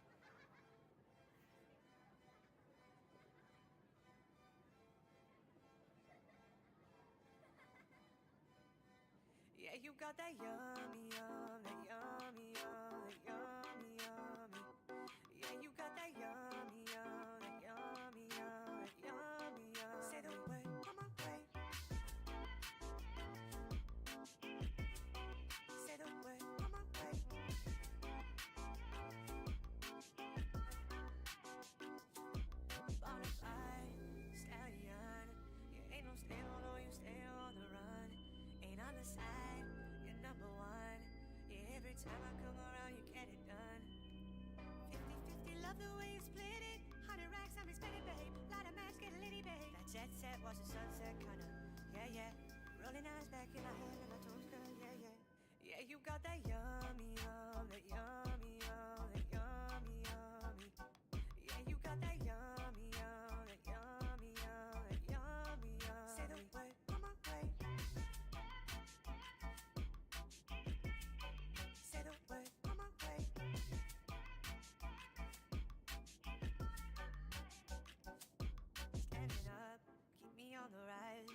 yummy, yum, that yummy, yum, that yummy, yummy. Yeah, you got that yummy, yum, that yummy, yum, that yummy, yum. Say the word on my way. Say the word on my way. Bonafide stallion, you ain't no stay although you stay on the run. Ain't on the side, you're number one. Yeah, every time I come around, you get it done. 50-50, love the way you split it. 100 racks, I'm spending, babe. Light a match, get a litty, babe. That jet set, watch the sunset, kinda. Yeah, yeah. Rolling eyes back in my hand and my toes, girl. Yeah, yeah. Yeah, you got that yummy, yum, that yummy, yum, that yummy, yummy. Yeah, you got that yummy, yum, that yummy, yum, that yummy, yum. Say the word on my way. Say the word on my way. Standing up, keep me on the rise.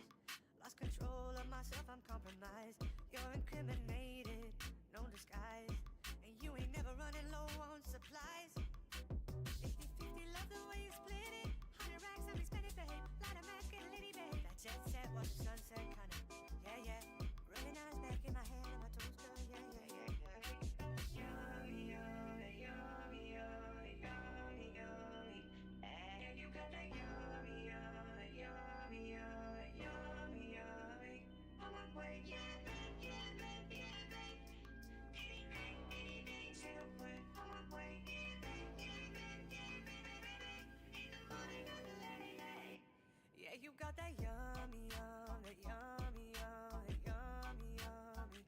Lost control of myself, I'm compromised. You're incriminated, no disguise. And you ain't never running low on supplies. 50-50, love the way you split it. 100 racks, I'm spending, babe. Light a match, get a litty, babe. That jet set, watch the sunset, kinda. Yeah, yeah. Rolling eyes back in my hand and my toes, girl. Yeah, yeah, yeah, yeah. Yummy, yummy, yummy, yummy, yummy, yummy. And you got that yummy, yummy, yummy, yummy, yummy, yummy. On my way, yeah, babe, yeah, babe, yeah, babe. Anything, anything, say the word. On my way, yeah, babe, yeah, babe, yeah, babe. In the morning or the late night. Yeah, you got that yummy, yum, that yummy, yum, that yummy, yummy.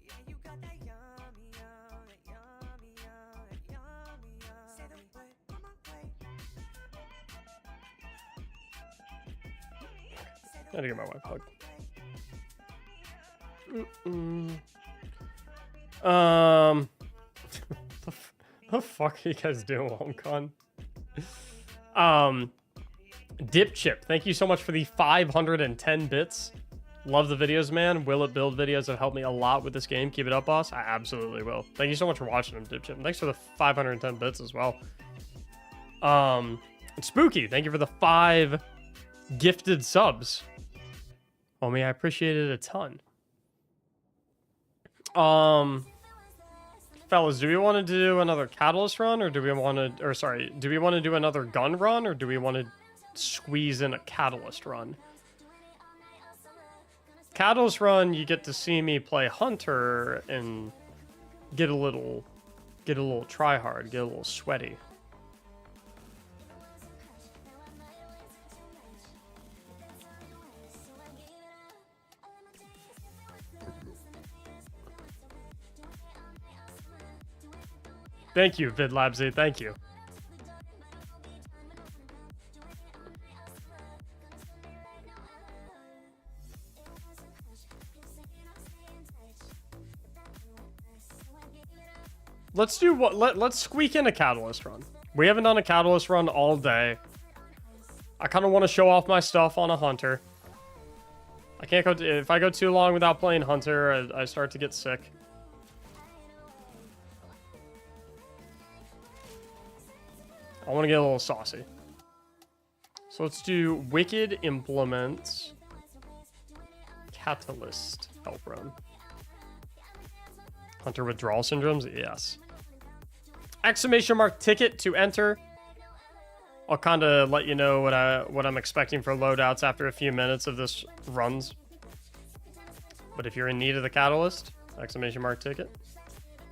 Yeah, you got that yummy, yum, that yummy, yum, that yummy, yum. Say the word on my way. Gotta get my wife hugged. The fuck are you guys doing while I'm gone? Dip Chip, thank you so much for the 510 bits. Love the videos, man. Will It Build videos have helped me a lot with this game. Keep it up, boss. I absolutely will. Thank you so much for watching them, Dip Chip. And thanks for the 510 bits as well. Spooky, thank you for the 5 gifted subs. Homie, I appreciate it a ton. Fellas, do we want to do another Catalyst run, or do we want to, or sorry, do we want to do another gun run, or do we want to squeeze in a Catalyst run? Catalyst run, you get to see me play Hunter and get a little try hard, get a little sweaty. Thank you, VidLabZ, thank you. Let's do what? Let's squeak in a Catalyst run. We haven't done a Catalyst run all day. I kind of want to show off my stuff on a Hunter. I can't go. If I go too long without playing Hunter, I start to get sick. I want to get a little saucy. So let's do Wicked Implements Catalyst help run. Hunter withdrawal syndromes? Yes. Exclamation mark ticket to enter. I'll kind of let you know what I'm expecting for loadouts after a few minutes of this runs. But if you're in need of the Catalyst, exclamation mark ticket,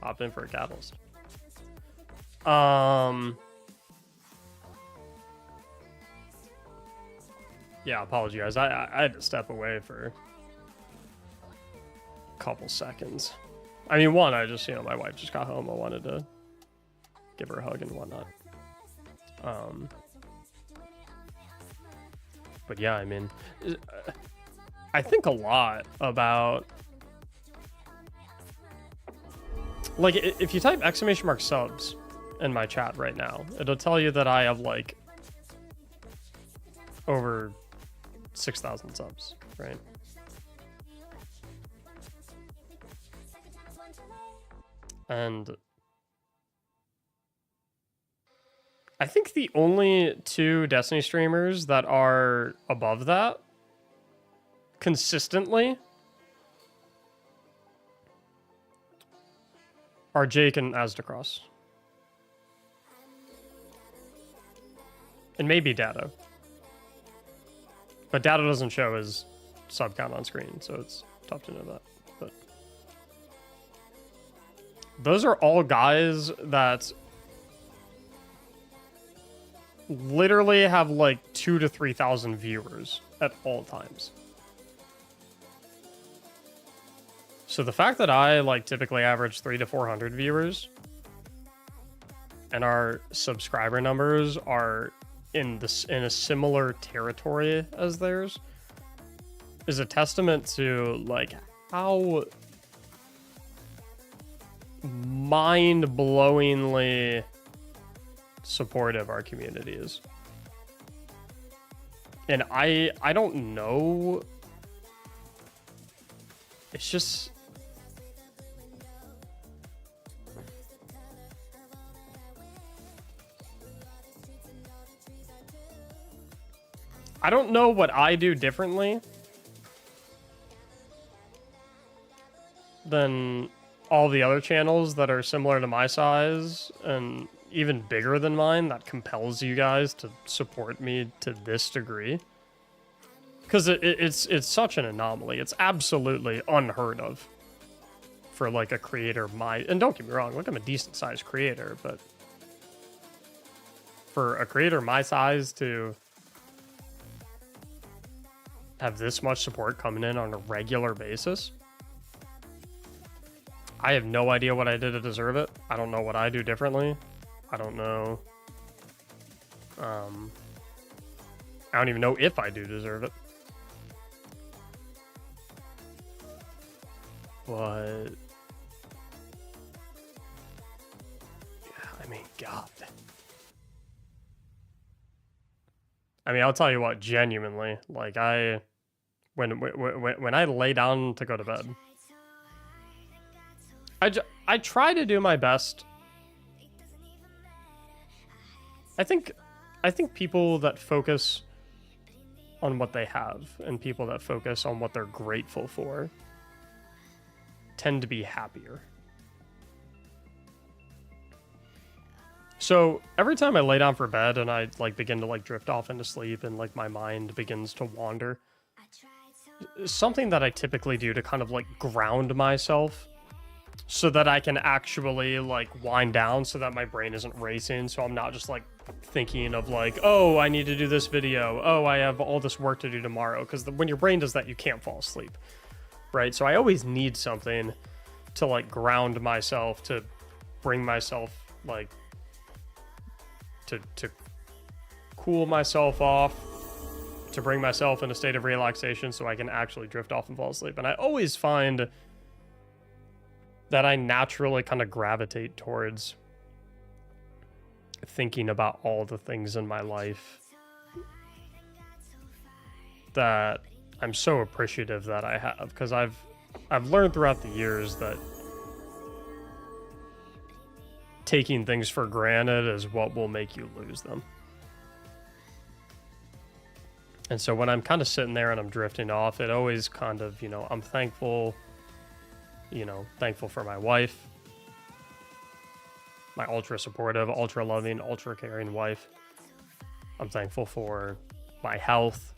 opt in for a Catalyst. Yeah, apologize. I had to step away for a couple seconds. I mean, one, I just, my wife just got home. I wanted to give her a hug and whatnot. But yeah, I mean, I think a lot about, like, if you type exclamation mark subs in my chat right now, it'll tell you that I have, like, over 6,000 subs, right? And I think the only two Destiny streamers that are above that consistently are Jake and Asdacross. And maybe Dado. But Dado doesn't show his sub count on screen, so it's tough to know that. But those are all guys that literally have like 2,000 to 3,000 viewers at all times. So the fact that I like typically average 300 to 400 viewers and our subscriber numbers are in a similar territory as theirs is a testament to like how mind-blowingly supportive our community is. And I don't know, it's just I don't know what I do differently than all the other channels that are similar to my size and even bigger than mine that compels you guys to support me to this degree. Because it's such an anomaly. It's absolutely unheard of for like a creator and don't get me wrong, like I'm a decent sized creator, but for a creator my size to have this much support coming in on a regular basis, I have no idea what I did to deserve it. I don't know what I do differently. I don't know. I don't even know if I do deserve it. But yeah, I mean, God. I mean, I'll tell you what, genuinely, like when I lay down to go to bed, I try to do my best. I think people that focus on what they have and people that focus on what they're grateful for tend to be happier. So every time I lay down for bed and I like begin to like drift off into sleep and like my mind begins to wander, something that I typically do to kind of like ground myself so that I can actually like wind down so that my brain isn't racing. So I'm not just like thinking of like, oh, I need to do this video. Oh, I have all this work to do tomorrow. Because when your brain does that, you can't fall asleep. Right. So I always need something to like ground myself, to bring myself like to cool myself off, to bring myself in a state of relaxation so I can actually drift off and fall asleep. And I always find that I naturally kind of gravitate towards thinking about all the things in my life that I'm so appreciative that I have, because I've learned throughout the years that taking things for granted is what will make you lose them. And so when I'm kind of sitting there and I'm drifting off, it always kind of, you know, I'm thankful, you know, thankful for my wife, my ultra supportive, ultra loving, ultra caring wife. I'm thankful for my health.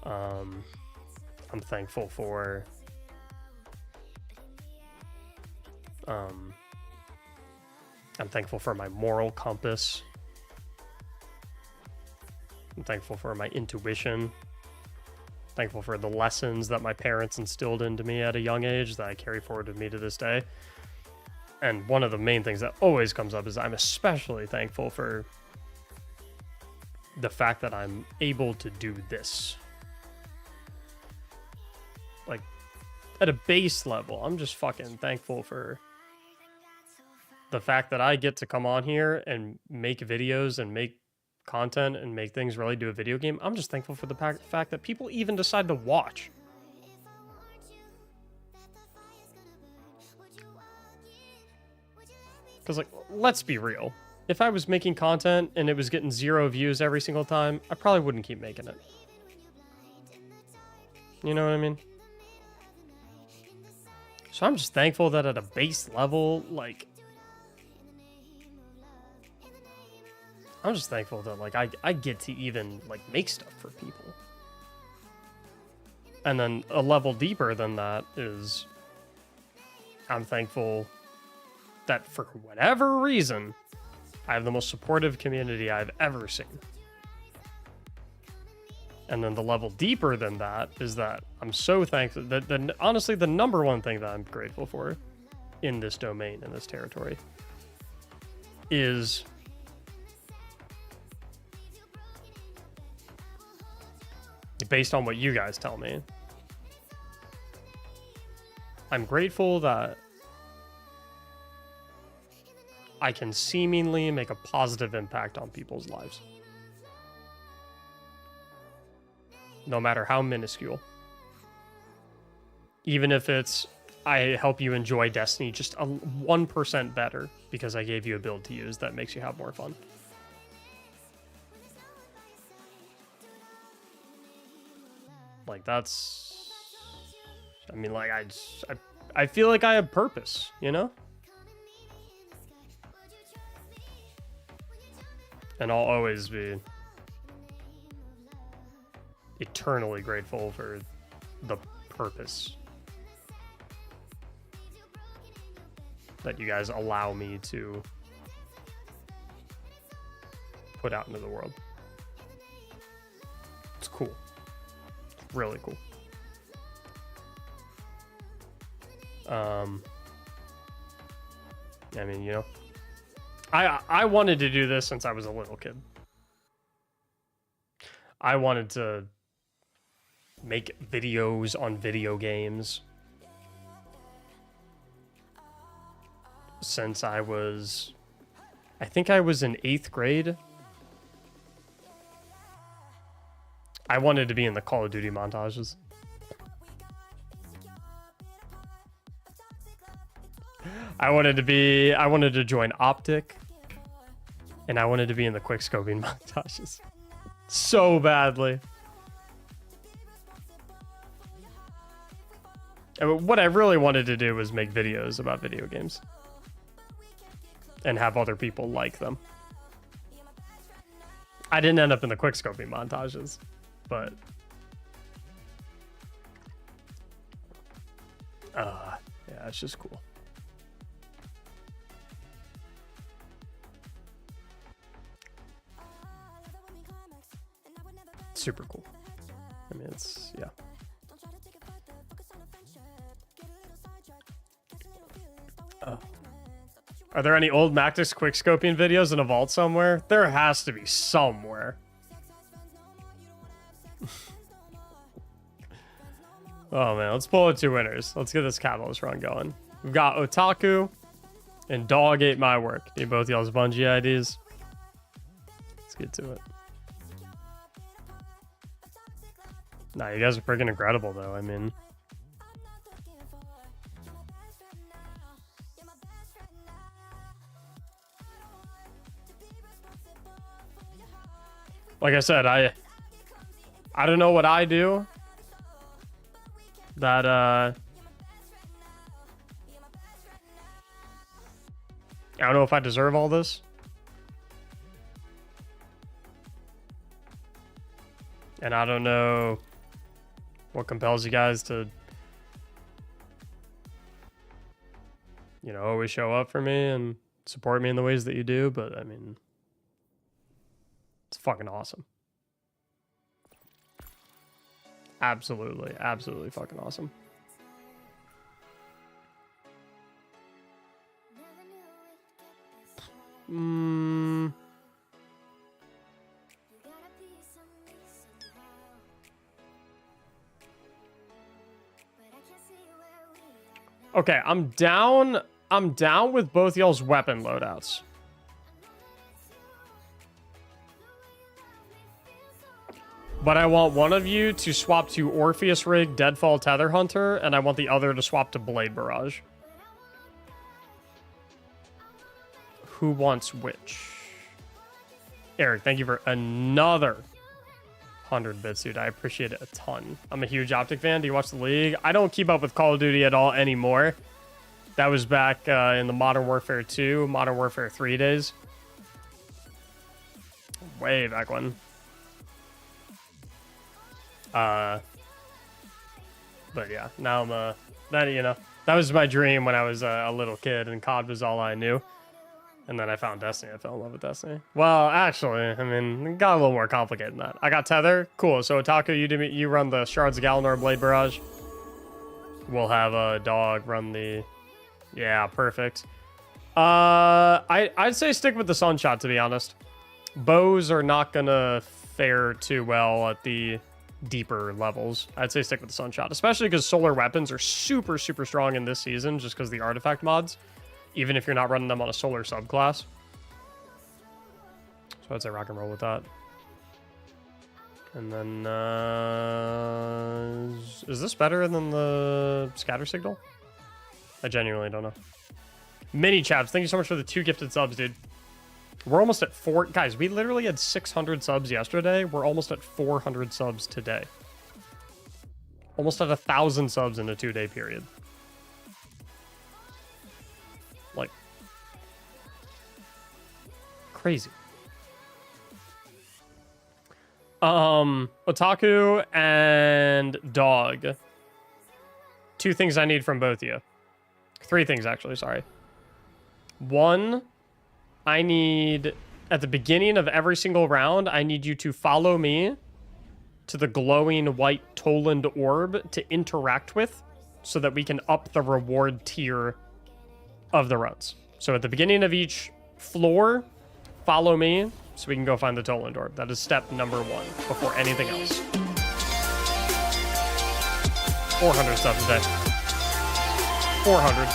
I'm thankful for I'm thankful for my moral compass. I'm thankful for my intuition. Thankful for the lessons that my parents instilled into me at a young age that I carry forward with me to this day. And one of the main things that always comes up is I'm especially thankful for the fact that I'm able to do this. Like, at a base level, I'm just fucking thankful for the fact that I get to come on here and make videos and make content and make things relate to a video game. I'm just thankful for the fact that people even decide to watch. Because, like, let's be real. If I was making content and it was getting 0 views every single time, I probably wouldn't keep making it. You know what I mean? So I'm just thankful that at a base level, like... I'm just thankful that, like, I get to even, like, make stuff for people. And then a level deeper than that is... I'm thankful that for whatever reason, I have the most supportive community I've ever seen. And then the level deeper than that is that I'm so thankful that honestly, the number one thing that I'm grateful for in this domain, in this territory, is based on what you guys tell me. I'm grateful that I can seemingly make a positive impact on people's lives. No matter how minuscule. Even if it's, I help you enjoy Destiny just 1% better because I gave you a build to use that makes you have more fun. Like, that's... I mean, like, I feel like I have purpose, you know? And I'll always be eternally grateful for the purpose that you guys allow me to put out into the world. It's cool. It's really cool. I mean, you know, I wanted to do this since I was a little kid. I wanted to make videos on video games since I think I was in 8th grade. I wanted to be in the Call of Duty montages. I wanted to join Optic, and I wanted to be in the quickscoping montages so badly. And what I really wanted to do was make videos about video games and have other people like them. I didn't end up in the quickscoping montages, but yeah, it's just cool. Super cool. I mean, it's, yeah. Are there any old Mactics quickscoping videos in a vault somewhere? There has to be somewhere. Oh man, let's pull out 2 winners. Let's get this Catalyst run going. We've got Otaku and Dog Ate My Work. Need both y'all's Bungie IDs. Let's get to it. Nah, you guys are freaking incredible though, I mean. Like I said, I don't know what I do that I don't know if I deserve all this. And I don't know what compels you guys to, you know, always show up for me and support me in the ways that you do, but I mean, it's fucking awesome. Absolutely, absolutely fucking awesome. Okay, I'm down with both y'all's weapon loadouts. But I want one of you to swap to Orpheus Rig, Deadfall Tether Hunter, and I want the other to swap to Blade Barrage. who wants which. Eric, thank you for another 100 bits, dude. I appreciate it a ton. I'm a huge Optic fan. Do you watch the league? I don't keep up with Call of Duty at all anymore. That was back in the Modern Warfare 2, Modern Warfare 3 days. Way back when. But yeah, now I'm that was my dream when I was a little kid, and COD was all I knew. And then I found Destiny. I fell in love with Destiny. Well, actually, I mean, it got a little more complicated than that. I got Tether. Cool. So Otaku, you run the Shards of Galanor Blade Barrage. We'll have a dog run the... Yeah, perfect. I'd say stick with the Sunshot, to be honest. Bows are not gonna fare too well at the deeper levels. I'd say stick with the Sunshot, especially because solar weapons are super, super strong in this season just because the artifact mods, even if you're not running them on a solar subclass. So I'd say rock and roll with that. And then, is this better than the scatter signal? I genuinely don't know. Mini chaps, thank you so much for the 2 gifted subs, dude. We're almost at 4. Guys, we literally had 600 subs yesterday. We're almost at 400 subs today. Almost at 1,000 subs in a 2-day period. Like, crazy. Otaku and dog. 2 things I need from both of you. 3 things, actually, sorry. 1, I need, at the beginning of every single round, I need you to follow me to the glowing white Toland orb to interact with so that we can up the reward tier of the runs. So at the beginning of each floor, follow me so we can go find the Toland orb. That is step number 1 before anything else. 400 stuff today. 400.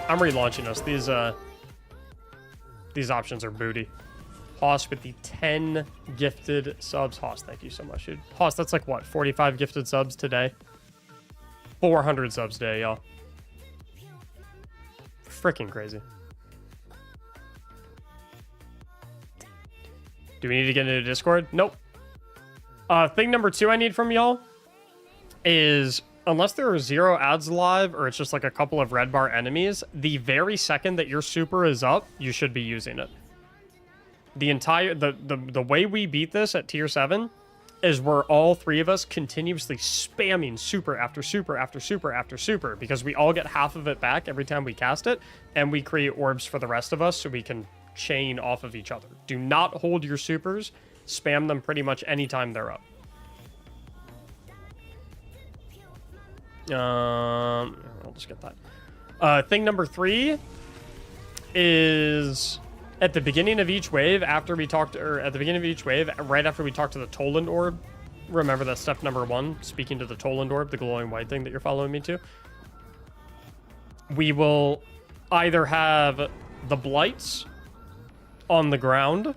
I'm relaunching us. These options are booty. Hoss with the 10 gifted subs. Hoss, thank you so much, dude. Hoss, that's like what, 45 gifted subs today? 400 subs today, y'all. Freaking crazy. Do we need to get into Discord? Nope. Thing number 2 I need from y'all is, unless there are 0 ads live or it's just like a couple of red bar enemies, the very second that your super is up, you should be using it. The entire, the way we beat this at tier 7 is we're all 3 of us continuously spamming super after super after super after super because we all get half of it back every time we cast it, and we create orbs for the rest of us so we can chain off of each other. Do not hold your supers. Spam them pretty much anytime they're up. I'll just get that. Thing number 3 is at the beginning of each wave, after we talked, or at the beginning of each wave, right after we talk to the Toland orb. Remember that step number 1, speaking to the Toland orb, the glowing white thing that you're following me to. We will either have the blights on the ground,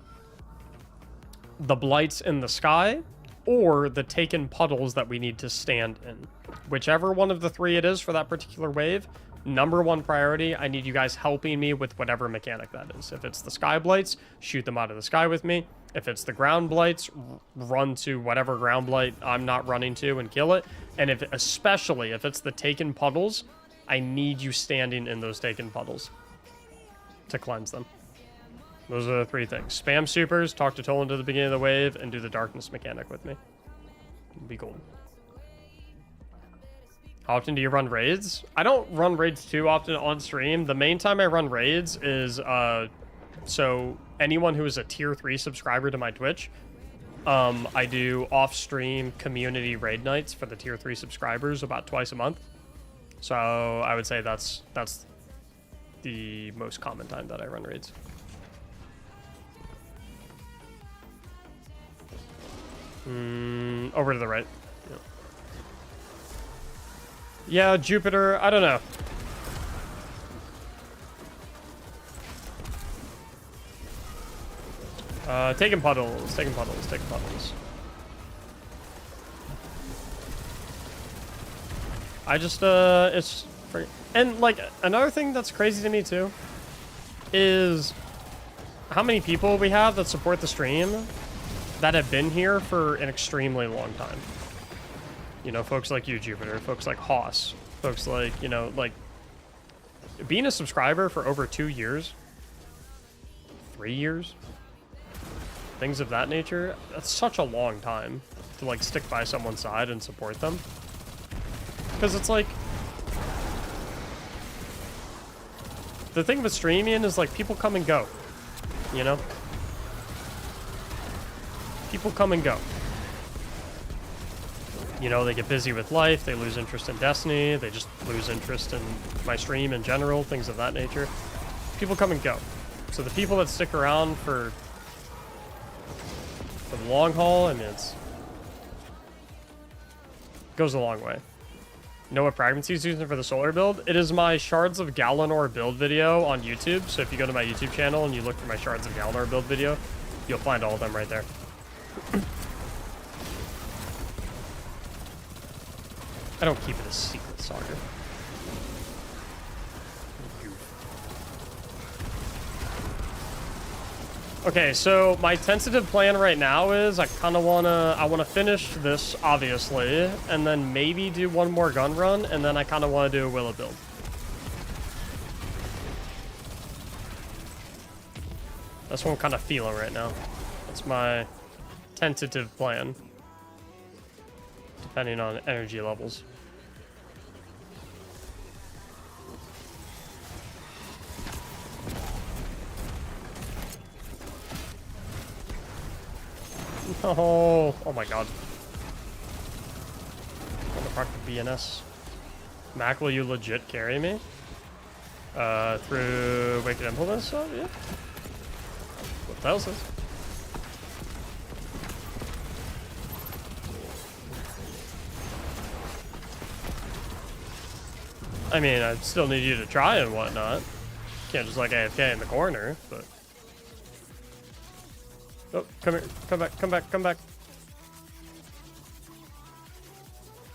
the blights in the sky, or the taken puddles that we need to stand in. Whichever one of the 3 it is for that particular wave, number 1 priority, I need you guys helping me with whatever mechanic that is. If it's the sky blights, shoot them out of the sky with me. If it's the ground blights, run to whatever ground blight I'm not running to and kill it. And especially if it's the taken puddles, I need you standing in those taken puddles to cleanse them. Those are the 3 things. Spam supers, talk to Toland at the beginning of the wave, and do the darkness mechanic with me. It'll be cool. How often do you run raids? I don't run raids too often on stream. The main time I run raids is, so anyone who is a tier 3 subscriber to my Twitch, I do off-stream community raid nights for the tier 3 subscribers about twice a month. So I would say that's the most common time that I run raids. Over to the right. Yeah, Jupiter, I don't know. Taking puddles, taking puddles, taking puddles. I just, and like another thing that's crazy to me too is how many people we have that support the stream that have been here for an extremely long time. You know, folks like you, Jupiter, folks like Hoss, folks like, you know, like being a subscriber for over 2 years, 3 years, things of that nature. That's such a long time to like stick by someone's side and support them. Because it's like, the thing with streaming is like people come and go, you know? People come and go. You know, they get busy with life, they lose interest in Destiny, they just lose interest in my stream in general, things of that nature. People come and go. So the people that stick around for the long haul, I mean, goes a long way. You know what Fragmency is using for the solar build? It is my Shards of Galanor build video on YouTube. So if you go to my YouTube channel and you look for my Shards of Galanor build video, you'll find all of them right there. I don't keep it a secret, Saga. Okay, so my tentative plan right now is I wanna finish this, obviously, and then maybe do one more gun run, and then I kinda wanna do a Willow build. That's what I'm kinda feeling right now. That's my tentative plan. Depending on energy levels. Oh my god. What the fuck, BNS? Mac, will you legit carry me? Through Wicked Implements stuff? Yeah. What else is? I mean, I still need you to try and whatnot. Can't just like AFK in the corner, but... Oh, come here. Come back, come back, come back.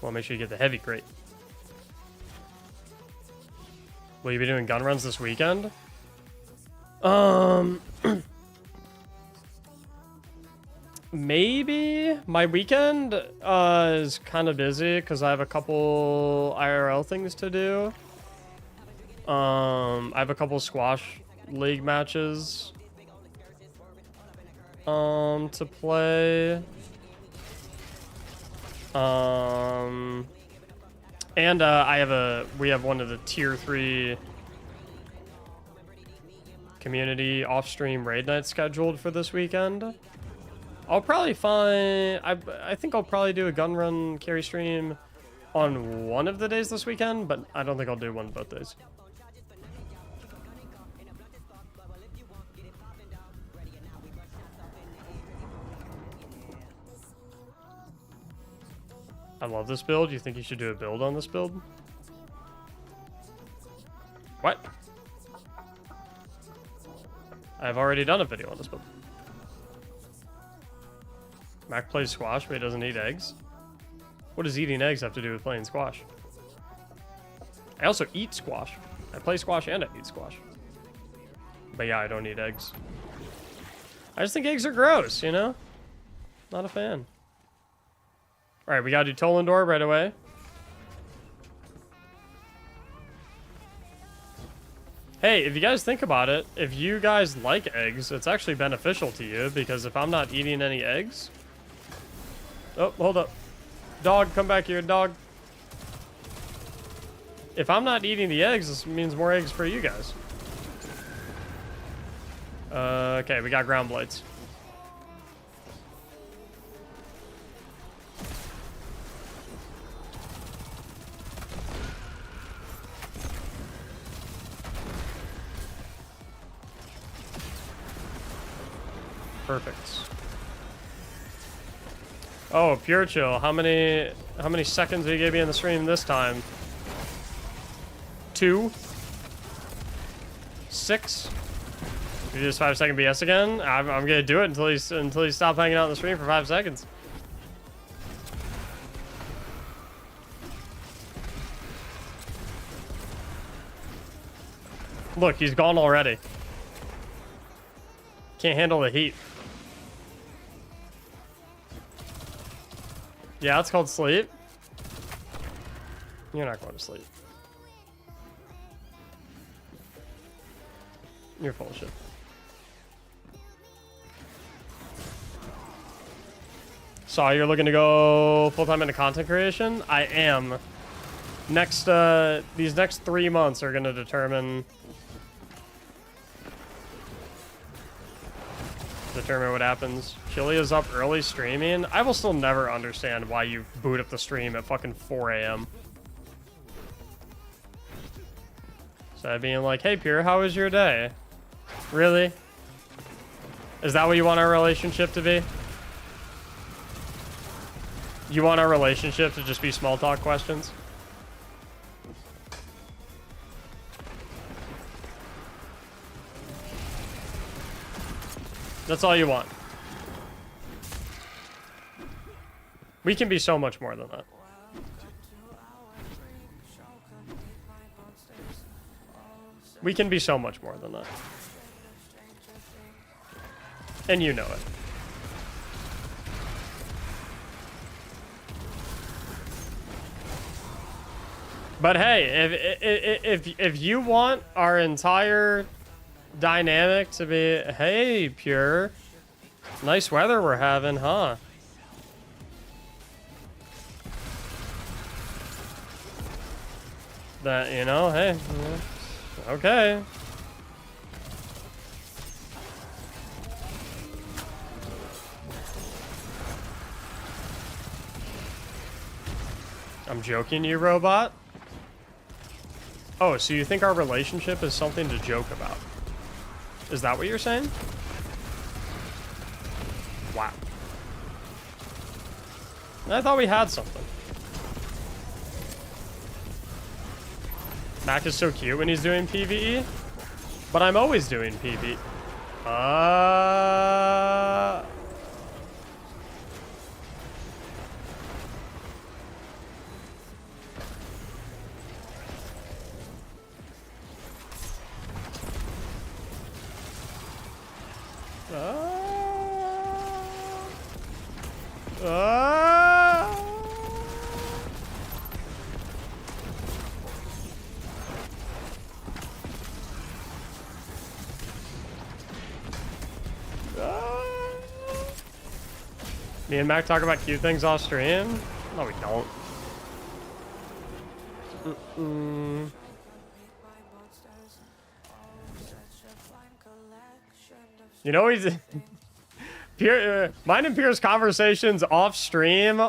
Well, make sure you get the heavy crate. Will you be doing gun runs this weekend? Maybe. My weekend is kind of busy because I have a couple IRL things to do. I have a couple squash league matches to play. And we have one of the tier 3 community off-stream raid nights scheduled for this weekend. I'll probably find... I think I'll probably do a gun run carry stream on one of the days this weekend, but I don't think I'll do one both days. I love this build. You think you should do a build on this build? What? I've already done a video on this build. Mac plays squash, but he doesn't eat eggs. What does eating eggs have to do with playing squash? I also eat squash. I play squash and I eat squash. But yeah, I don't eat eggs. I just think eggs are gross, you know? Not a fan. Alright, we gotta do Tolendor right away. Hey, if you guys think about it, if you guys like eggs, it's actually beneficial to you, because if I'm not eating any eggs... Oh, hold up. Dog, come back here, dog. If I'm not eating the eggs, this means more eggs for you guys. Okay, we got ground blades. Perfect. Oh, pure chill. How many seconds did you give me in the stream this time? 2? 6? You do this 5-second BS again? I'm gonna do it until you stop hanging out in the stream for 5 seconds. Look, he's gone already. Can't handle the heat. Yeah, it's called sleep. You're not going to sleep. You're full of shit. So you're looking to go full-time into content creation? I am. Next, these next 3 months are gonna determine what happens. Chili is up early streaming. I will still never understand why you boot up the stream at fucking 4 a.m. So being like, hey, Pure, how was your day? Really? Is that what you want our relationship to be? You want our relationship to just be small talk questions? That's all you want. We can be so much more than that. We can be so much more than that. And you know it. But hey, if you want our entire dynamic to be, hey, Pure, nice weather we're having, huh? That, you know, hey, okay. I'm joking, you robot. Oh, so you think our relationship is something to joke about? Is that what you're saying? Wow. I thought we had something. Mac is so cute when he's doing PvE, but I'm always doing PvE. Me and Mac talk about cute things off stream? No, we don't. You know, he's Pierre, mine and Pierre's conversations off stream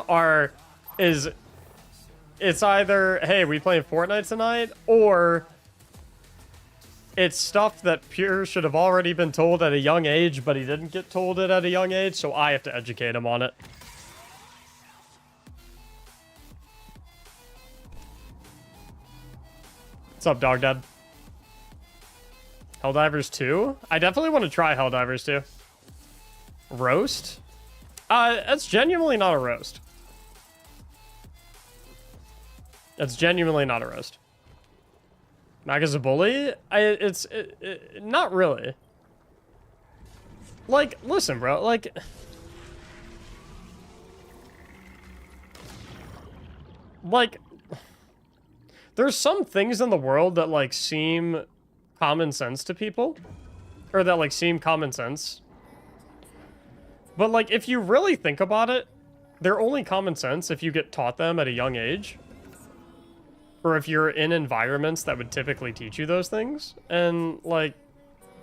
it's either, hey, we playing Fortnite tonight, or it's stuff that Pierre should have already been told at a young age, but he didn't get told it at a young age, so I have to educate him on it. What's up, Dog Dad? Helldivers 2? I definitely want to try Helldivers 2. Roast? That's genuinely not a roast. That's genuinely not a roast. Mac is a bully? Not really. Like, listen, bro, like... Like, there's some things in the world that, like, seem common sense to people. Or that, like, seem common sense. But, like, if you really think about it, they're only common sense if you get taught them at a young age. Or if you're in environments that would typically teach you those things. And, like,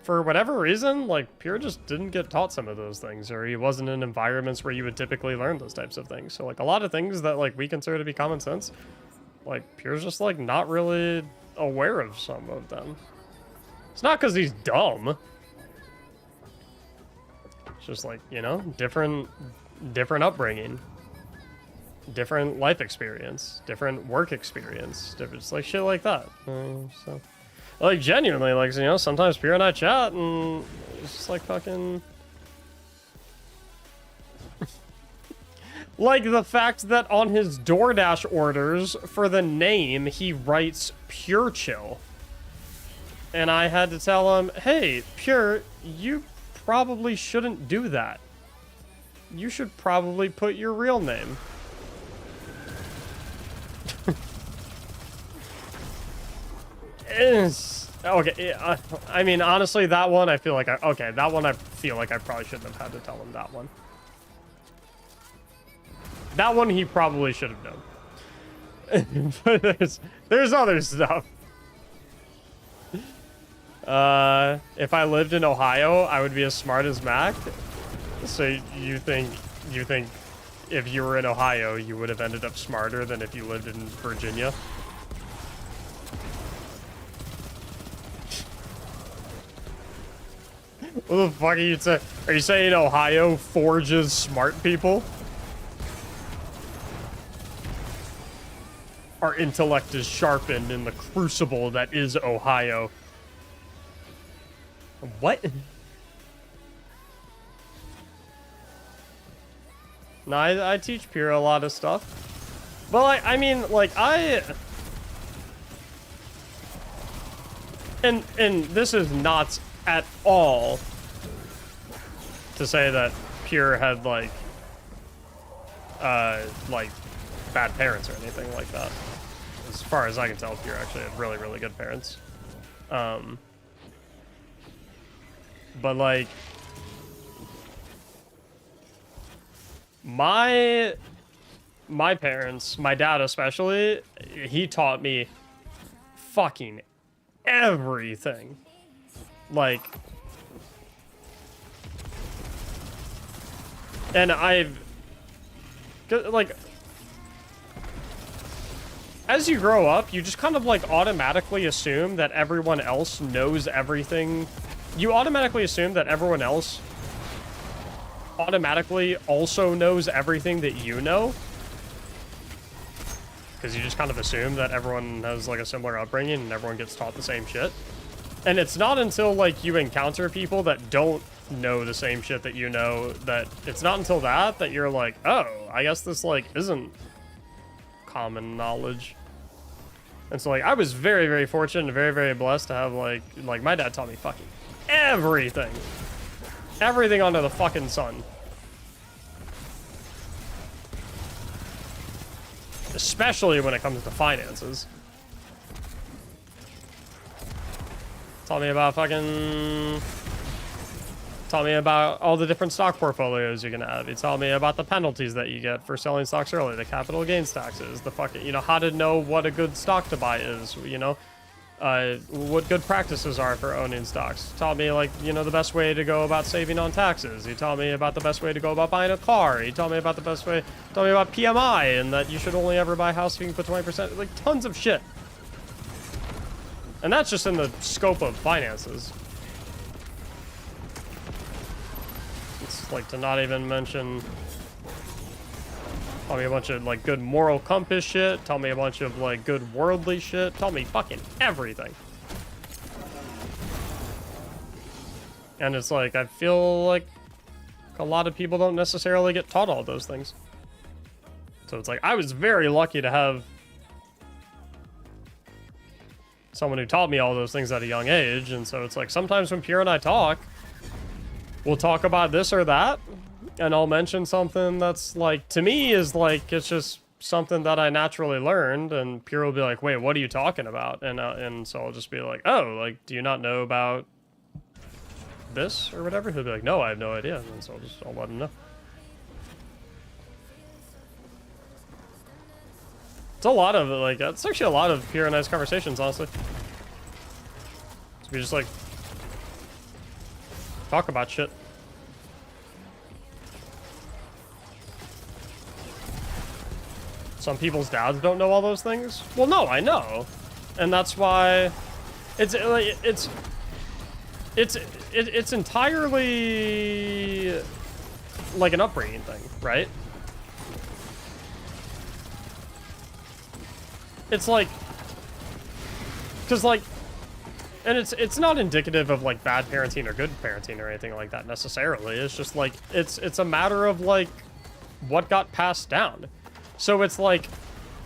for whatever reason, like, Pierre just didn't get taught some of those things. Or he wasn't in environments where you would typically learn those types of things. So, like, a lot of things that, like, we consider to be common sense, like, Pierre's just, like, not really aware of some of them. It's not because he's dumb. It's just, like, you know, different upbringing. Different life experience, different work experience, just like shit like that. So, like, genuinely, like, you know, sometimes Pierre and I chat, and it's just like fucking, like the fact that on his DoorDash orders for the name he writes Pure Chill. And I had to tell him, hey, Pure, you probably shouldn't do that. You should probably put your real name. Okay, I mean, honestly, that one, I feel like that one I feel like I probably shouldn't have had to tell him that one. That one he probably should have known. But there's other stuff. If I lived in Ohio, I would be as smart as Mac. So you think if you were in Ohio, you would have ended up smarter than if you lived in Virginia? What the fuck are you saying? Are you saying Ohio forges smart people? Our intellect is sharpened in the crucible that is Ohio. What? No, I teach Pure a lot of stuff. But, like, I mean, like, And this is not at all to say that Pure had, like, bad parents or anything like that. As far as I can tell, Pure actually had really, really good parents. But, like, my parents, my dad especially, he taught me fucking everything. Like, and like, as you grow up, you just kind of, like, automatically assume that everyone else knows everything. You automatically assume that everyone else automatically also knows everything that you know. Because you just kind of assume that everyone has, like, a similar upbringing and everyone gets taught the same shit. And it's not until, like, you encounter people that don't know the same shit that you know, that it's not until that you're like, oh, I guess this, like, isn't common knowledge. And so, like, I was very, very fortunate and very, very blessed to have, like my dad taught me fucking everything. Everything under the fucking sun. Especially when it comes to finances. Taught me about all the different stock portfolios you can have. He taught me about the penalties that you get for selling stocks early, the capital gains taxes, the fucking, you know, how to know what a good stock to buy is, you know, what good practices are for owning stocks. He taught me, like, you know, the best way to go about saving on taxes. He taught me about the best way to go about buying a car. He taught me about the best way, taught me about PMI and that you should only ever buy a house if you can put 20%, like, tons of shit. And that's just in the scope of finances. It's like, to not even mention, tell me a bunch of, like, good moral compass shit, tell me a bunch of, like, good worldly shit, tell me fucking everything. And it's like, I feel like a lot of people don't necessarily get taught all those things. So it's like, I was very lucky to have someone who taught me all those things at a young age. And so it's like, sometimes when Pure and I talk, we'll talk about this or that, and I'll mention something that's, like, to me is, like, it's just something that I naturally learned, and Pure will be like, wait, what are you talking about? And so I'll just be like, oh, like, do you not know about this or whatever? He'll be like, no, I have no idea. And so I'll let him know. It's a lot of, like, it's actually a lot of Pure and nice conversations, honestly. So we just, like, talk about shit. Some people's dads don't know all those things. Well, no, I know, and that's why it's entirely like an upbringing thing, right? It's like, because, like, and it's not indicative of, like, bad parenting or good parenting or anything like that necessarily. It's just, like, it's a matter of, like, what got passed down. So it's like,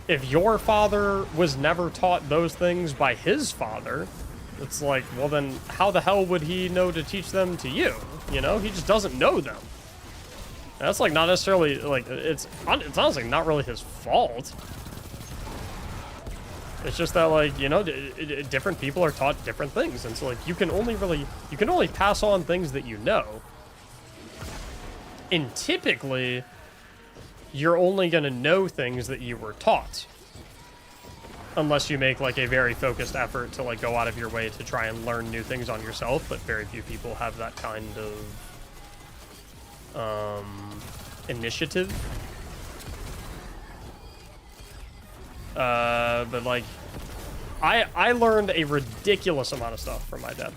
if your father was never taught those things by his father, It's like, well then, how the hell would he know to teach them to you? You know, he just doesn't know them. That's like not necessarily like it's honestly not really his fault. It's just that, like, you know, different people are taught different things, and so like you can only pass on things that you know. And typically, you're only gonna know things that you were taught, unless you make like a very focused effort to like go out of your way to try and learn new things on yourself. But very few people have that kind of initiative. But like, I learned a ridiculous amount of stuff from my dad.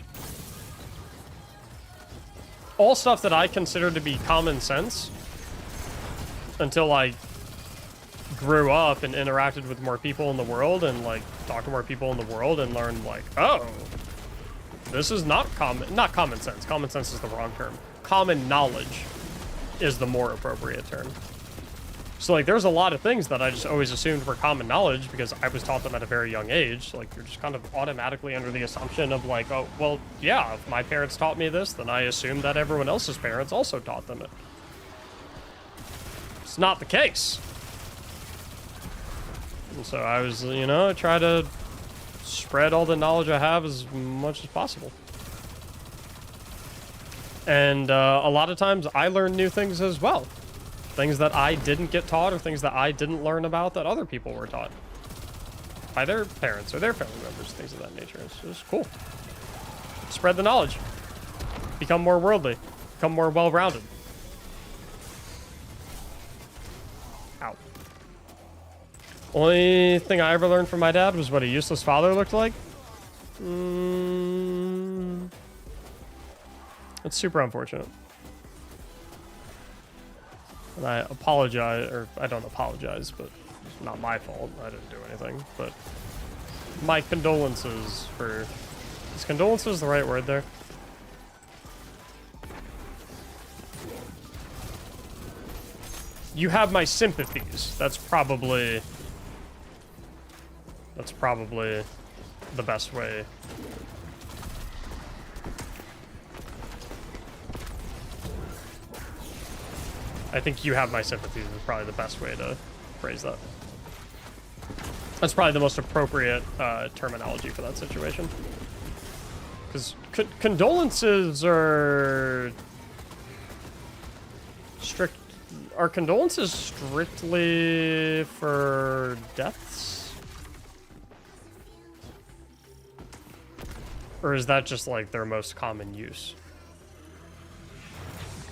All stuff that I considered to be common sense until I grew up and interacted with more people in the world and like talked to more people in the world and learned like, oh, this is not common sense. Common sense is the wrong term. Common knowledge is the more appropriate term. So like there's a lot of things that I just always assumed were common knowledge because I was taught them at a very young age. Like you're just kind of automatically under the assumption of like, oh, well, yeah, if my parents taught me this, then I assume that everyone else's parents also taught them it. It's not the case. And so I was, you know, try to spread all the knowledge I have as much as possible. And a lot of times I learn new things as well. Things that I didn't get taught or things that I didn't learn about that other people were taught by their parents or their family members, things of that nature. It's cool. Spread the knowledge. Become more worldly. Become more well-rounded. Ow. Only thing I ever learned from my dad was what a useless father looked like. It's super unfortunate. And I apologize, or I don't apologize, but it's not my fault. I didn't do anything. But my condolences for... Is condolences the right word there? You have my sympathies. That's probably the best way. I think you have my sympathies is probably the best way to phrase that. That's probably the most appropriate terminology for that situation. Because condolences are strict. Are condolences strictly for deaths? Or is that just like their most common use?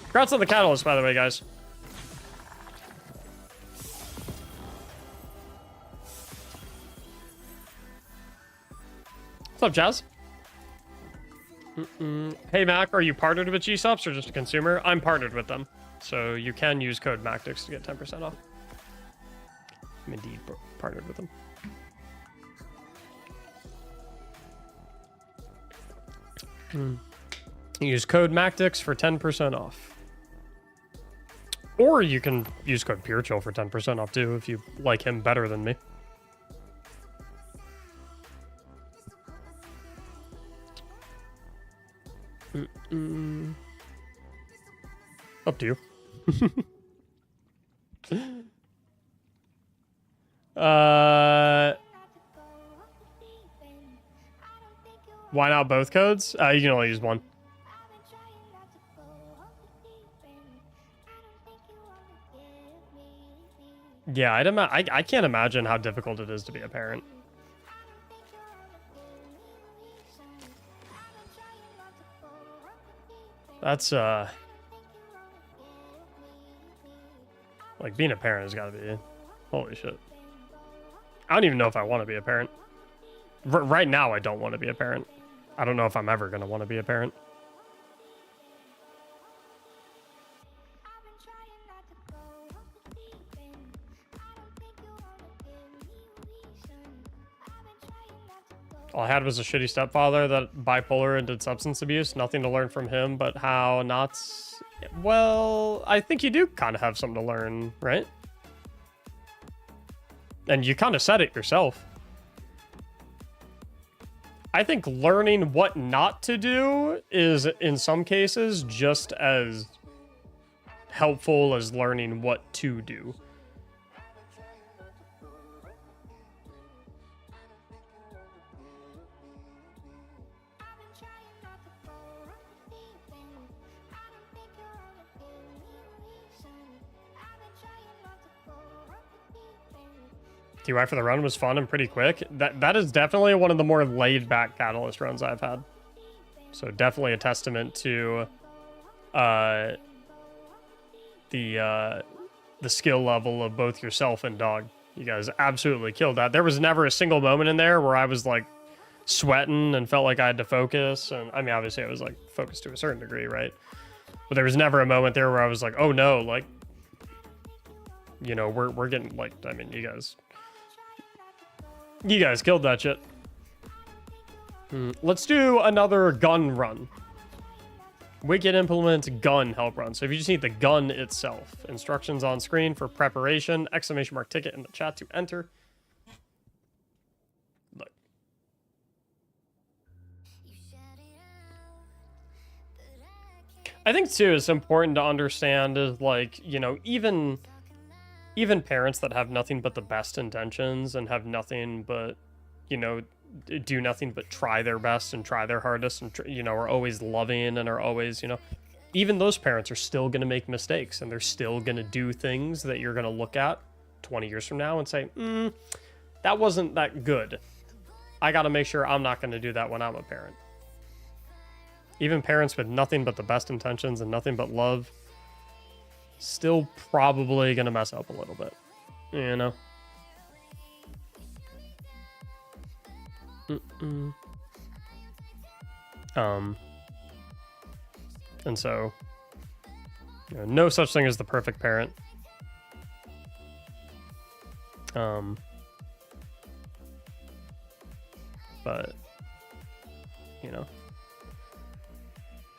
Congrats on the catalyst, by the way, guys. What's up, Jazz? Hey, Mac, are you partnered with G-Subs or just a consumer? I'm partnered with them, so you can use code Mactics to get 10% off. I'm indeed partnered with them. You use code Mactics for 10% off. Or you can use code PureChill for 10% off, too, if you like him better than me. Up to you. Why not both codes? You can only use one. Yeah, I can't imagine how difficult it is to be a parent. That's, like, being a parent has got to be... Holy shit. I don't even know if I want to be a parent. Right now, I don't want to be a parent. I don't know if I'm ever going to want to be a parent. All I had was a shitty stepfather that bipolar and did substance abuse. Nothing to learn from him, but how not... Well, I think you do kind of have something to learn, right? And you kind of said it yourself. I think learning what not to do is, in some cases, just as helpful as learning what to do. TY for the run was fun and pretty quick. That is definitely one of the more laid-back Catalyst runs I've had. So definitely a testament to the skill level of both yourself and Dog. You guys absolutely killed that. There was never a single moment in there where I was like sweating and felt like I had to focus. And I mean, obviously I was like focused to a certain degree, right? But there was never a moment there where I was like, oh no, like, you know, we're getting like, I mean, you guys killed that shit. Let's do another gun run. Wicked implement gun help run. So if you just need the gun itself, instructions on screen for preparation, exclamation mark ticket in the chat to enter. Look. I think too, it's important to understand is like, you know, even parents that have nothing but the best intentions and have nothing but, you know, do nothing but try their best and try their hardest and, you know, are always loving and are always, you know, even those parents are still going to make mistakes and they're still going to do things that you're going to look at 20 years from now and say, that wasn't that good. I got to make sure I'm not going to do that when I'm a parent. Even parents with nothing but the best intentions and nothing but love still probably gonna mess up a little bit, you know. And so, you know, no such thing as the perfect parent. But you know,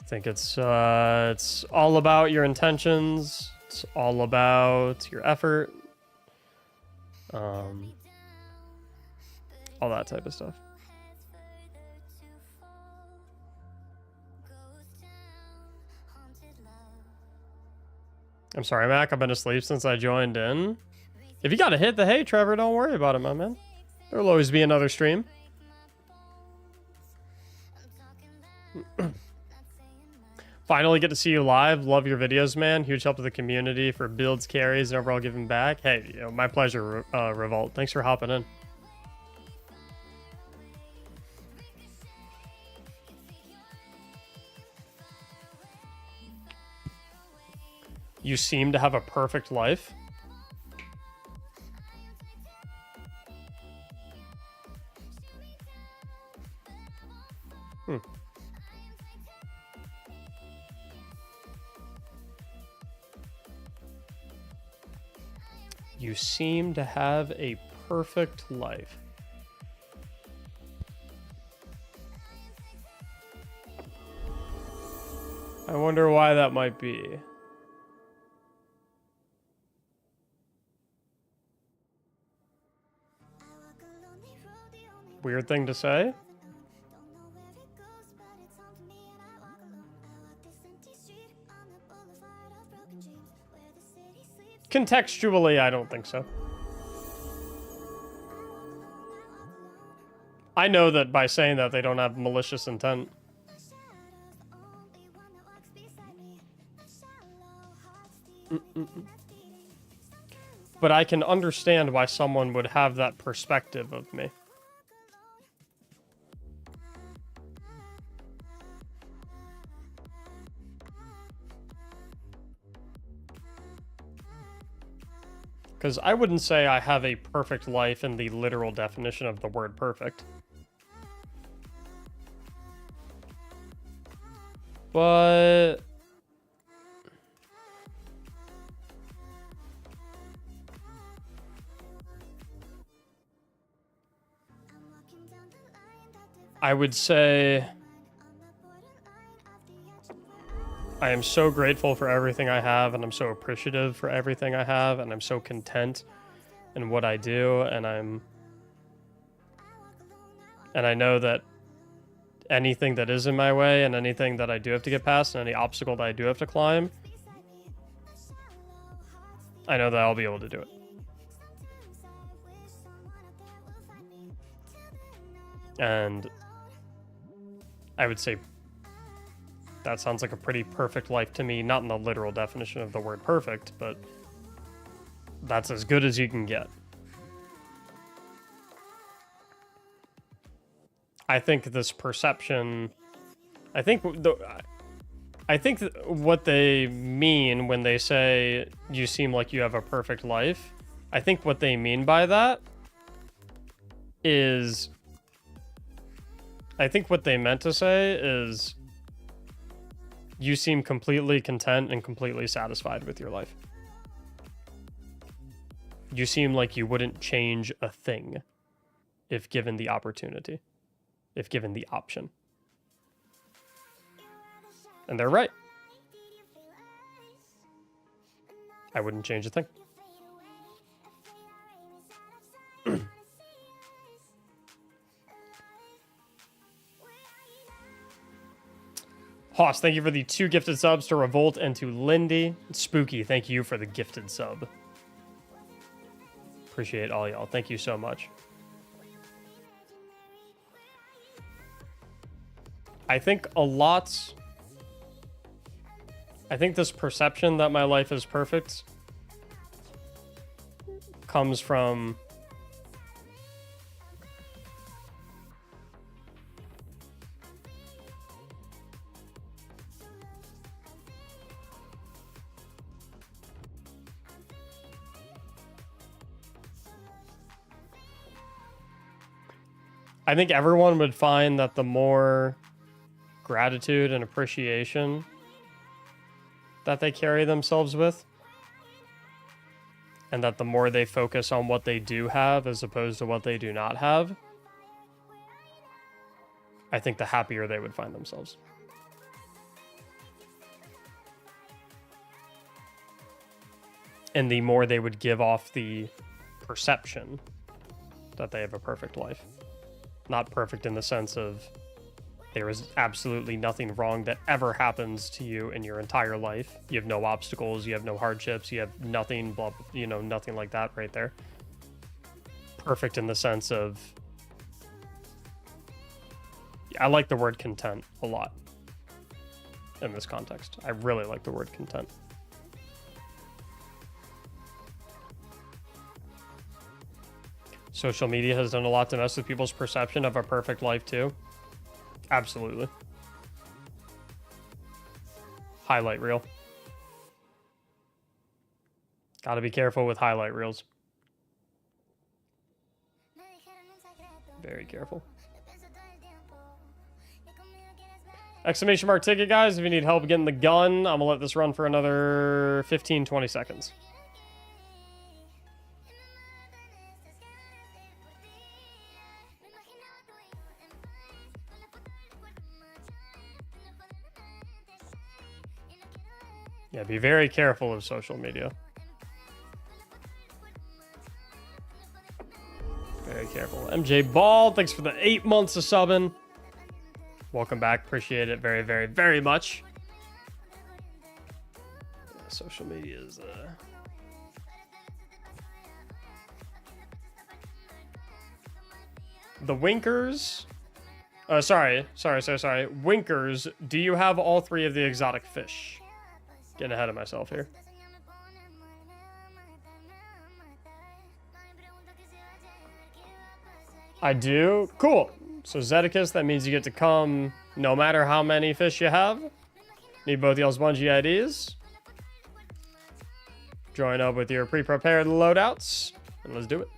I think it's all about your intentions. It's all about your effort. All that type of stuff. I'm sorry, Mac. I've been asleep since I joined in. If you got to hit the hay, Trevor, don't worry about it, my man. There'll always be another stream. Finally get to see you live. Love your videos, man. Huge help to the community for builds, carries, and overall giving back. Hey, you know, my pleasure, Revolt. Thanks for hopping in. You seem to have a perfect life. You seem to have a perfect life. I wonder why that might be. Weird thing to say. Contextually, I don't think so. I know that by saying that they don't have malicious intent. But I can understand why someone would have that perspective of me. Because I wouldn't say I have a perfect life in the literal definition of the word perfect. But I would say I am so grateful for everything I have, and I'm so appreciative for everything I have, and I'm so content in what I do, and I know that anything that is in my way and anything that I do have to get past and any obstacle that I do have to climb, I know that I'll be able to do it. And I would say that sounds like a pretty perfect life to me, not in the literal definition of the word perfect, but that's as good as you can get. I think this perception, I think what they mean when they say you seem like you have a perfect life, I think what they mean by that is, I think what they meant to say is you seem completely content and completely satisfied with your life. You seem like you wouldn't change a thing if given the opportunity, if given the option. And they're right. I wouldn't change a thing. Hoss, thank you for the 2 gifted subs to Revolt and to Lindy. Spooky, thank you for the gifted sub. Appreciate all y'all. Thank you so much. I think this perception that my life is perfect comes from I think everyone would find that the more gratitude and appreciation that they carry themselves with, and that the more they focus on what they do have as opposed to what they do not have, I think the happier they would find themselves. And the more they would give off the perception that they have a perfect life. Not perfect in the sense of there is absolutely nothing wrong that ever happens to you in your entire life. You have no obstacles, you have no hardships, you have nothing, blah, you know, nothing like that right there. Perfect in the sense of, I like the word content a lot in this context. I really like the word content. Social media has done a lot to mess with people's perception of a perfect life too. Absolutely. Highlight reel. Gotta be careful with highlight reels. Very careful. Exclamation mark ticket, guys. If you need help getting the gun, I'm gonna let this run for another 15-20 seconds. Yeah, be very careful of social media. Very careful. MJ Ball, thanks for the 8 months of subbing. Welcome back. Appreciate it very, very, very much. Social media is... The Winkers... sorry. Winkers, do you have all 3 of the exotic fish? Getting ahead of myself here. I do? Cool. So Zedicus, that means you get to come no matter how many fish you have. Need both y'all's bungee IDs. Join up with your pre-prepared loadouts. And let's do it.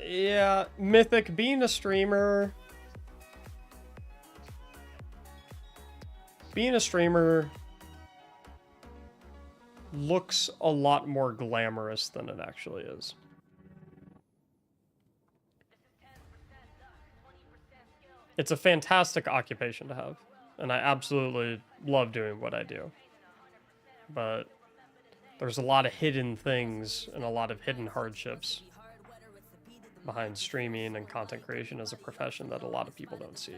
Yeah, Mythic, being a streamer looks a lot more glamorous than it actually is. It's a fantastic occupation to have, and I absolutely love doing what I do. But there's a lot of hidden things and a lot of hidden hardships behind streaming and content creation as a profession that a lot of people don't see.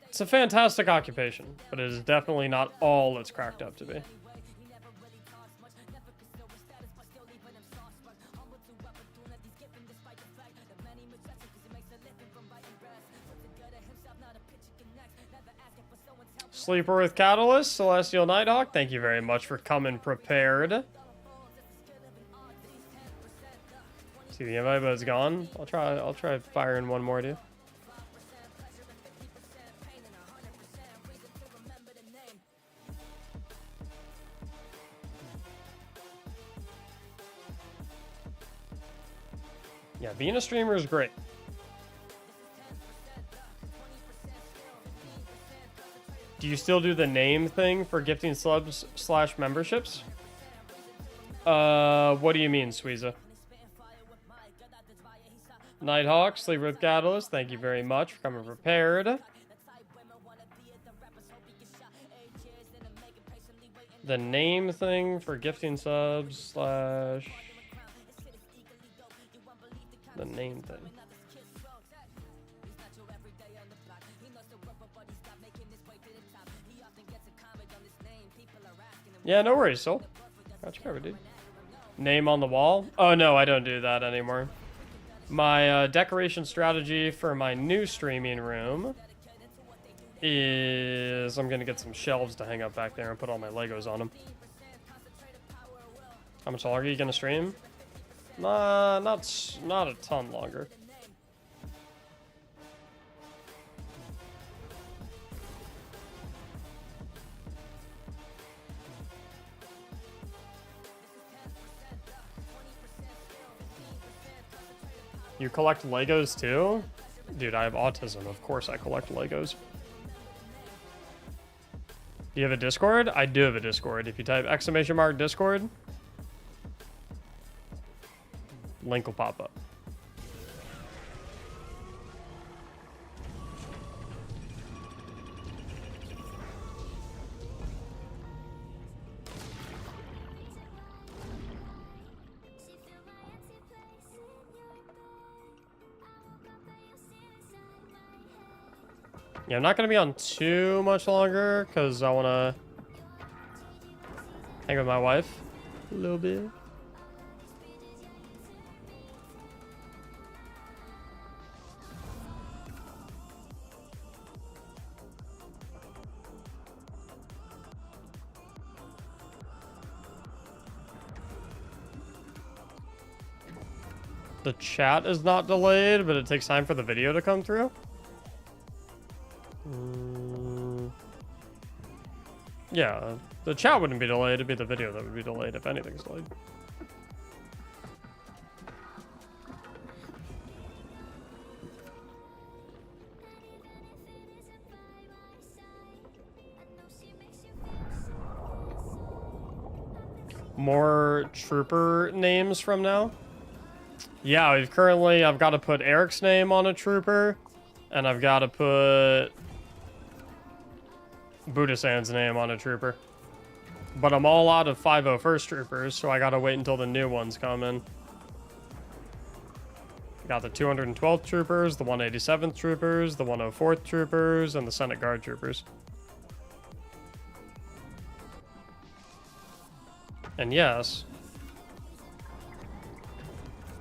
It's a fantastic occupation, but it is definitely not all it's cracked up to be. Sleeper with Catalyst, Celestial Nighthawk, thank you very much for coming prepared. See the invite, but it's gone. I'll try firing one more, dude. Yeah, being a streamer is great. Do you still do the name thing for gifting subs / memberships? What do you mean, Sweeza? Nighthawk, Sleeper with Catalyst, thank you very much for coming prepared. The name thing for gifting subs / the name thing. Yeah, no worries, Soul. Got you covered, dude. Name on the wall? Oh, no, I don't do that anymore. My decoration strategy for my new streaming room is I'm going to get some shelves to hang up back there and put all my Legos on them. How much longer are you going to stream? Not a ton longer. You collect Legos too? Dude, I have autism. Of course I collect Legos. Do you have a Discord? I do have a Discord. If you type !! Discord, link will pop up. Yeah, I'm not going to be on too much longer because I want to hang with my wife a little bit. The chat is not delayed, but it takes time for the video to come through. Yeah, the chat wouldn't be delayed, it'd be the video that would be delayed if anything's delayed. More trooper names from now? Yeah, I've got to put Eric's name on a trooper, and I've got to put Buddha-san's name on a trooper. But I'm all out of 501st troopers, so I gotta wait until the new ones come in. Got the 212th troopers, the 187th troopers, the 104th troopers, and the Senate Guard troopers. And yes,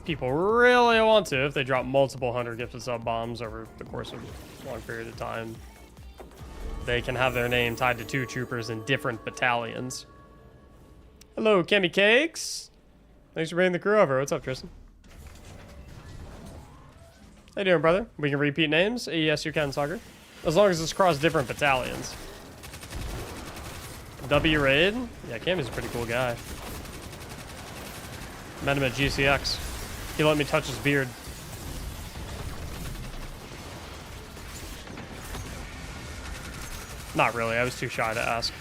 people really want to, if they drop multiple 100 gifted sub bombs over the course of a long period of time, they can have their name tied to 2 troopers in different battalions. Hello, Kimmy Cakes. Thanks for bringing the crew over. What's up, Tristan? How you doing, brother? We can repeat names? Yes, you can, Soccer. As long as it's across different battalions. W Raid? Yeah, Cammy's a pretty cool guy. Met him at GCX. He let me touch his beard. Not really, I was too shy to ask.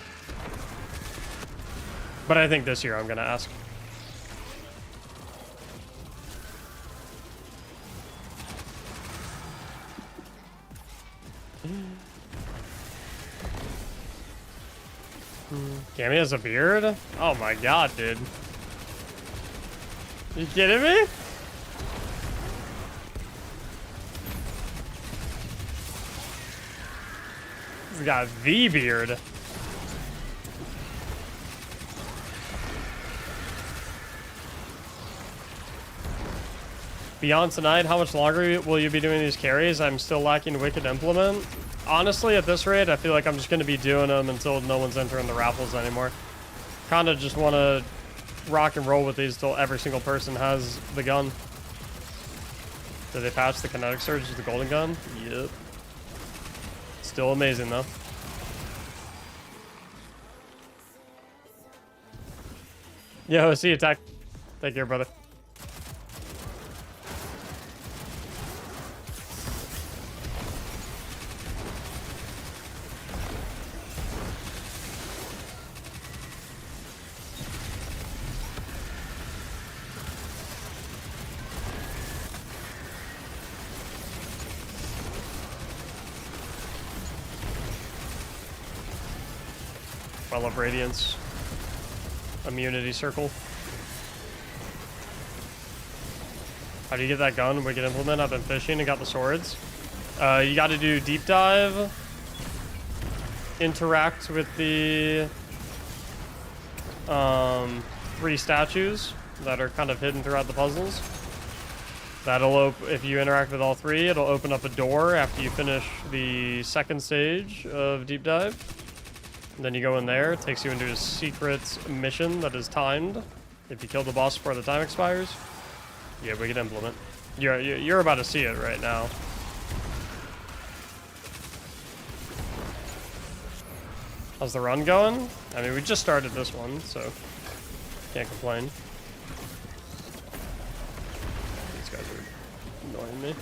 But I think this year I'm gonna ask. Cammy has a beard? Oh my god, dude. You kidding me? He's got the beard. Beyond tonight, how much longer will you be doing these carries? I'm still lacking Wicked Implement. Honestly, at this rate, I feel like I'm just going to be doing them until no one's entering the raffles anymore. Kind of just want to rock and roll with these till every single person has the gun. Did they patch the kinetic surge with the golden gun? Yep. Still amazing, though. Yo, see you, Tech. Take care, brother. I love Radiance. Immunity circle. How do you get that gun? Wicked Implement. I've been fishing and got the swords. You got to do deep dive. Interact with the 3 statues that are kind of hidden throughout the puzzles. That'll if you interact with all 3, it'll open up a door after you finish the 2nd stage of deep dive. Then you go in there, it takes you into a secret mission that is timed. If you kill the boss before the time expires, yeah, we can implement. You're about to see it right now. How's the run going? I mean, we just started this one, so can't complain. These guys are annoying me.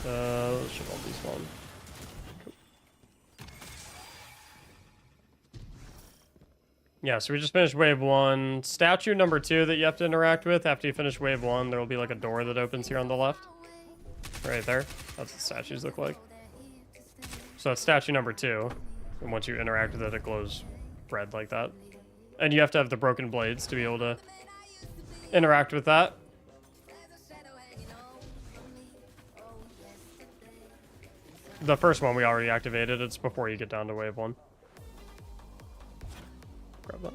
Let's ship all these one. Cool. Yeah, so we just finished wave 1. Statue number 2 that you have to interact with after you finish wave 1, there will be like a door that opens here on the left. Right there. That's what the statues look like. So that's statue number 2. And once you interact with it, it glows red like that. And you have to have the broken blades to be able to interact with that. The first one we already activated. It's before you get down to wave 1. Grab that.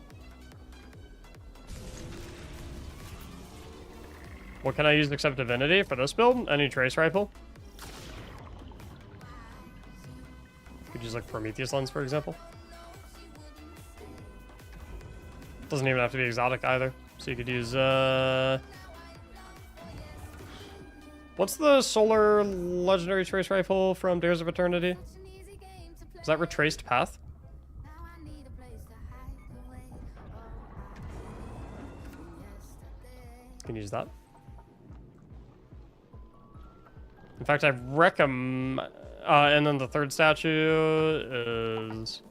What can I use except Divinity for this build? Any trace rifle? Could use like Prometheus lens, for example. Doesn't even have to be exotic either. So you could use what's the solar legendary trace rifle from Dares of Eternity? Is that Retraced Path? Can use that. In fact, I recommend. And then the third statue is.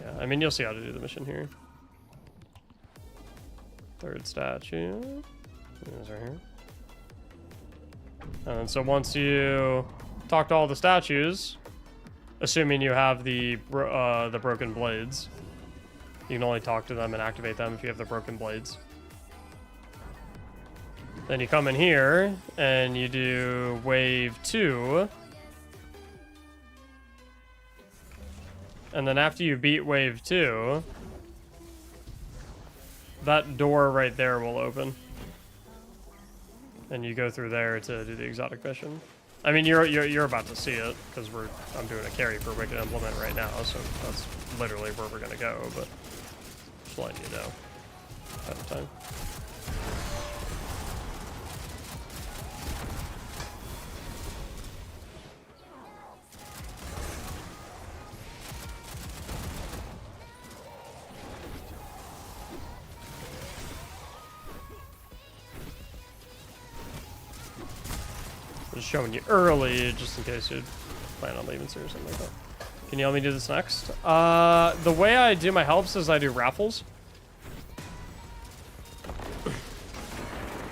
Yeah, I mean, you'll see how to do the mission here. Third statue is right here. And then so once you talk to all the statues, assuming you have the broken blades, you can only talk to them and activate them if you have the broken blades. Then you come in here and you do wave 2. And then after you beat wave 2, that door right there will open. And you go through there to do the exotic mission. I mean, you're about to see it because I'm doing a carry for Wicked Implement right now, so that's literally where we're gonna go. But just letting you know ahead of time. Just showing you early, just in case you plan on leaving soon or something like that. Can you help me do this next? The way I do my helps is I do raffles.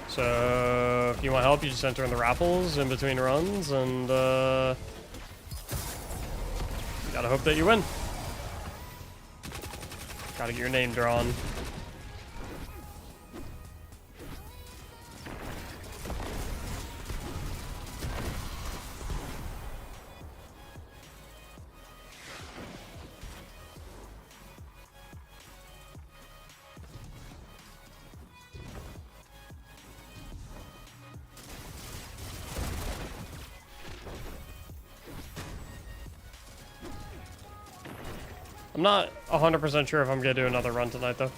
So if you want help, you just enter in the raffles in between runs, and you gotta hope that you win. Gotta get your name drawn. I'm not 100% sure if I'm gonna do another run tonight, though.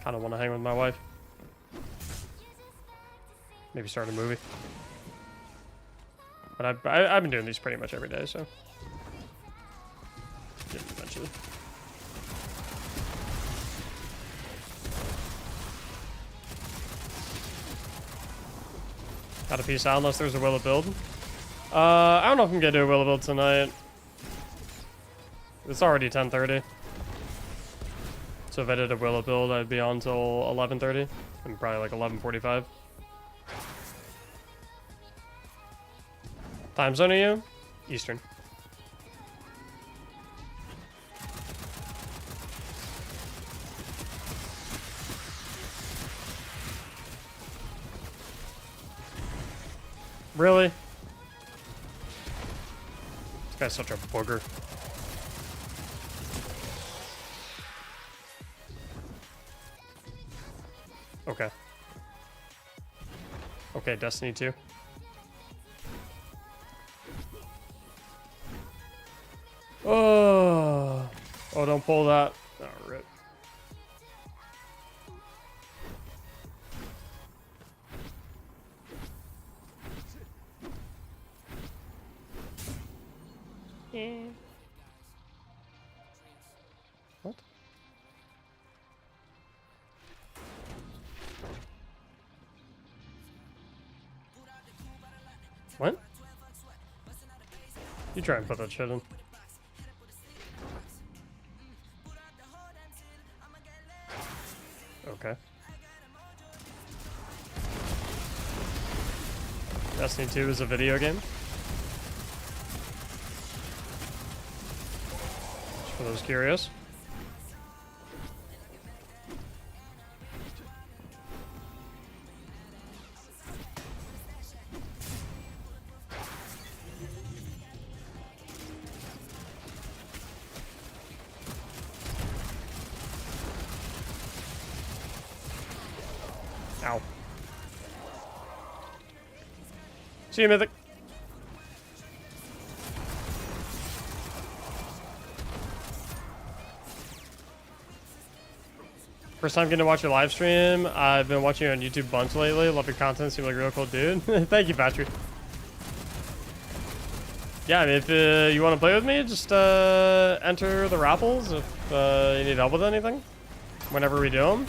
Kind of want to hang with my wife. Maybe start a movie. But I've been doing these pretty much every day, so. Yeah, eventually. Gotta peace out unless there's a will of build. I don't know if I'm gonna do a will of build tonight. It's already 10:30. So if I did a will of build, I'd be on till 11:30 and probably like 11:45. Time zone are you? Eastern. Really? This guy's such a booger. Okay. Okay, Destiny 2. Oh, don't pull that. Oh, rip. What? What? You try and put that shit in. Okay. Destiny 2 is a video game. Just for those curious. Ow. See you, Mythic. First time getting to watch your live stream. I've been watching you on YouTube a bunch lately. Love your content. Seem like a real cool dude. Thank you, Patrick. Yeah, I mean, if you want to play with me, just enter the raffles if you need help with anything. Whenever we do them.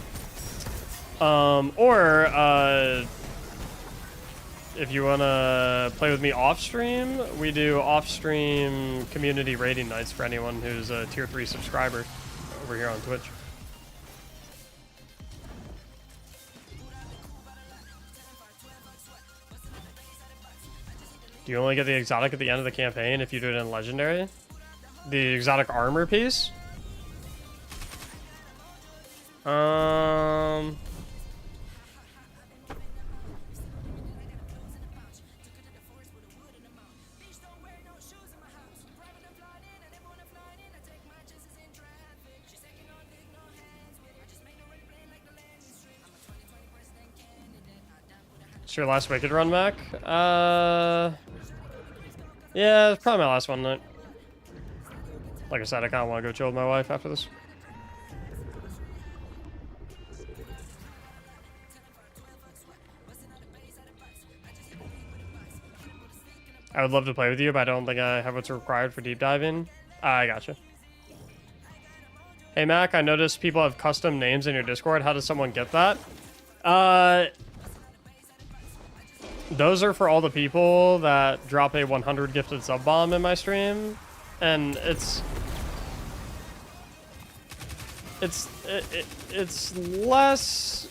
If you want to play with me off stream, we do off stream community rating nights for anyone who's a tier 3 subscriber over here on Twitch. Do you only get the exotic at the end of the campaign if you do it in legendary? The exotic armor piece? It's your last Wicked run, Mac? Yeah, it's probably my last one night. Like I said, I kind of want to go chill with my wife after this. I would love to play with you, but I don't think I have what's required for deep diving. I gotcha. Hey Mac, I noticed people have custom names in your Discord. How does someone get that? Those are for all the people that drop a 100 gifted sub bomb in my stream, and it's less.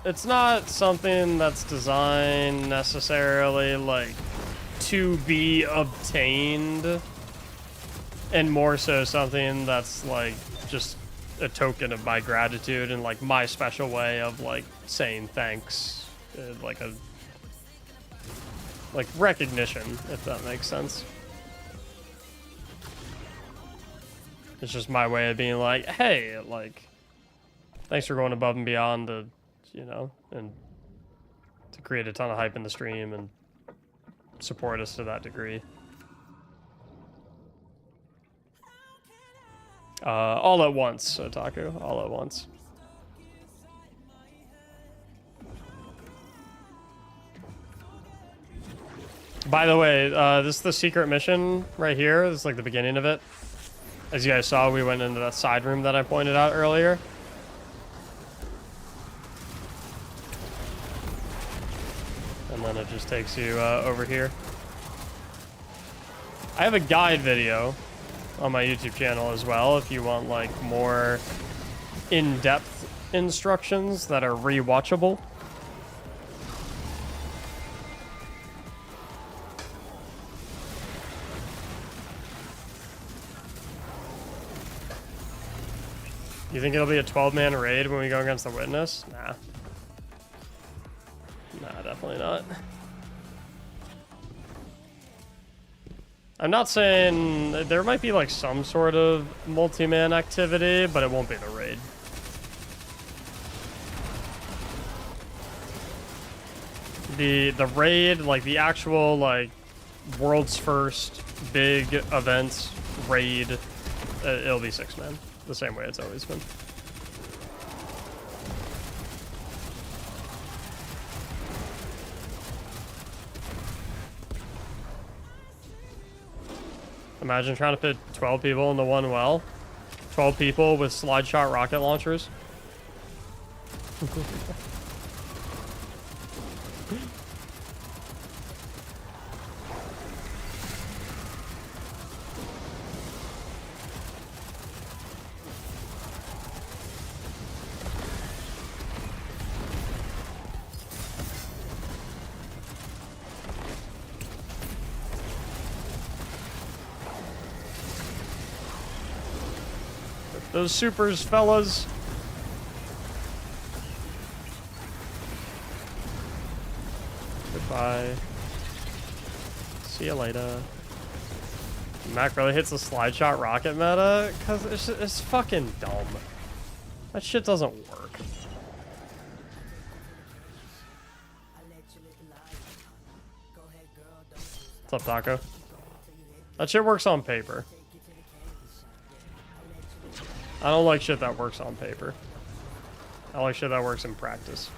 It's not something that's designed necessarily like to be obtained, and more so something that's like just a token of my gratitude and like my special way of like saying thanks, like a recognition, if that makes sense. It's just my way of being like, hey, like, thanks for going above and beyond to, you know, and to create a ton of hype in the stream and support us to that degree. All at once, Otaku, all at once. By the way, this is the secret mission right here. This is like the beginning of it. As you guys saw, we went into that side room that I pointed out earlier. And then it just takes you over here. I have a guide video on my YouTube channel as well if you want like more in-depth instructions that are rewatchable. You think it'll be a 12-man raid when we go against the Witness? Nah. Nah, definitely not. I'm not saying... There might be like some sort of multi-man activity, but it won't be the raid. The raid, like the actual like world's first big event raid, it'll be 6-man. The same way it's always been. Imagine trying to fit 12 people into one well. 12 people with slide shot rocket launchers. Those supers, fellas. Goodbye. See you later. Mac really hits the slide shot rocket meta because it's fucking dumb. That shit doesn't work. What's up, Taco? That shit works on paper. I don't like shit that works on paper. I like shit that works in practice.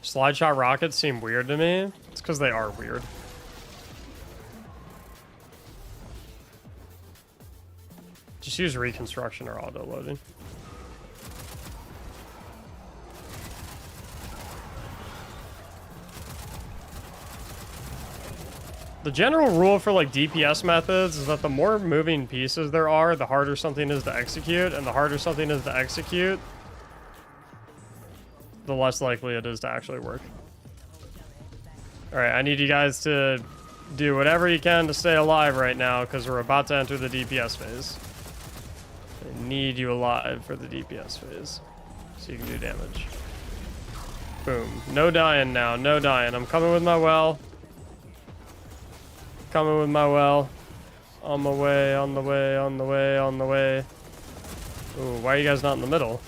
Slide shot rockets seem weird to me. It's because they are weird. Just use reconstruction or auto loading. The general rule for like DPS methods is that the more moving pieces there are, the harder something is to execute, and the harder something is to execute, the less likely it is to actually work. Alright, I need you guys to do whatever you can to stay alive right now, because we're about to enter the DPS phase. I need you alive for the DPS phase, so you can do damage. Boom. No dying now, no dying. I'm coming with my well. Coming with my well. On my way, on the way, on the way, on the way. Ooh, why are you guys not in the middle?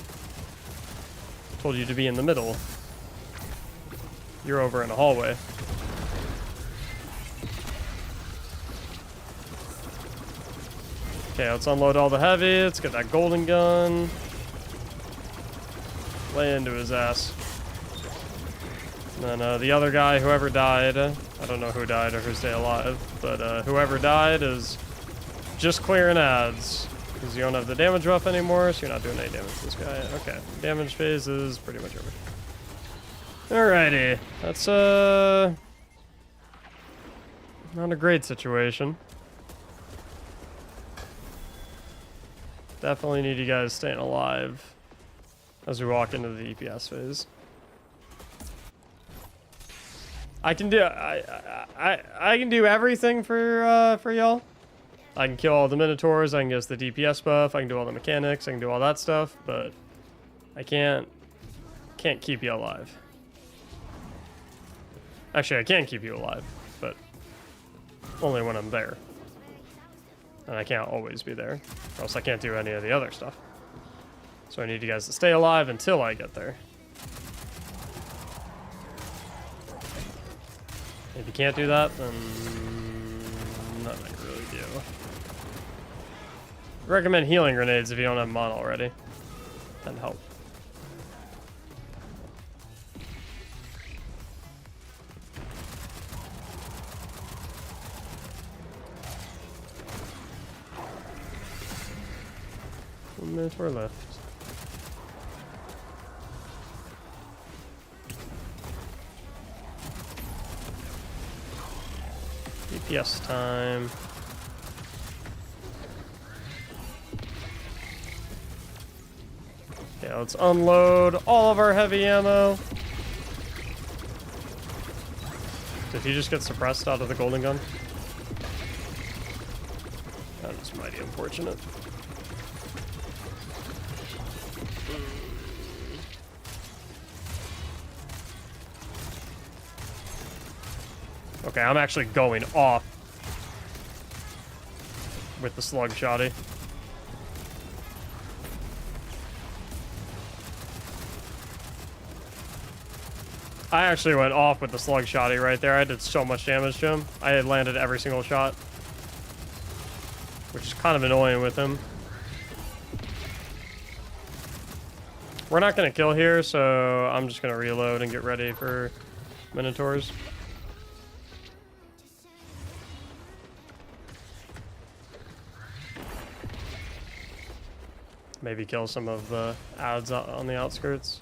Told you to be in the middle. You're over in the hallway. Okay, let's unload all the heavy. Let's get that golden gun. Lay into his ass. And then the other guy, whoever died, I don't know who died or who's staying alive, but whoever died is just clearing ads. Because you don't have the damage buff anymore, so you're not doing any damage to this guy. Okay, damage phase is pretty much over. Alrighty, that's not a great situation. Definitely need you guys staying alive as we walk into the EPS phase. I can do I can do everything for y'all. I can kill all the Minotaurs, I can get us the DPS buff, I can do all the mechanics, I can do all that stuff, but I can't keep you alive. Actually, I can keep you alive, but only when I'm there. And I can't always be there, or else I can't do any of the other stuff. So I need you guys to stay alive until I get there. If you can't do that, then nothing I can really do. I recommend healing grenades if you don't have mana already. That'd help. One Minotaur left. DPS time. Okay, let's unload all of our heavy ammo. Did he just get suppressed out of the golden gun? That is mighty unfortunate. Okay, I'm actually going off with the slug shotty. I actually went off with the slug shotty right there. I did so much damage to him. I had landed every single shot, which is kind of annoying with him. We're not going to kill here, so I'm just going to reload and get ready for Minotaurs. Maybe kill some of the ads on the outskirts.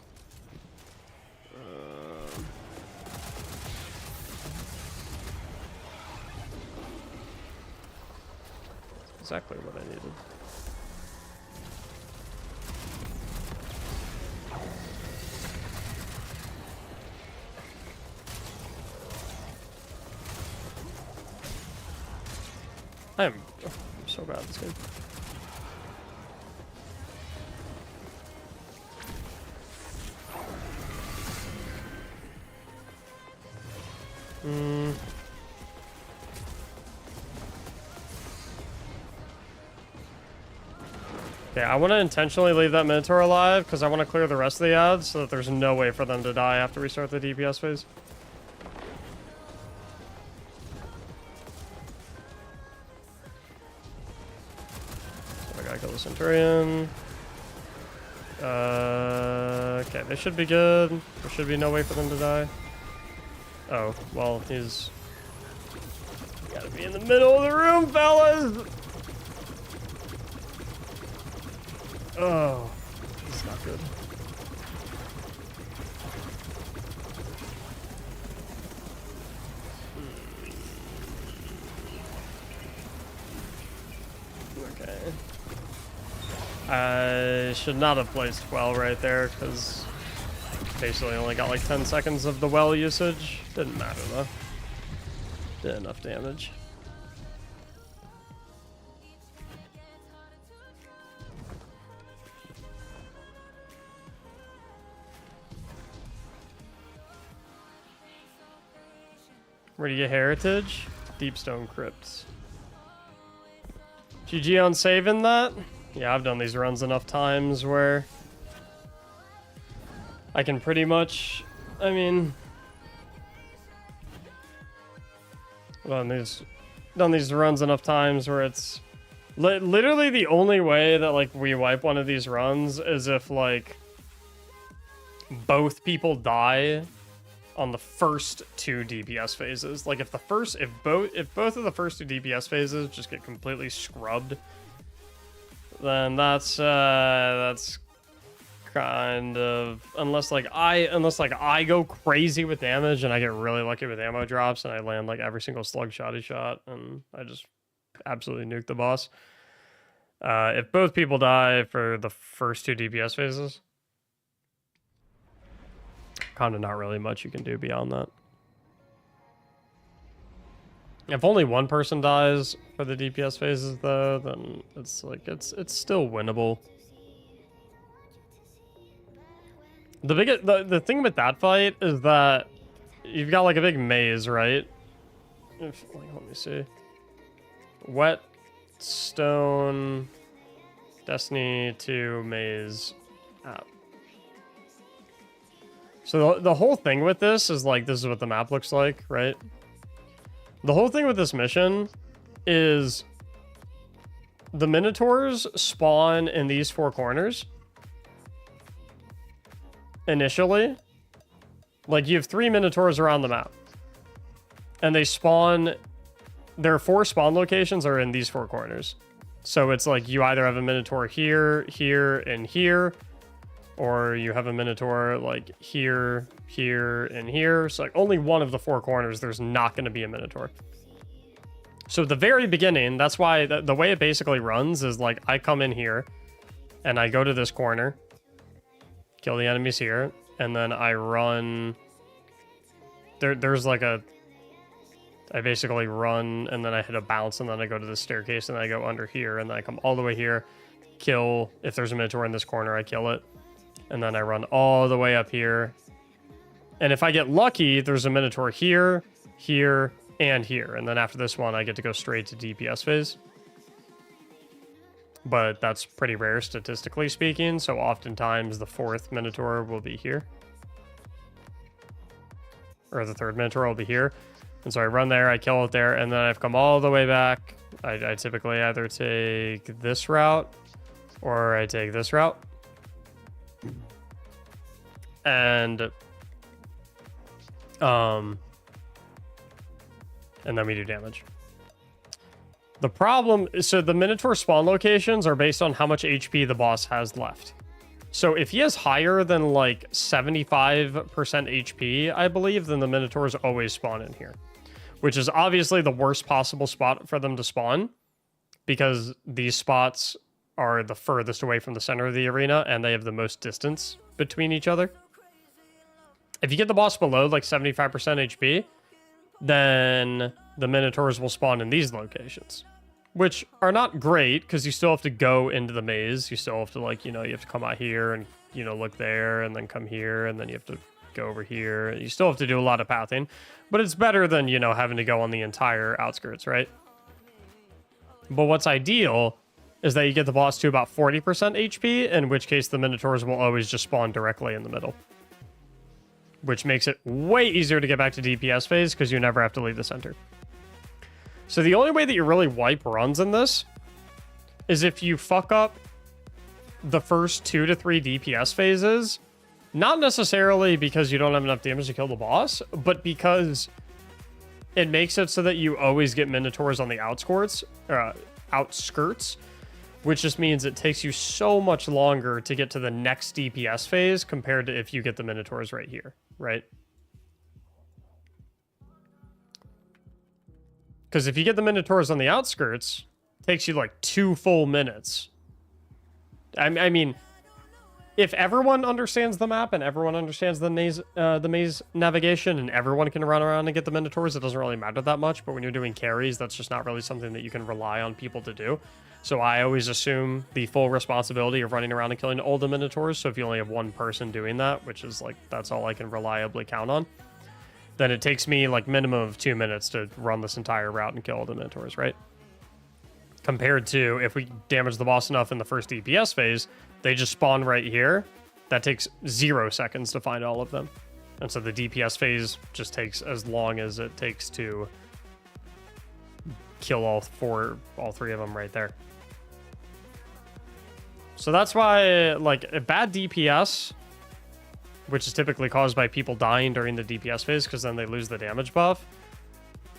Exactly what I needed. I'm so bad at this game. Okay, I want to intentionally leave that Minotaur alive because I want to clear the rest of the ads so that there's no way for them to die after we start the DPS phase. So I gotta kill the Centurion. Okay, they should be good. There should be no way for them to die. Oh, well, he's gotta be in the middle of the room, fellas! Oh, this is not good. Okay. I should not have placed well right there, because basically only got like 10 seconds of the well usage. Didn't matter though. Did enough damage. Where do you get heritage? Deepstone Crypts. GG on saving that? Yeah, I've done these runs enough times where I can pretty much, I mean, done these runs enough times where it's literally the only way that like we wipe one of these runs is if like both people die on the first 2 DPS phases. Like if both of the first 2 DPS phases just get completely scrubbed, then that's kind of, unless I go crazy with damage and I get really lucky with ammo drops and I land like every single slug shotty shot and I just absolutely nuke the boss. If both people die for the first 2 DPS phases, kind of not really much you can do beyond that. If only one person dies for the DPS phases though, then it's like it's still winnable. The thing with that fight is that you've got like a big maze, right? Let me see. Wet stone Destiny 2 maze app. So the whole thing with this is like, this is what the map looks like, right? The whole thing with this mission is the Minotaurs spawn in these 4 corners. Initially. Like, you have 3 Minotaurs around the map. And they spawn... Their 4 spawn locations are in these 4 corners. So it's like, you either have a Minotaur here, here, and here. Or you have a Minotaur, like, here, here, and here. So, like, only one of the 4 corners, there's not going to be a Minotaur. So, at the very beginning, that's why the way it basically runs is, like, I come in here, and I go to this corner, kill the enemies here, and then I run... There's, like, a... I basically run, and then I hit a bounce, and then I go to the staircase, and then I go under here, and then I come all the way here, kill... If there's a Minotaur in this corner, I kill it. And then I run all the way up here. And if I get lucky, there's a Minotaur here, here, and here. And then after this one, I get to go straight to DPS phase. But that's pretty rare, statistically speaking. So oftentimes, the 4th Minotaur will be here. Or the 3rd Minotaur will be here. And so I run there, I kill it there, and then I've come all the way back. I typically either take this route, or I take this route. And then we do damage. The problem is, so the Minotaur spawn locations are based on how much HP the boss has left. So if he has higher than like 75% HP, I believe, then the Minotaurs always spawn in here, which is obviously the worst possible spot for them to spawn, because these spots are the furthest away from the center of the arena and they have the most distance between each other. If you get the boss below like 75% HP, then the Minotaurs will spawn in these locations, which are not great because you still have to go into the maze. You still have to, like, you have to come out here and, look there and then come here and then you have to go over here. You still have to do a lot of pathing, but it's better than, having to go on the entire outskirts, right? But what's ideal is that you get the boss to about 40% HP, in which case the Minotaurs will always just spawn directly in the middle, which makes it way easier to get back to DPS phase because you never have to leave the center. So the only way that you really wipe runs in this is if you fuck up the first 2 to 3 DPS phases, not necessarily because you don't have enough damage to kill the boss, but because it makes it so that you always get Minotaurs on the outskirts, which just means it takes you so much longer to get to the next DPS phase compared to if you get the Minotaurs right here, right? Because if you get the Minotaurs on the outskirts, it takes you like 2 full minutes. I mean, if everyone understands the map and everyone understands the maze navigation and everyone can run around and get the Minotaurs, it doesn't really matter that much. But when you're doing carries, that's just not really something that you can rely on people to do. So I always assume the full responsibility of running around and killing all the Minotaurs. So if you only have one person doing that, which is like, that's all I can reliably count on, then it takes me like minimum of 2 minutes to run this entire route and kill all the Minotaurs, right? Compared to if we damage the boss enough in the first DPS phase, they just spawn right here. That takes 0 seconds to find all of them. And so the DPS phase just takes as long as it takes to kill all 3 of them right there. So that's why, like, a bad DPS which is typically caused by people dying during the DPS phase because then they lose the damage buff.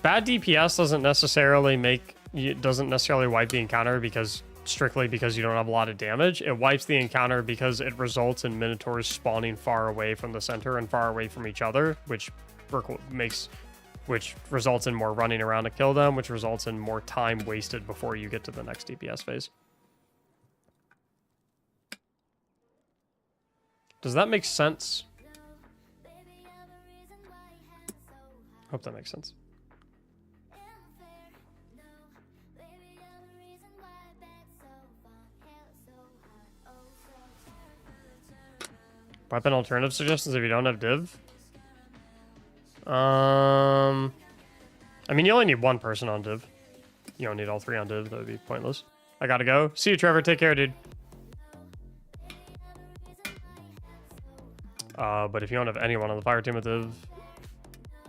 Bad DPS doesn't necessarily wipe the encounter strictly because you don't have a lot of damage. It wipes the encounter because it results in Minotaurs spawning far away from the center and far away from each other, which results in more running around to kill them, which results in more time wasted before you get to the next DPS phase. Does that make sense? Hope that makes sense. Weapon alternative suggestions if you don't have div? I mean, you only need one person on div. You don't need all three on div. That would be pointless. I gotta go. See you, Trevor. Take care, dude. But if you don't have anyone on the fire team with div...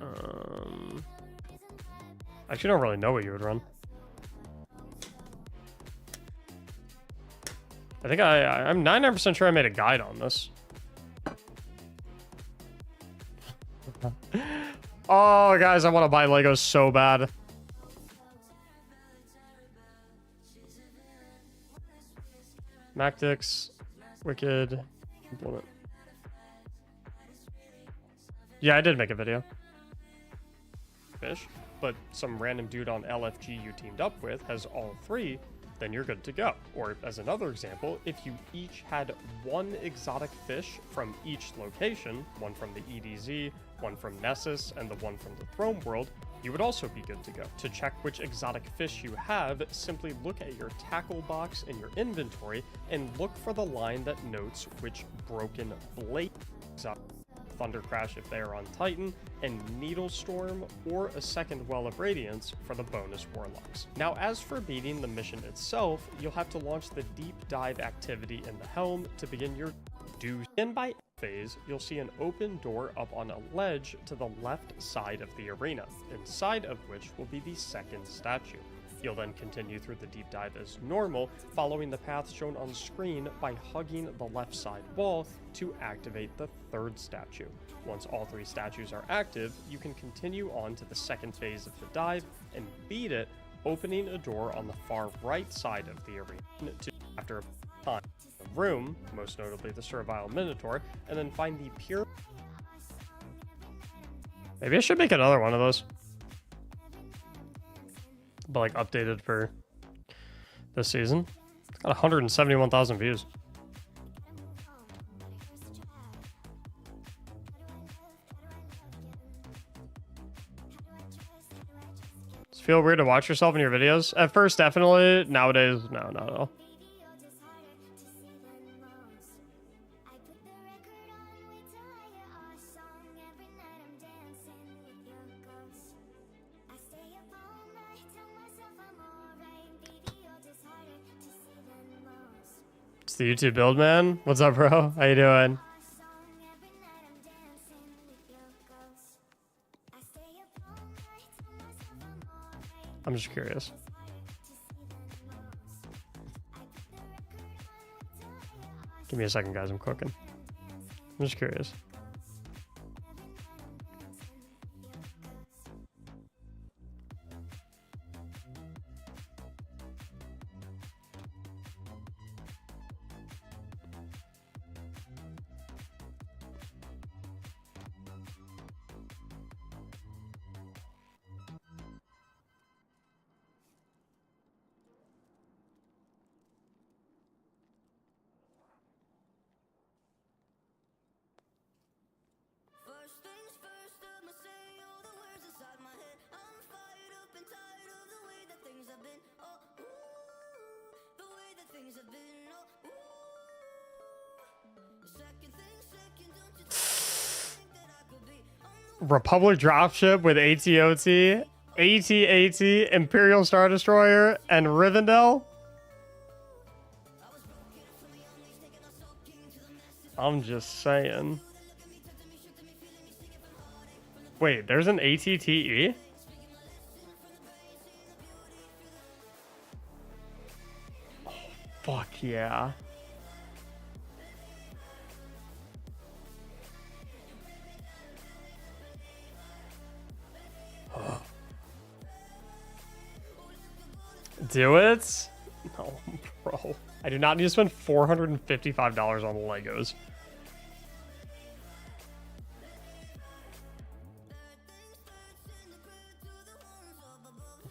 I actually don't really know what you would run. I think I'm 99% sure I made a guide on this. Oh, guys, I want to buy Legos so bad. Mactics, Wicked, Implement. Yeah, I did make a video. Fish, but some random dude on LFG you teamed up with has all three, then you're good to go. Or as another example, if you each had one exotic fish from each location, one from the EDZ, one from Nessus, and the one from the Throne World, you would also be good to go. To check which exotic fish you have, simply look at your tackle box in your inventory and look for the line that notes which broken blade exotic Thunder Crash if they are on Titan, and Needle Storm or a second Well of Radiance for the bonus Warlocks. Now, as for beating the mission itself, you'll have to launch the deep dive activity in the helm to begin your do. In by phase, you'll see an open door up on a ledge to the left side of the arena, inside of which will be the second statue. You'll then continue through the deep dive as normal, following the path shown on screen by hugging the left side wall to activate the third statue. Once all three statues are active, you can continue on to the second phase of the dive and beat it, opening a door on the far right side of the arena to, after a time, the room, most notably the Servile Minotaur, and then find the pure... Maybe I should make another one of those. But like updated for this season. It's got 171,000 views. Does it feel weird to watch yourself in your videos? At first, definitely. Nowadays, no, not at all. It's the YouTube build, man. What's up, bro? How you doing? I'm just curious. Give me a second, guys. I'm cooking. I'm just curious. Republic dropship with ATOT, AT-AT, Imperial Star Destroyer, and Rivendell? I'm just saying. Wait, there's an ATTE? Oh, fuck yeah. Do it? No, bro. I do not need to spend $455 on Legos.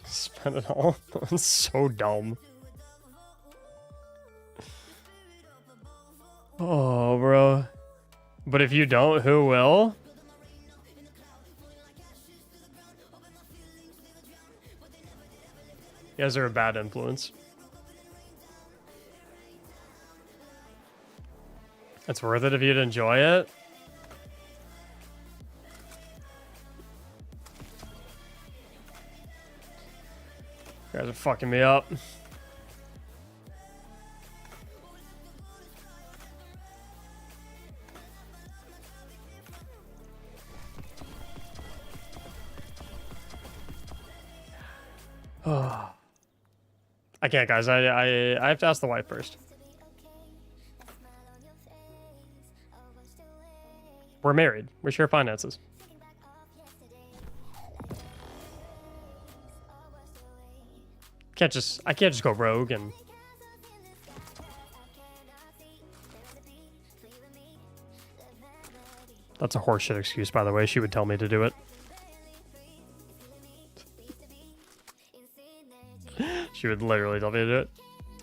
Spend it all? That's so dumb. Oh, bro. But if you don't, who will? You guys are a bad influence. It's worth it if you'd enjoy it. You guys are fucking me up. Oh. I can't, guys. I have to ask the wife first. We're married. We share finances. I can't just go rogue and that's a horseshit excuse, by the way. She would tell me to do it. She would literally tell me to do it.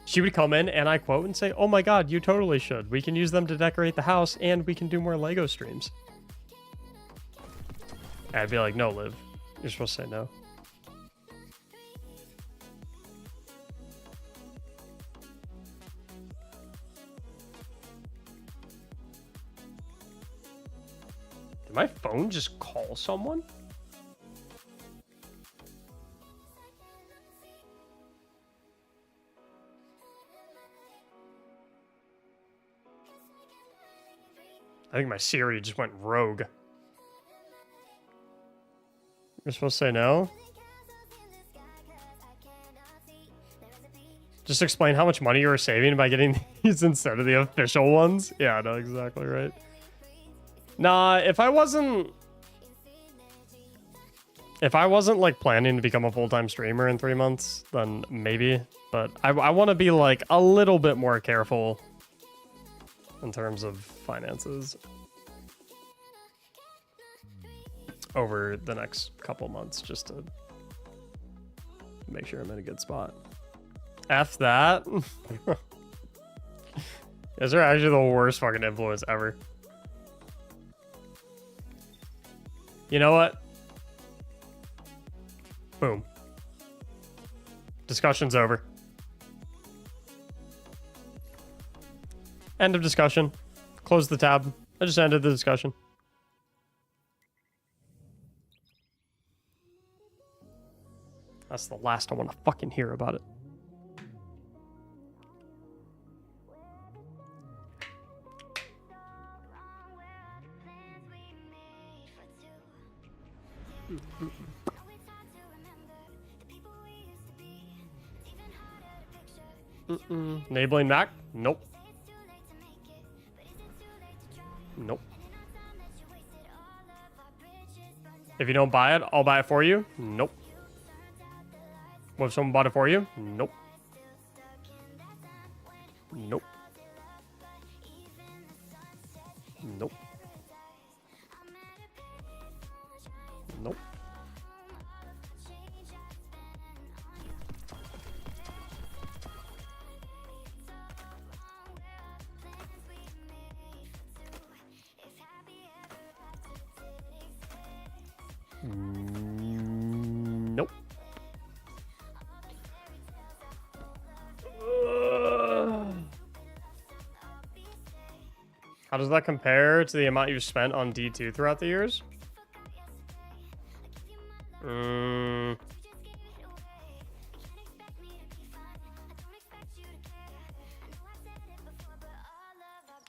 She would come in and I quote and say, "Oh my god, you totally should. We can use them to decorate the house and we can do more Lego streams." And I'd be like, "No, Liv. You're supposed to say no." Did my phone just call someone? I think my Siri just went rogue. You're supposed to say no? Just explain how much money you were saving by getting these instead of the official ones. Yeah, no, exactly right. Nah, if I wasn't like planning to become a full-time streamer in 3 months, then maybe. But I want to be like a little bit more careful in terms of finances over the next couple months, just to make sure I'm in a good spot. F that. Is there actually the worst fucking influence ever? You know what? Boom. Discussion's over. End of discussion. Close the tab. I just ended the discussion. That's the last I want to fucking hear about it. Enabling Mac? Nope. Nope. If you don't buy it, I'll buy it for you? Nope. What if someone bought it for you? Nope. Nope. Nope. Nope. Nope. How does that compare to the amount you've spent on D2 throughout the years?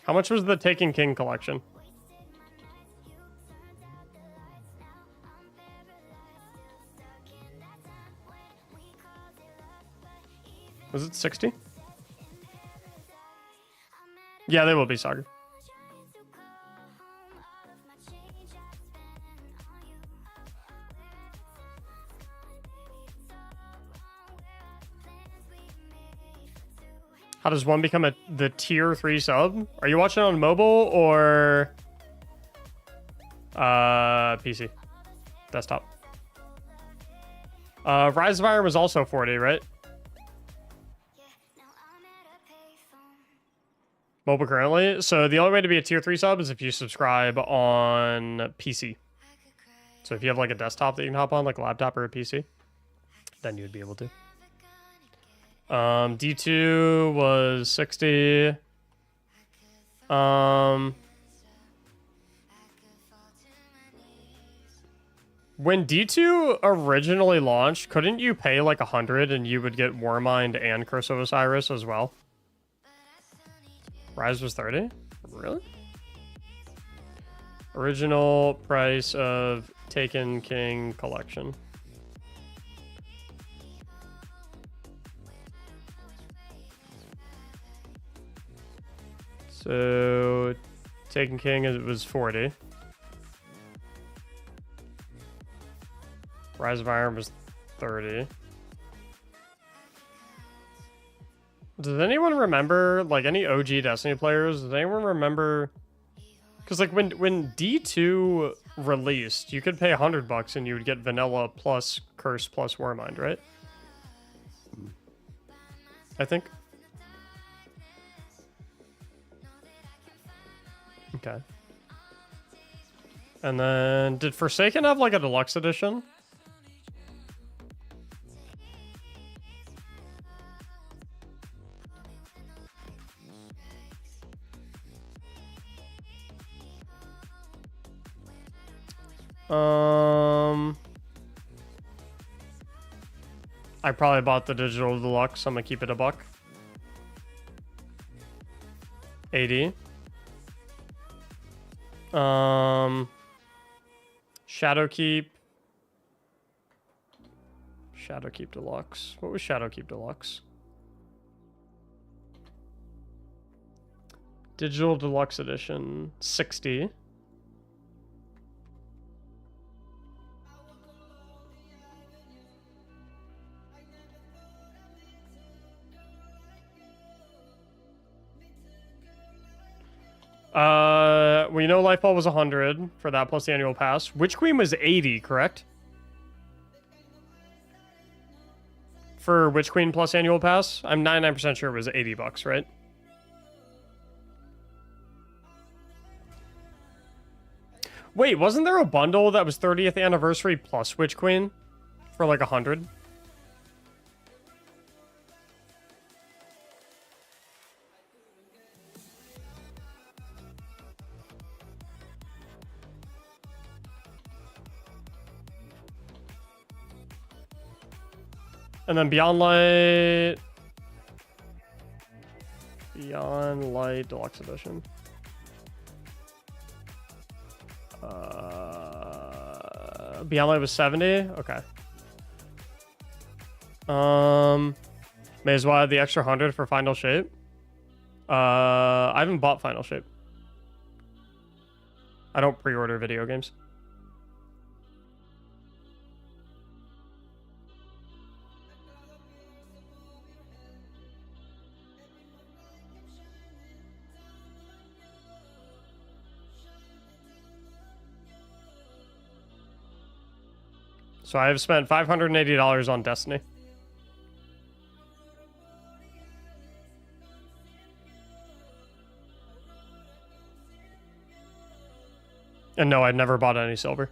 How much was the Taken King collection? Was it 60? Yeah, they will be, Saga. How does one become the tier 3 sub? Are you watching on mobile or PC? Desktop. Rise of Iron was also 40, right? Mobile currently. So the only way to be a tier 3 sub is if you subscribe on PC. So if you have like a desktop that you can hop on, like a laptop or a PC, then you would be able to. D2 was 60. When D2 originally launched, couldn't you pay like 100 and you would get Warmind and Curse of Osiris as well? Rise was 30? Really? Original price of Taken King collection. So Taken King it was 40. Rise of Iron was 30. Does anyone remember, like, any OG Destiny players? Does anyone remember? Because, like, when D2 released, you could pay $100 and you would get Vanilla plus Curse plus Warmind, right? I think. Okay. And then, did Forsaken have, like, a deluxe edition? I probably bought the digital deluxe. I'm gonna keep it a buck. 80. Shadowkeep Deluxe. What was Shadowkeep Deluxe? Digital Deluxe Edition, 60. We know Lightfall was 100 for that plus the annual pass. Witch Queen was 80, correct? For Witch Queen plus annual pass? I'm 99% sure it was $80, right? Wait, wasn't there a bundle that was 30th anniversary plus Witch Queen for like 100? And then Beyond Light Deluxe Edition. Beyond Light was 70? Okay. May as well add the extra 100 for Final Shape. I haven't bought Final Shape. I don't pre-order video games. So I have spent $580 on Destiny. And no, I'd never bought any silver.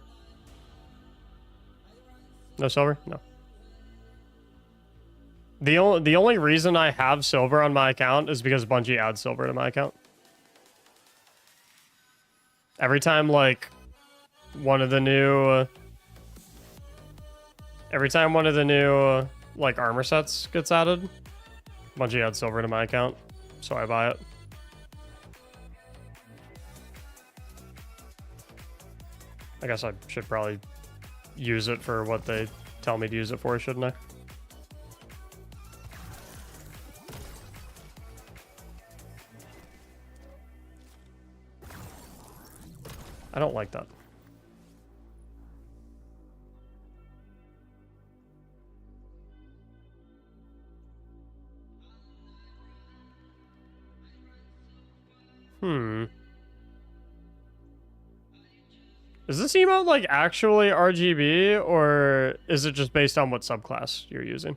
No silver? No. The only reason I have silver on my account is because Bungie adds silver to my account. Every time, like, one of the new... Every time one of the new, like, armor sets gets added, Bungie adds silver to my account, so I buy it. I guess I should probably use it for what they tell me to use it for, shouldn't I? I don't like that. Is this emote like actually RGB, or is it just based on what subclass you're using?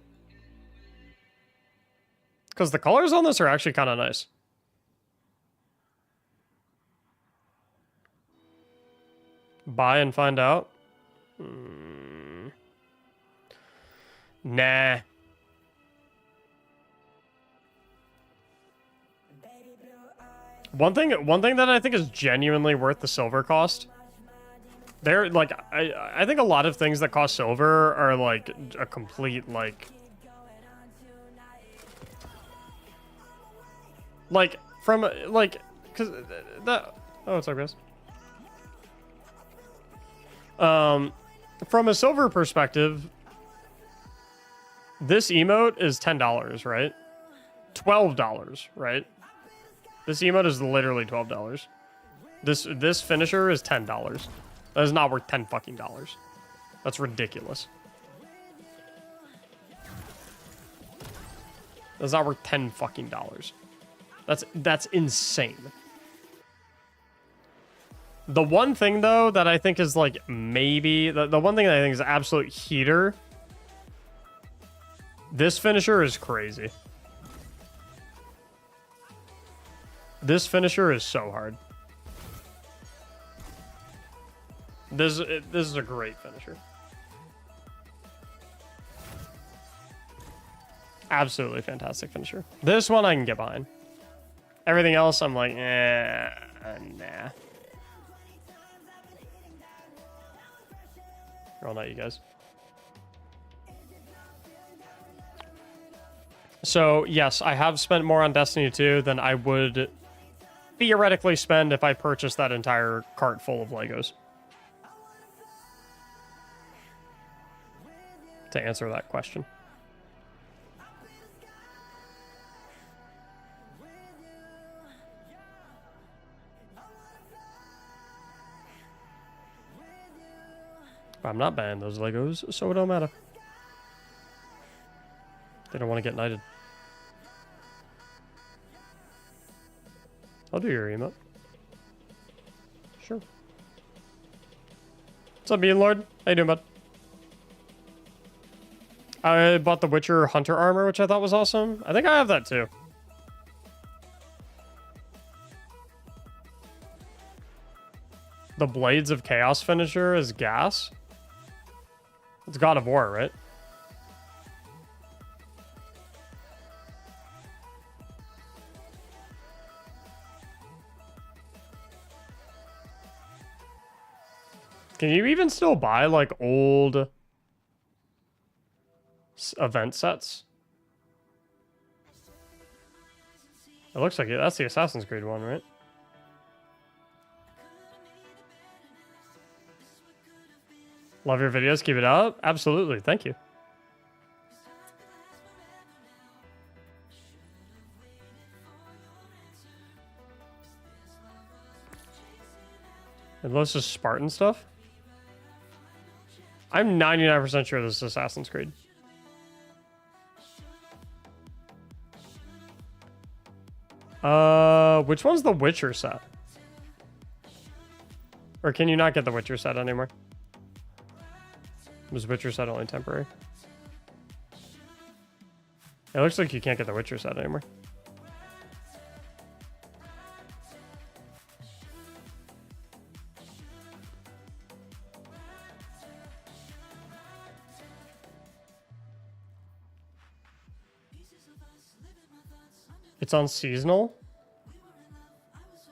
Because the colors on this are actually kind of nice. Buy and find out. Nah. One thing that I think is genuinely worth the silver cost. They're like, I think a lot of things that cost silver are like a complete like from like, cause that, oh, what's up, guys? From a silver perspective, this emote is $10, right? $12, right? This emote is literally $12. This finisher is $10. That is not worth 10 fucking dollars. That's ridiculous. That's not worth 10 fucking dollars. That's insane. The one thing though that I think is like maybe the one thing that I think is absolute heater. This finisher is crazy. This finisher is so hard. This is a great finisher. Absolutely fantastic finisher. This one I can get behind. Everything else I'm like, nah. Roll not you guys. So yes, I have spent more on Destiny 2 than I would theoretically spend if I purchased that entire cart full of Legos. To answer that question. I'm not buying those Legos, so it don't matter. They don't want to get knighted. I'll do your emote. Sure. What's up, Bean Lord? How you doing, bud? I bought the Witcher Hunter armor, which I thought was awesome. I think I have that too. The Blades of Chaos finisher is gas. It's God of War, right? Can you even still buy like old event sets? It looks like it. That's the Assassin's Creed one, right? Love your videos. Keep it up. Absolutely. Thank you. And most is Spartan stuff? I'm 99% sure this is Assassin's Creed. Which one's the Witcher set? Or can you not get the Witcher set anymore? Was Witcher set only temporary? It looks like you can't get the Witcher set anymore. It's on seasonal?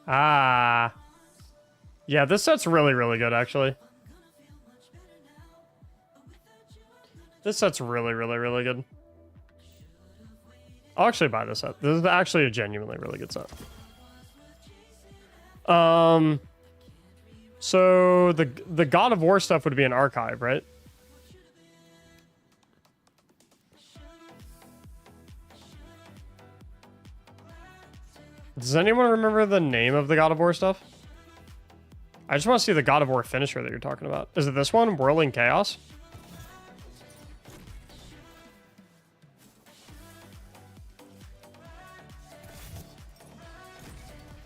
Ah. Yeah, this set's really, really good, actually. This set's really, really, really good. I'll actually buy this set. This is actually a genuinely really good set. So the God of War stuff would be an archive, right? Does anyone remember the name of the God of War stuff? I just want to see the God of War finisher that you're talking about. Is it this one? Whirling Chaos?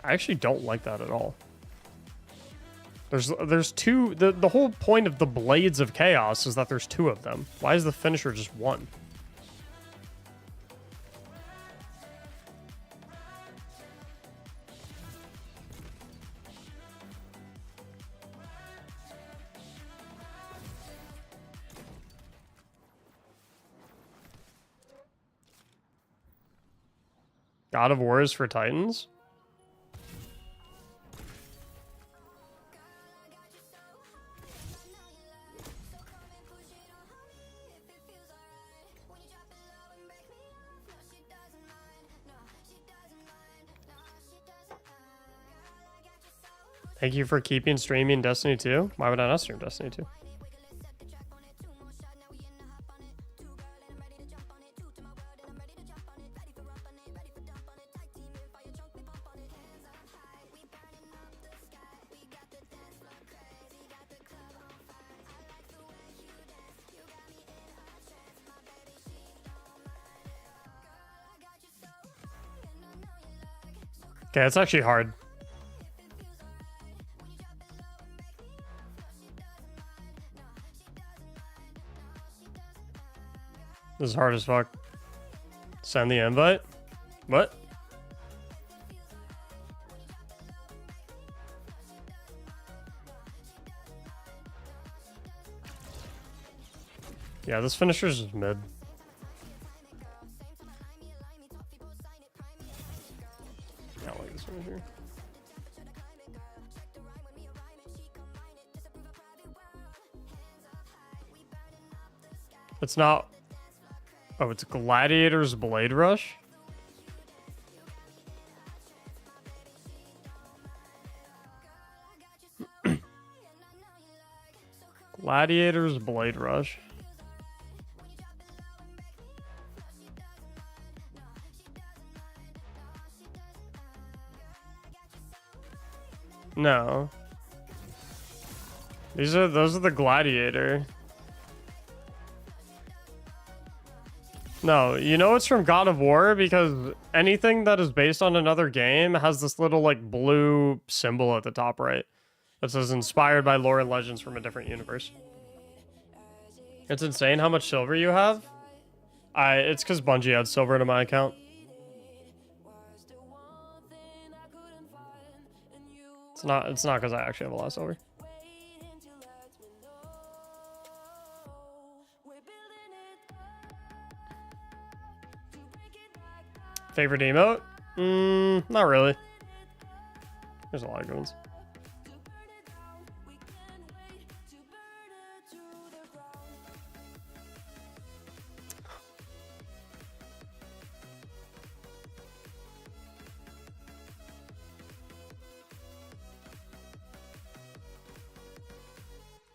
I actually don't like that at all. There's two. The whole point of the Blades of Chaos is that there's two of them. Why is the finisher just one? God of War is for Titans? Thank you for keeping streaming Destiny 2. Why would I not stream Destiny 2? Okay, it's actually hard. This is hard as fuck. Send the invite? What? Yeah, this finisher's just mid. I don't like this finisher. It's not... Oh, it's Gladiator's Blade Rush? Gladiator's Blade Rush. No. Those are the Gladiator. No, you know it's from God of War because anything that is based on another game has this little like blue symbol at the top right that says inspired by lore and legends from a different universe. It's insane how much silver you have. It's because Bungie adds silver to my account. It's not because I actually have a lot of silver. Favorite emote? Not really. There's a lot of good ones.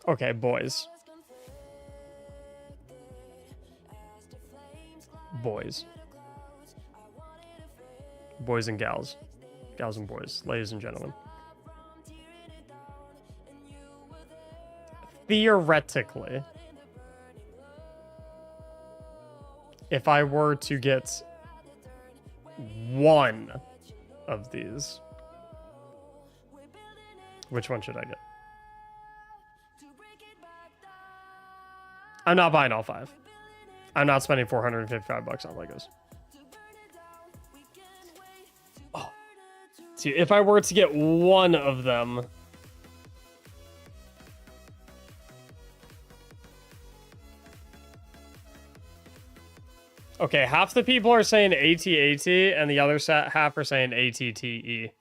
Okay, boys. Boys. Boys and gals. Gals and boys. Ladies and gentlemen. Theoretically, if I were to get one of these, which one should I get? I'm not buying all 5. I'm not spending $455 on Legos. Oh. See, if I were to get one of them, okay, half the people are saying AT-AT and the other half are saying ATTE.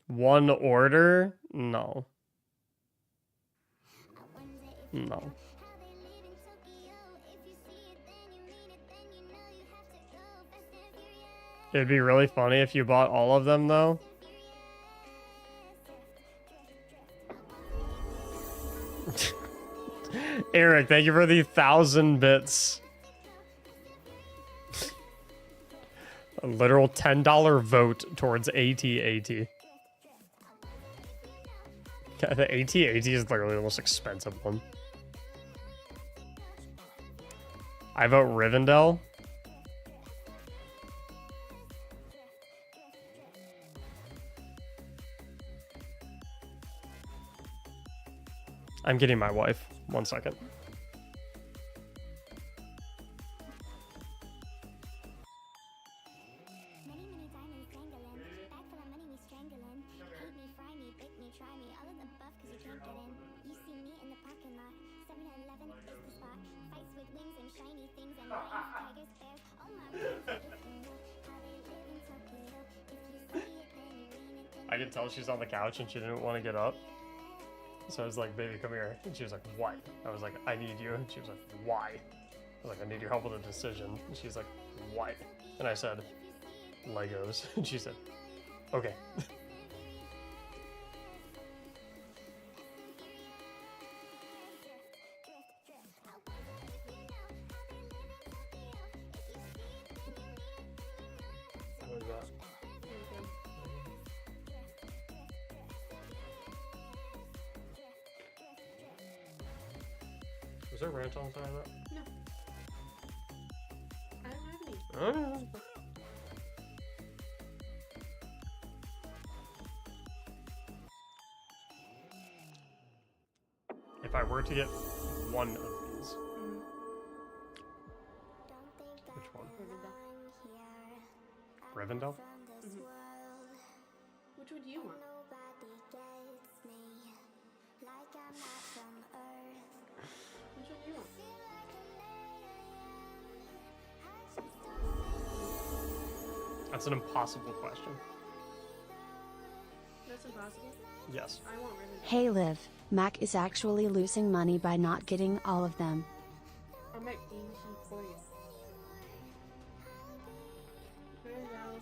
One order? No. No. It'd be really funny if you bought all of them, though. Eric, thank you for the 1,000 bits. A literal $10 vote towards AT-AT. The AT-AT is literally the most expensive one. I vote Rivendell. I'm getting my wife. 1 second. I could tell she's on the couch and she didn't want to get up. So I was like, baby, come here. And she was like, what? I was like, I need you. And she was like, why? I was like, I need your help with a decision. And she's like, what? And I said, Legos. And she said, okay. What was that? Was there ranch on the side of that? No. I don't have any. Oh. If I were to get one of these, which one? Rivendell? Which one do you want? Which one do you want? That's an impossible question. That's impossible. Yes. I want Rivendell. Hey Liv, Mac is actually losing money by not getting all of them. I'll make these for you. Rivendell.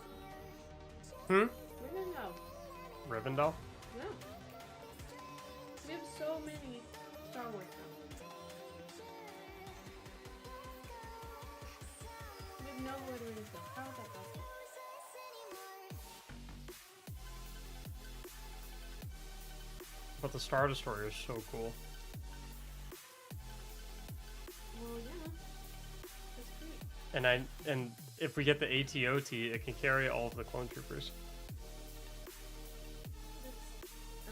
Hmm? Rivendell. Rivendell? No. We have so many Star Wars stuff. We have no Lord of the Rings stuff. How is that possible? But the Star Destroyer is so cool. Well, yeah. That's great. And if we get the AT-OT, it can carry all of the clone troopers. That's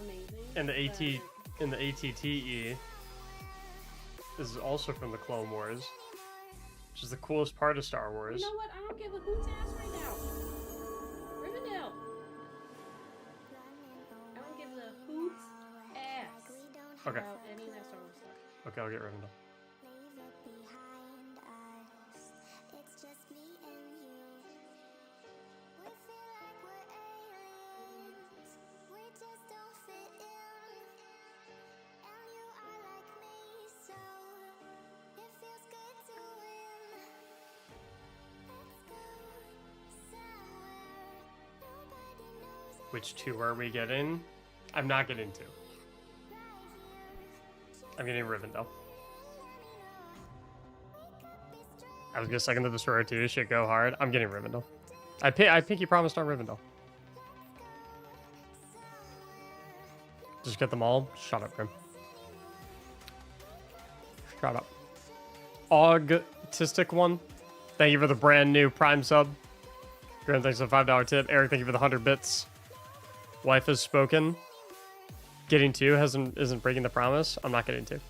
amazing. And the AT but- and the ATTE is also from the Clone Wars, which is the coolest part of Star Wars. You know what? I don't give a hoot's ass right now. Rivendell. I don't give a hoot's ass Okay. about any of that Star Wars stuff. Okay, I'll get Rivendell. Which two are we getting? I'm not getting two. I'm getting Rivendell. I was gonna second the Destroyer too. Shit, go hard. I'm getting Rivendell. I think you promised on Rivendell. Just get them all. Shut up, Grim. Shut up. Autistic one. Thank you for the brand new Prime sub. Grim, thanks for the $5 tip. Eric, thank you for the 100 bits. Wife has spoken. Getting two isn't breaking the promise. I'm not getting two.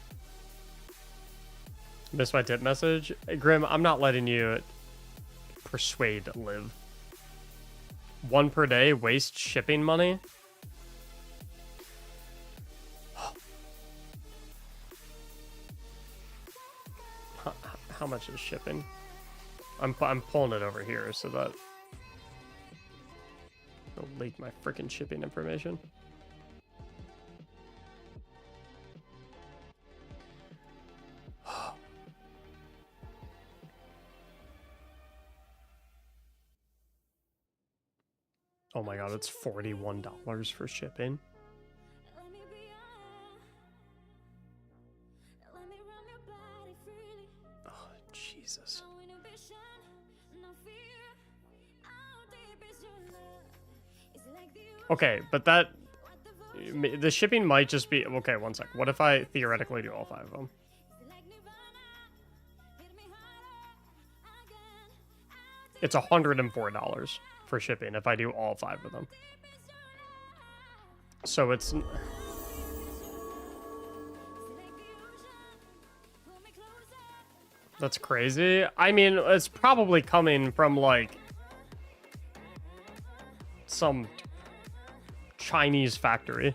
Missed my tip message. Grim, I'm not letting you persuade Liv. One per day, waste shipping money. How much is shipping? I'm pulling it over here so that I'll leak my freaking shipping information. Oh my god, it's $41 for shipping. Oh, Jesus. Okay, but the shipping might just be... Okay, one sec. What if I theoretically do all 5 of them? It's $104 for shipping if I do all 5 of them. That's crazy. I mean, it's probably coming from like some Chinese factory.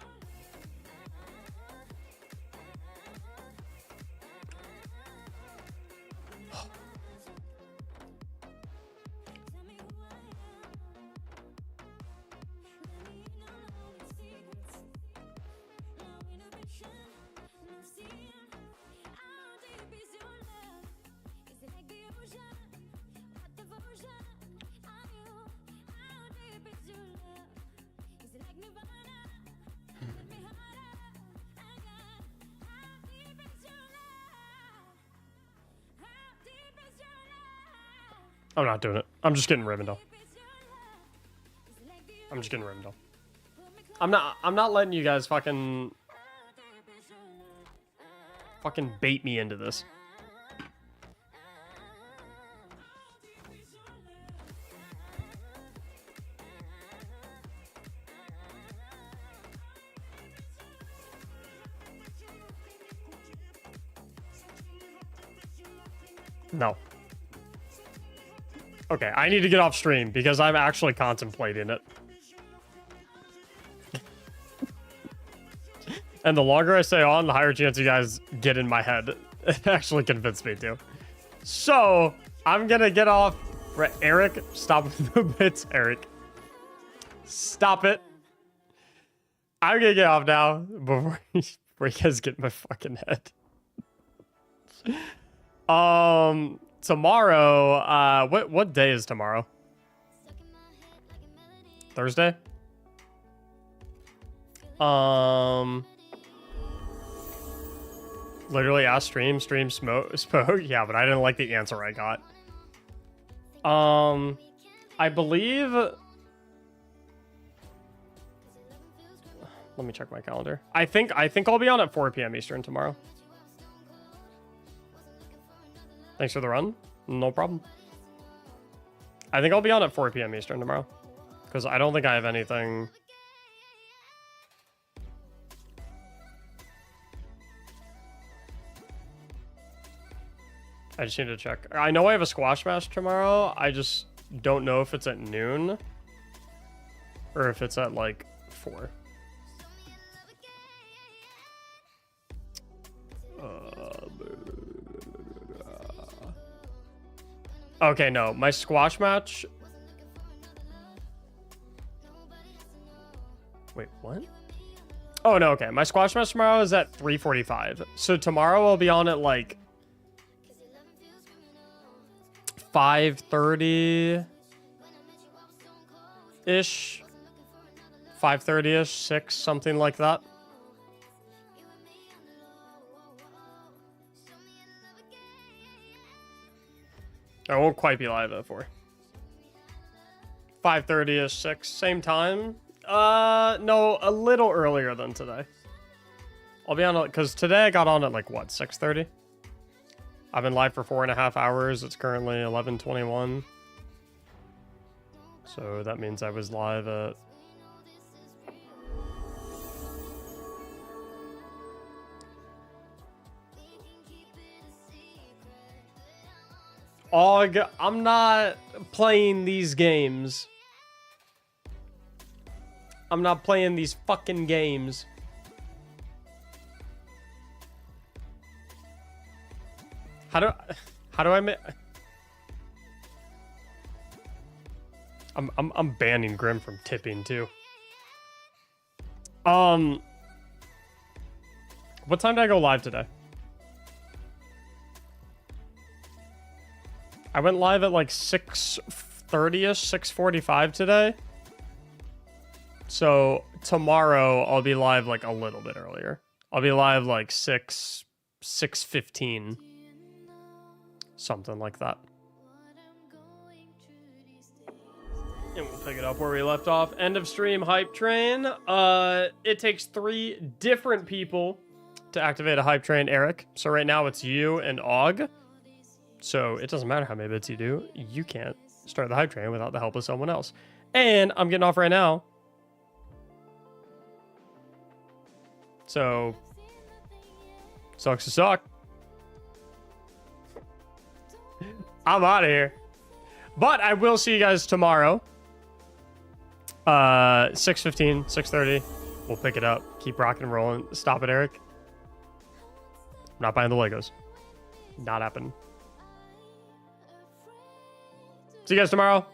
I'm not doing it. I'm just getting Rivendell. I'm just getting Rivendell. I'm not letting you guys fucking bait me into this. No. Okay, I need to get off stream because I'm actually contemplating it. And the longer I stay on, the higher chance you guys get in my head. It actually convinced me to. So, I'm gonna get off. Eric, stop with the bits, Eric. Stop it. I'm gonna get off now before you guys get in my fucking head. Tomorrow, what day is tomorrow? Thursday? Literally asked stream spoke. Yeah, but I didn't like the answer I got. I believe. Let me check my calendar. I think I'll be on at 4 p.m. Eastern tomorrow. Thanks for the run. No problem. I think I'll be on at 4 p.m. Eastern tomorrow. Because I don't think I have anything. I just need to check. I know I have a squash match tomorrow. I just don't know if it's at noon. Or if it's at like 4. Okay, no. My squash match... Wait, what? Oh, no, okay. My squash match tomorrow is at 3:45. So tomorrow I'll be on at like 5:30-ish. 5:30-ish, 6, something like that. I won't quite be live at 4. 5:30-ish, 6, same time. No, a little earlier than today. I'll be on, because today I got on at like, what, 6:30? I've been live for 4.5 hours. It's currently 11:21. So that means I was live at... Og, I'm not playing these games. I'm not playing these fucking games. How do I make... I'm banning Grim from tipping too. What time did I go live today? I went live at like 6:30ish, 6:45 today. So tomorrow I'll be live like a little bit earlier. I'll be live like 6:15. Something like that. And we'll pick it up where we left off. End of stream hype train. It takes 3 different people to activate a hype train, Eric. So right now it's you and Og. So it doesn't matter how many bits you do. You can't start the hype train without the help of someone else. And I'm getting off right now. So, sucks to suck. I'm out of here. But I will see you guys tomorrow. 6:15, 6:30. We'll pick it up. Keep rocking and rolling. Stop it, Eric. I'm not buying the Legos. Not happening. See you guys tomorrow.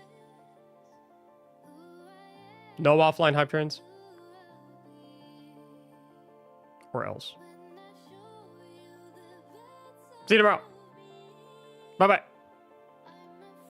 No offline hype trains. Or else. See you tomorrow. Bye-bye.